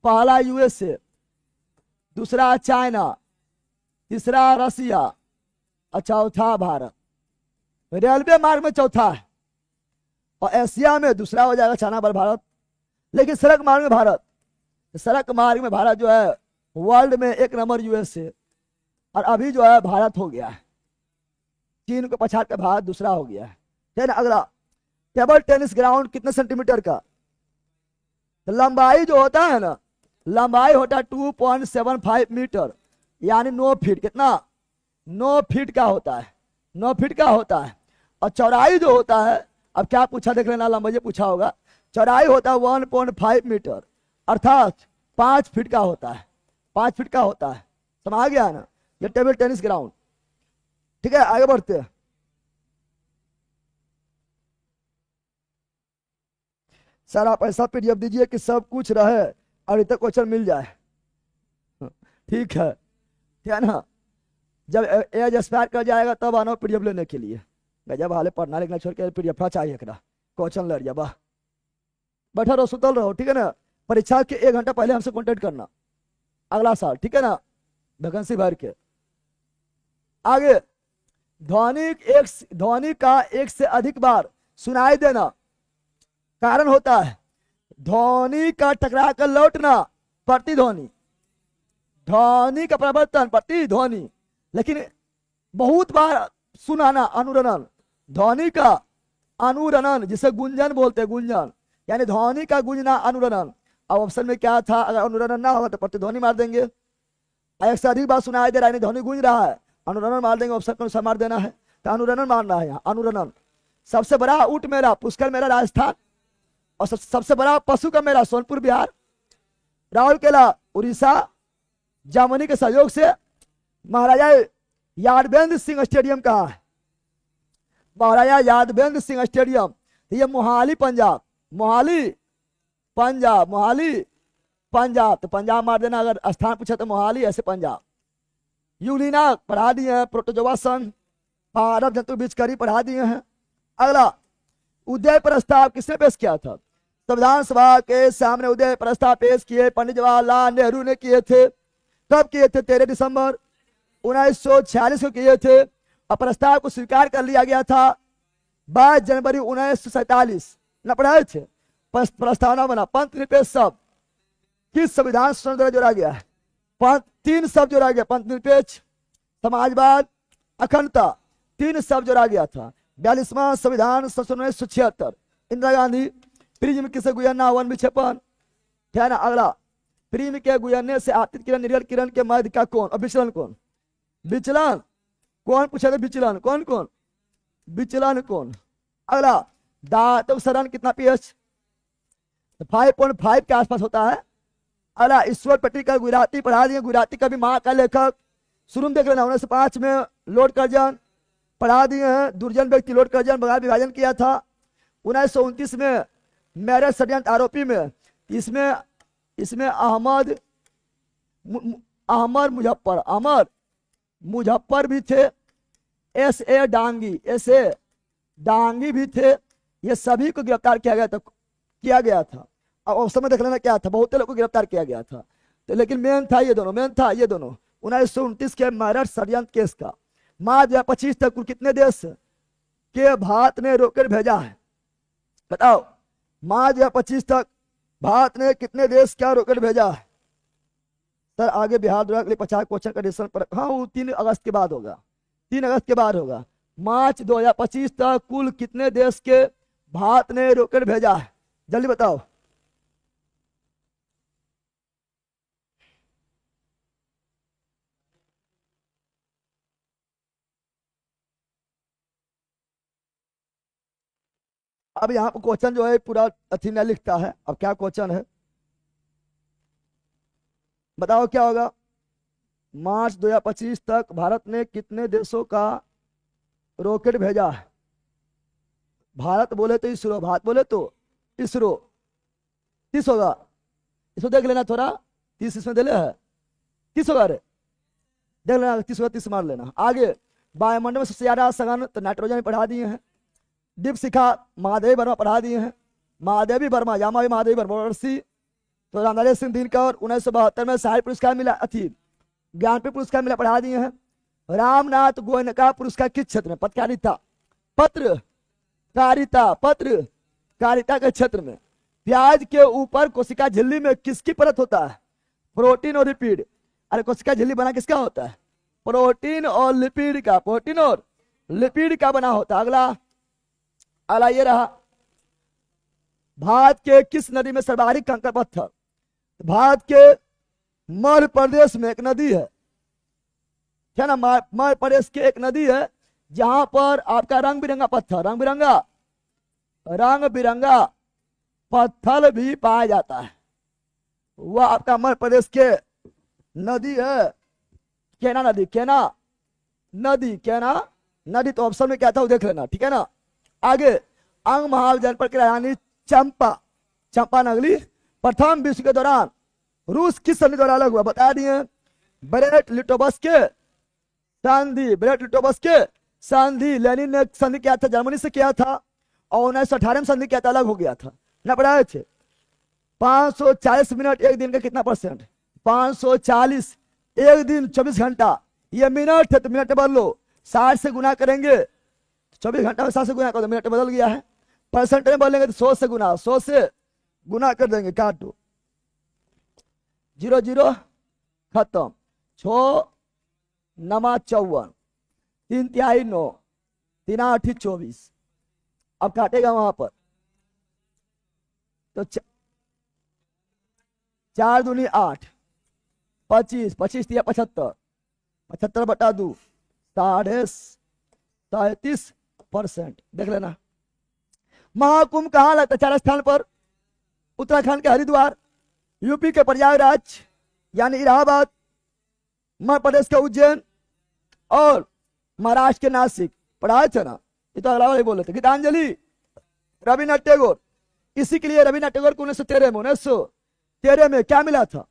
पहला USA, दूसरा चाइना, तीसरा रसिया और चौथा भारत। रेलवे मार्ग में चौथा है और एशिया में दूसरा हो जाएगा चाइना पर भारत। लेकिन सड़क मार्ग में भारत, सड़क मार्ग में भारत जो है वर्ल्ड में 1 नंबर USA, और अभी जो है भारत हो गया है, चीन को पछाड़ कर भारत दूसरा हो गया है ना। अगला, टेबल टेनिस ग्राउंड कितने सेंटीमीटर का? तो लंबाई जो होता है ना, लंबाई होता है 2.75 मीटर, यानी 9 फीट। कितना? 9 फीट का होता है, 9 फीट का होता है। और चौड़ाई जो होता है, अब क्या पूछा देख लेना, लंबाई पूछा होगा। चौड़ाई होता है 1.5 मीटर, अर्थात 5 फीट का होता है, 5 फीट का होता है। समझ आ गया ना, ये टेबल टेनिस ग्राउंड। ठीक है, आगे बढ़ते हैं। सर आप ऐसा PDF दीजिए कि सब कुछ रहे और इतना क्वेश्चन मिल जाए। ठीक है ना। जब एज एक्सपायर कर जाएगा तब आना PDF लेने के लिए। गजब हाले, पढ़ना लिखना छोड़ के PDF चाहिए, क्वेश्चन लड़ जा बा। बैठा रहो, सुतल रहो, ठीक है ना। परीक्षा के 1 घंटा पहले हमसे कॉन्टेक्ट करना अगला साल, ठीक है ना, वैकेंसी भर के। आगे, ध्वनि का एक से अधिक बार सुनाई देना कारण होता है ध्वनि का टकरा कर लौटना, प्रतिध्वनि। ध्वनि का परिवर्तन, प्रतिध्वनि। लेकिन बहुत बार सुनाना, अनुरणन। ध्वनि का अनुरणन, जिसे गुंजन बोलते हैं, गुंजन, यानी ध्वनि का गुंजना, अनुरणन। अब ऑप्शन में क्या था? अगर अनुरणन ना होगा तो प्रतिध्वनि मार देंगे। एक से अधिक बार सुनाई दे रहा है, ध्वनि गूंज रहा है, अनुरणन मार देंगे। ऑप्शन को मार देना है, तो अनुरणन मारना है यहाँ, अनुरणन। सबसे बड़ा ऊंट मेरा पुष्कर मेरा राजस्थान, और सबसे बड़ा पशु का मेरा सोनपुर बिहार। राउरकेला उड़ीसा, जर्मनी के सहयोग से महाराजा यादवेंद्र सिंह स्टेडियम कहाँ है? महाराजा यादवेंद्र सिंह स्टेडियम, ये मोहाली पंजाब, मोहाली पंजाब, मोहाली पंजाब। तो पंजाब मार देना, अगर स्थान पूछा तो मोहाली, ऐसे पंजाब। यूलिना पढ़ा दिए हैं, प्रोटोजोआ संघ, मानव जंतु बीजकरी पढ़ा दिए हैं। अगला, उदय प्रस्ताव किसने पेश किया था? संविधान सभा के सामने उदय प्रस्ताव पेश किए पंडित जवाहरलाल नेहरू ने किए थे। कब किए थे? 13 दिसंबर 1946 को किए थे। और प्रस्ताव को स्वीकार कर लिया गया था 22 जनवरी 1947। न पढ़ाए थे? प्रस्तावना बना, पंथ निरपेक्ष शब्द किस संविधान संशोधन जोड़ा गया है? 3 शब्द जोड़ा गया, पंथ निरपेक्ष, समाजवाद, अखंडता, 3 शब्द जोड़ा गया था। 42वां संविधान संशोधन 1976। इंदिरा गांधी, प्रिज्म किसे गुजरना, वन विक्षेपण, है ना। अगला, प्रिज्म के गुजरने से आपतित किरण निर्गत किरण के मध्य का कोण और विचलन कोण। विचलन कौन पूछा था? विचलन कौन कौन? विचलन कोण। अगला, धातु सरण कितना pH? 5.5 के आसपास होता है। अगला, ईश्वर पट्टिकर गुजराती पढ़ा दिए, गुजराती का भी माँ का लेखक। शुरू में देख लेना, 1905 में लॉर्ड कर्जन पढ़ा दिए हैं। दुर्जन व्यक्ति लॉर्ड कर्जन बंगाल विभाजन किया था। 1929 में मैरिज षड्यंत्र आरोपी में इसमें अहमद मुजफ्फर भी थे। S.A. डांगी भी थे। ये सभी को गिरफ्तार किया गया था। अब ऑप्शन में देख लेना क्या था? बहुत लोगों को गिरफ्तार किया गया था, तो लेकिन मेन था ये दोनों। 1929 के मैरिज षड्यंत्र केस का मार्च 2025 तक कुल कितने देश के भारत ने रॉकेट भेजा है? बताओ, मार्च 2025 तक भारत ने कितने देश क्या रॉकेट भेजा है? सर आगे बिहार द्वारा अगले 50 क्वेश्चन का डिसीजन पर, हाँ वो 3 अगस्त के बाद होगा, 3 अगस्त के बाद होगा। मार्च 2025 तक कुल कितने देश के भारत ने रॉकेट भेजा है? जल्दी बताओ। अब यहाँ पर क्वेश्चन जो है पूरा अथी में लिखता है। अब क्या क्वेश्चन है बताओ क्या होगा। मार्च 2025 तक भारत ने कितने देशों का रॉकेट भेजा है। भारत बोले तो इसरो, भारत बोले तो इसरो। 30 होगा, इसको देख लेना थोड़ा, 30 इसमें दे ले है, 30 होगा रे, देख लेना 30 होगा, 30 मार लेना। आगे वायुमंडल में सबसे ज्यादा सघन तो नाइट्रोजन पढ़ा दिए हैं। दीप शिखा महादेवी वर्मा पढ़ा दिए हैं। महादेवी वर्मा, यामावी महादेवी वर्मा तो रामधारी सिंह दिनकर 1972 में साहित्य पुरस्कार मिला, अथी ज्ञानपीठ पुरस्कार मिला, पढ़ा दिए हैं। रामनाथ गोयनका पुरस्कार किस क्षेत्र में, पत्रकारिता, पत्रकारिता, पत्रकारिता के क्षेत्र में। प्याज के ऊपर कोशिका झिल्ली में किसकी परत होता है, प्रोटीन और लिपिड। अरे कोशिका झिल्ली बना किसका होता है, प्रोटीन और लिपिड का, प्रोटीन और लिपिड का बना होता है। अगला अगला ये रहा, भारत के किस नदी में सर्वाधिक कंकड़ पत्थर। भारत के मध्य प्रदेश में एक नदी है ना, मध्य प्रदेश की एक नदी है जहां पर आपका रंग बिरंगा पत्थर, रंग बिरंगा पत्थर भी पाया जाता है। वह आपका मध्य प्रदेश के नदी है केना नदी, केना नदी, केना नदी। तो ऑप्शन में क्या था वो देख लेना, ठीक है ना। आगे अंग महाल जनपद की राजधानी चंपा नगरी प्रथम विश्व के दौरान रूस किस संधि द्वारा अलग हुआ, बता दिए। ब्रेट लिटोवस्क के संधि, ब्रेट लिटोवस्क के संधि। लेनिन ने संधि किया था, जर्मनी से किया था, और 1918 में संधि किया था, अलग हो गया था ना, पढ़ाए थे। 540 मिनट एक दिन का कितना परसेंट, 540 एक दिन 24 घंटा, ये मिनट है तो मिनट बदल लो, 60 से गुना करेंगे 24 घंटा में 60 से गुना कर दो, मिनट बदल गया है। परसेंट में बोलेंगे तो 100 से गुना, 100 से गुना कर देंगे, काटो 0 0 खत्म। 6 नमा 54, 3 तिहाई 9, 3 8 24। अब काटेगा वहां पर तो 4 दूनी 8, 25, 25 तिया 75, 75 बटा 2 37%। देख लेना। महाकुंभ कहाँ लगता है, 4 स्थान पर, उत्तराखंड के हरिद्वार, यूपी के प्रयागराज यानी इलाहाबाद, मध्य प्रदेश के उज्जैन और महाराष्ट्र के नासिक। पढ़ाए थे ना, ये तो अगला वाले बोले थे। गीतांजलि रविन्द्रनाथ टैगोर, इसी के लिए रविन्द्रनाथ टैगोर को 1913 में क्या मिला था,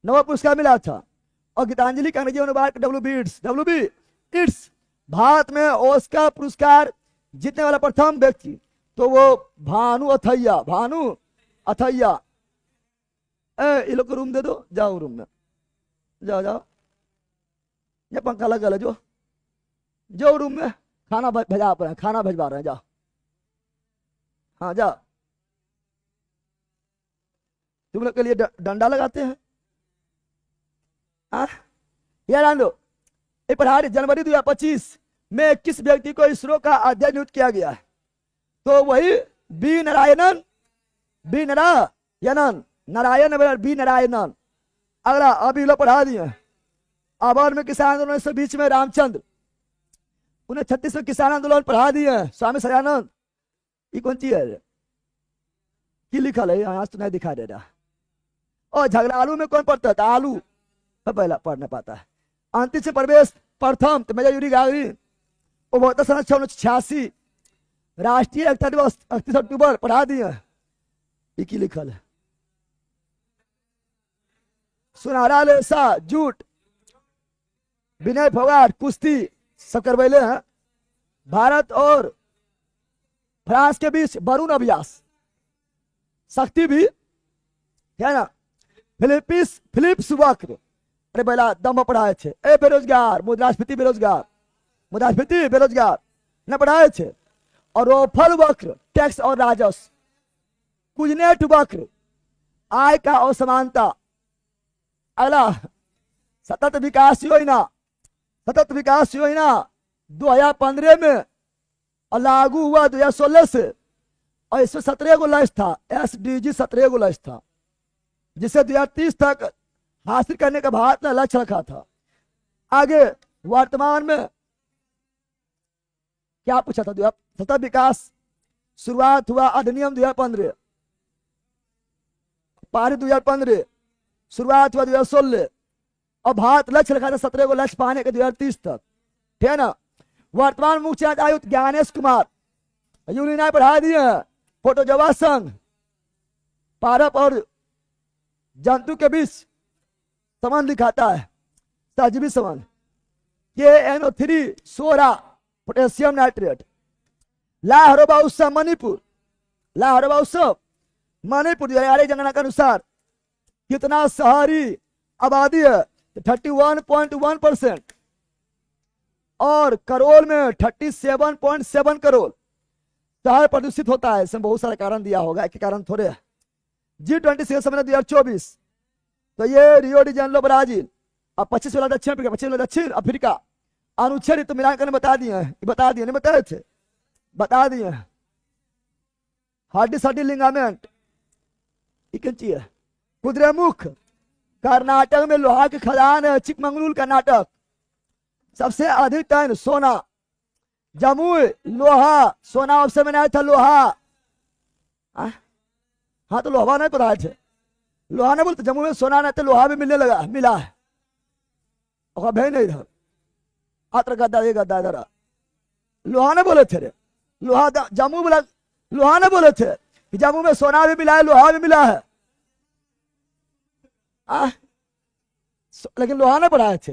नोबेल पुरस्कार मिला था। और गीतांजलि का अंग्रेजी अनुवाद WB इट्स। भारत में ऑस्कर पुरस्कार जीतने वाला प्रथम व्यक्ति तो वो भानु अथैया। ये लोग को रूम दे दो, जाओ रूम में, जाओ, ये पंखा लगा है, जो रूम में खाना भेजा रहे हैं, खाना भेजवा रहे हैं, जाओ, हाँ जाओ। तुम लोग के लिए डंडा लगाते हैं, यार लो। जनवरी 2025 में किस व्यक्ति को इसरो का अध्यक्ष नियुक्त किया गया है, तो वही बी नारायणन। अगला अभी लोग पढ़ा दिए। आभार में किसान आंदोलन से बीच में रामचंद्र, 1936 में किसान आंदोलन पढ़ा दिए। स्वामी सरानंद, ये कौन चीज है की लिखल है, आज तो नहीं दिखा दे रहा। और झगड़ालू में कौन पढ़ता था, आलू पहला पढ़ने पाता है। अंतरिक्ष प्रवेश प्रथम तो मेजर यूरी गागरी, उपभोक्ता संरक्षण 1986, राष्ट्रीय एकता दिवस 31 अक्टूबर पढ़ा दिए। ये की लिखल है, सुनहरा लेसा जूट, विनय फोगाट कुश्ती सब करवैले हैं। भारत और फ्रांस के बीच वरुण अभ्यास शक्ति भी है ना। फिलिप्स वक्र, अरे पहला दम पढ़ाए थे। ए बेरोजगार मुद्रास्फीति बेरोजगार न पढ़ाए थे। और रोफल वक्र टैक्स और राजस्व। कुजनेट वक्र आय का असमानता। अगला सतत विकास योजना 2015 में और लागू हुआ 2016 से, और इसमें 17 गो लक्ष्य था, SDG 17 गो लक्ष्य था, जिसे 2030 तक हासिल करने का भारत ने लक्ष्य रखा था। आगे वर्तमान में क्या पूछा था, सतत विकास शुरुआत हुआ अधिनियम 2015, पारित 2015, शुरुआत हुआ 2016, और भारत लक्ष्य रखा था 17 को लक्ष्य पाने के 2030 तक, ठीक है ना। वर्तमान मुख्य चुनाव आयुक्त ज्ञानेश कुमार यूनियन बढ़ा दिए हैं। फोटोजवा संघ पारप और जंतु के बीच संबंध दिखाता है, सहजीवी संबंध। KNO3 सोरा पोटेशियम नाइट्रेट। लाहौरबा उत्सव मणिपुर, लाहौरबा उत्सव मणिपुर 2011 जनगणना के अनुसार कितना शहरी आबादी है, 31.1%, और करोड़ में 37.7 करोड़। शहर प्रदूषित होता है, इसमें बहुत सारे कारण दिया होगा, एक कारण थोड़े है। G20 शिखर सम्मेलन 2024, तो ये रियो डी जेनेरो ब्राजील, और 25 वाला दक्षिण अफ्रीका, 25 वाला दक्षिण अफ्रीका। अनुच्छेद तो मिलाकर बता दिए हैं, बता दिए नहीं बताए थे, बता दिए हैं। हड्डी सड्डी लिंगामेंट है। कुद्रेमुख कर्नाटक में लोहा की खदान है, चिकमंगलूर कर्नाटक। सबसे अधिक टन सोना जमुई लोहा, सोना अवसर में आया था लोहा। हाँ तो लोहा नहीं पता थे, लोहा नहीं बोलते, जम्मू में सोना नहीं तो लोहा भी मिलने लगा, मिला है। और भाई नहीं इधर आत्र गद्दा ये गद्दा इधर लोहा नहीं बोले थे रे, लोहा जम्मू बोला, लोहा नहीं बोले थे कि जम्मू में सोना भी मिला है लोहा भी मिला है। लेकिन लोहा नहीं पढ़ाए थे,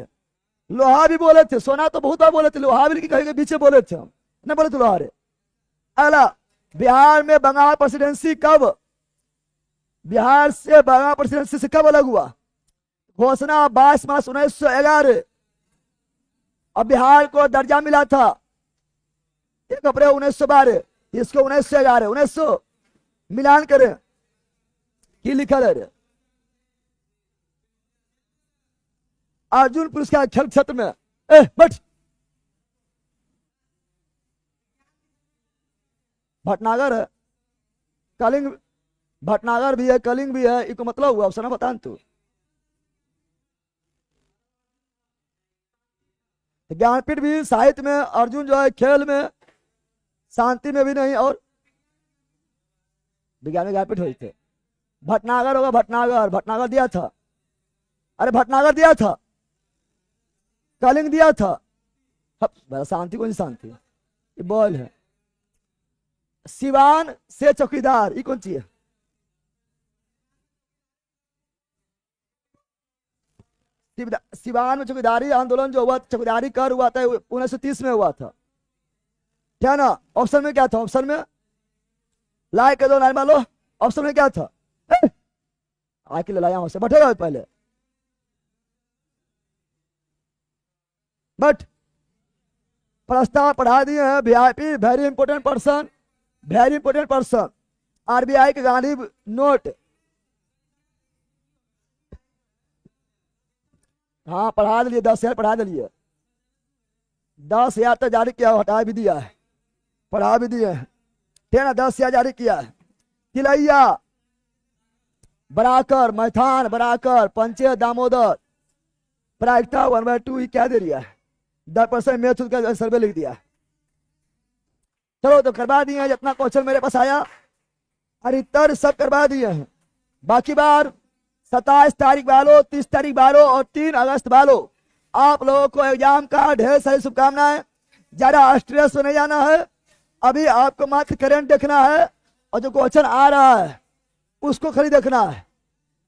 लोहा भी बोले थे, सोना तो बहुत बार बोले थे, लोहा भी कहीं के पीछे बोले थे, हम नहीं बोले थे लोहा रे। अगला, बिहार में बंगाल प्रेसिडेंसी कब, बिहार से बंगाल प्रेसिडेंसी से कब अलग हुआ? घोषणा 22 मार्च 1911, और बिहार को दर्जा मिला था 1 अप्रैल 1912, इसको 1911, 1900 मिलान करें की लिखा है। अर्जुन पुरस्कार खेल क्षेत्र में बट भटनागर है, कलिंग, भटनागर भी है, कलिंग भी है, इसको मतलब हुआ अवसर बता तू। ज्ञानपीठ भी साहित्य में, अर्जुन जो है खेल में, शांति में भी नहीं, और विज्ञान में ज्ञानपीठ हुए थे। भटनागर होगा, भटनागर, भटनागर दिया था, अरे भटनागर दिया था, कलिंग दिया था। शांति कौन सी शांति, ये बॉल है। सिवान से चौकीदार, ये कौन सी है? सिवान में चौकीदारी आंदोलन जो हुआ, चौकीदारी कर हुआ था 1930 में हुआ था, क्या ना। ऑप्शन में क्या था? ऑप्शन में लाइक कर दो लाइन वालों, ऑप्शन में क्या था? आके ले लाया से बैठेगा पहले, बट प्रस्ताव पढ़ा दिए हैं। VIP very important person, very important person. RBI के गांधी नोट, हाँ पढ़ा दिए, 10,000 पढ़ा दिए, 10,000 तक जारी किया, हटा भी दिया है, पढ़ा भी दिए हैं, ठीक है ना। 10,000 जारी किया है। तिलैया, बराकर, मैथान, बराकर, पंचायत, दामोदर, प्रायिकता 1/2 क्या दे दिया है? 10% मैथ का सर्वे लिख दिया। चलो तो करवा दिए हैं, जितना क्वेश्चन मेरे पास आया अधिकतर सब करवा दिए हैं। बाकी बार 27 तारीख वालों, 30 तारीख वालों और 3 अगस्त वालों, आप लोगों को एग्जाम का ढेर सारी शुभकामनाएं। ज्यादा स्ट्रेस होने जाना है, अभी आपको मात्र करंट देखना है, और जो क्वेश्चन आ रहा है उसको खाली देखना है।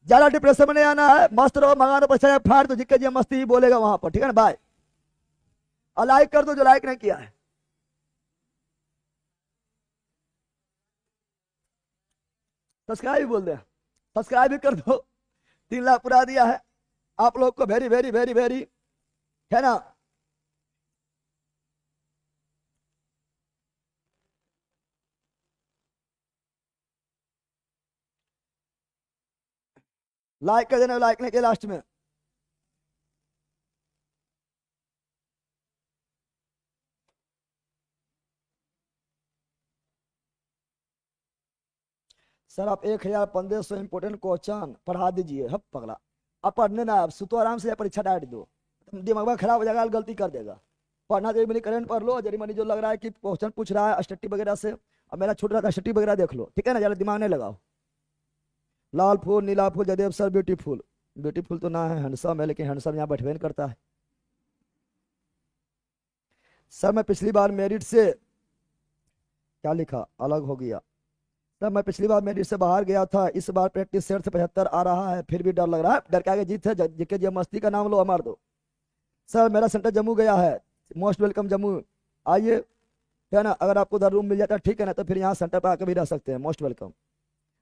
ज्यादा डिप्रेशन में नहीं आना है, मस्त रहो, मंगानो पछाया फाड़ तो जिक्के जी मस्ती ही बोलेगा वहां पर, ठीक है ना। बाय, और लाइक कर दो जो लाइक नहीं किया है। सब्सक्राइब भी बोल दे, सब्सक्राइब भी कर दो, 3 लाख पूरा दिया है आप लोग को, वेरी वेरी वेरी वेरी, है ना। लाइक कर देना, लाइक नहीं किया लास्ट में। सर आप 1,500 इंपोर्टेंट क्वेश्चन पढ़ा दीजिए। हब पगला, अब पढ़ने ना, अब सुतो आराम से, परीक्षा डाट दो, दिमाग खराब हो जाएगा, गलती कर देगा। पढ़ना तो मेरी करंट पढ़ लो, जरी मनी जो लग रहा है कि क्वेश्चन पूछ रहा है स्टडी वगैरह से अब मेरा छूट रहा था, छुट्टी वगैरह देख लो, ठीक है ना, ज़्यादा दिमाग नहीं लगाओ। लाल फूल, नीला फूल, जयदेव सर ब्यूटीफुल। ब्यूटीफुल तो ना है, हैंडसम है, लेकिन हैंडसम यहाँ बैठवे नहीं करता है। सर मैं पिछली बार मेरिट से, क्या लिखा, अलग हो गया। सर मैं पिछली बार मेरिट से बाहर गया था, इस बार प्रैक्टिस सेट से 75 आ रहा है, फिर भी डर लग रहा है। डर के आगे जीत है, जिके जी मस्ती का नाम लो, मार दो। सर मेरा सेंटर जम्मू गया है, मोस्ट वेलकम जम्मू, आइए, है ना। अगर आपको उधर रूम मिल जाता है ठीक है ना, तो फिर यहाँ सेंटर पर आके भी रह सकते हैं, मोस्ट वेलकम।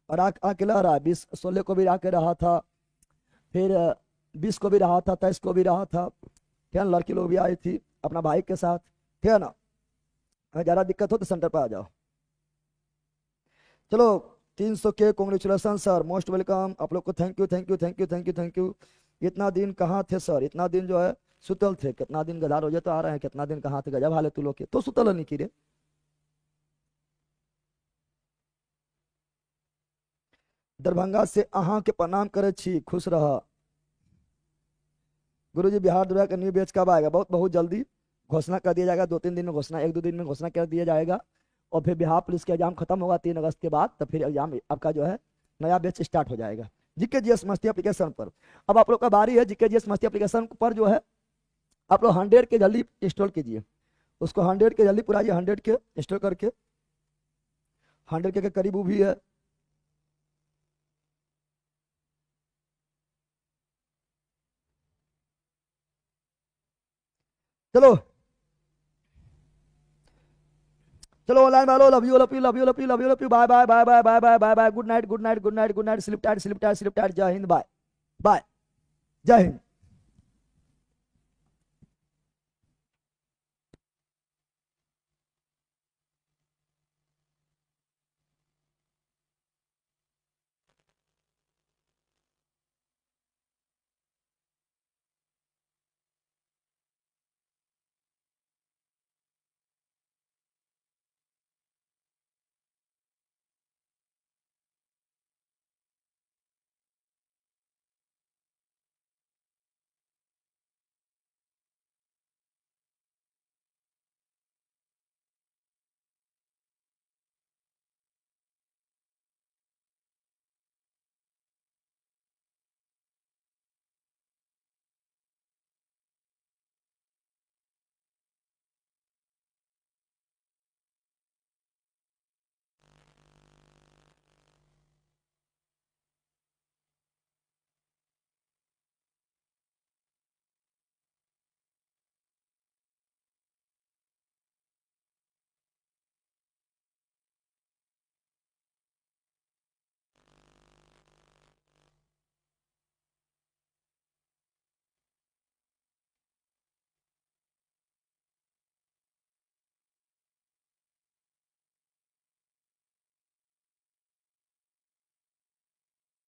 और आके रह रहा है, 20-16 को भी आके रहा था, फिर 20 को भी रहा था, 23 को भी रहा था, ठीक है ना। लड़की लोग भी आई थी अपना भाई के साथ, ठीक है ना। अगर ज़्यादा दिक्कत हो तो सेंटर पर आ जाओ। चलो 300 के कॉन्ग्रेचुलेसन सर, मोस्ट वेलकम आप लोग को, thank you thank you thank you thank you thank you. इतना दिन कहाँ थे सर, इतना दिन जो है सुतल थे, कितना दिन गधा रोजे तो आ रहे हैं, कितना दिन कहाँ थे, गजब हाल है तू लोग के, तो सुतल नहीं की रे। दरभंगा से अहाँ के प्रणाम करे छी, खुश रह। गुरुजी बिहार दुर्गा का न्यू बैच कब आएगा, बहुत बहुत जल्दी घोषणा कर दिया जाएगा, 2-3 दिन में घोषणा, 1-2 दिन में घोषणा कर दिया जाएगा। और फिर बिहार पुलिस का एग्जाम खत्म होगा 3 अगस्त के बाद, तो फिर एग्जाम आपका जो है नया बैच स्टार्ट हो जाएगा जीके जीएस मस्ती एप्लीकेशन पर। अब आप लोग का बारी है, जीके जीएस मस्ती एप्लीकेशन पर जो है आप लोग 100 के जल्दी इंस्टॉल कीजिए उसको, 100 के जल्दी पूरा 100 के इंस्टॉल करके, 100 के करीब वो भी है। चलो चलो ऑनलाइन वालों, love you love you love you love you love you love you, bye bye bye bye bye bye bye bye, good night good night good night good night, sleep tight sleep tight sleep tight, जय हिंद, bye bye, जय हिंद।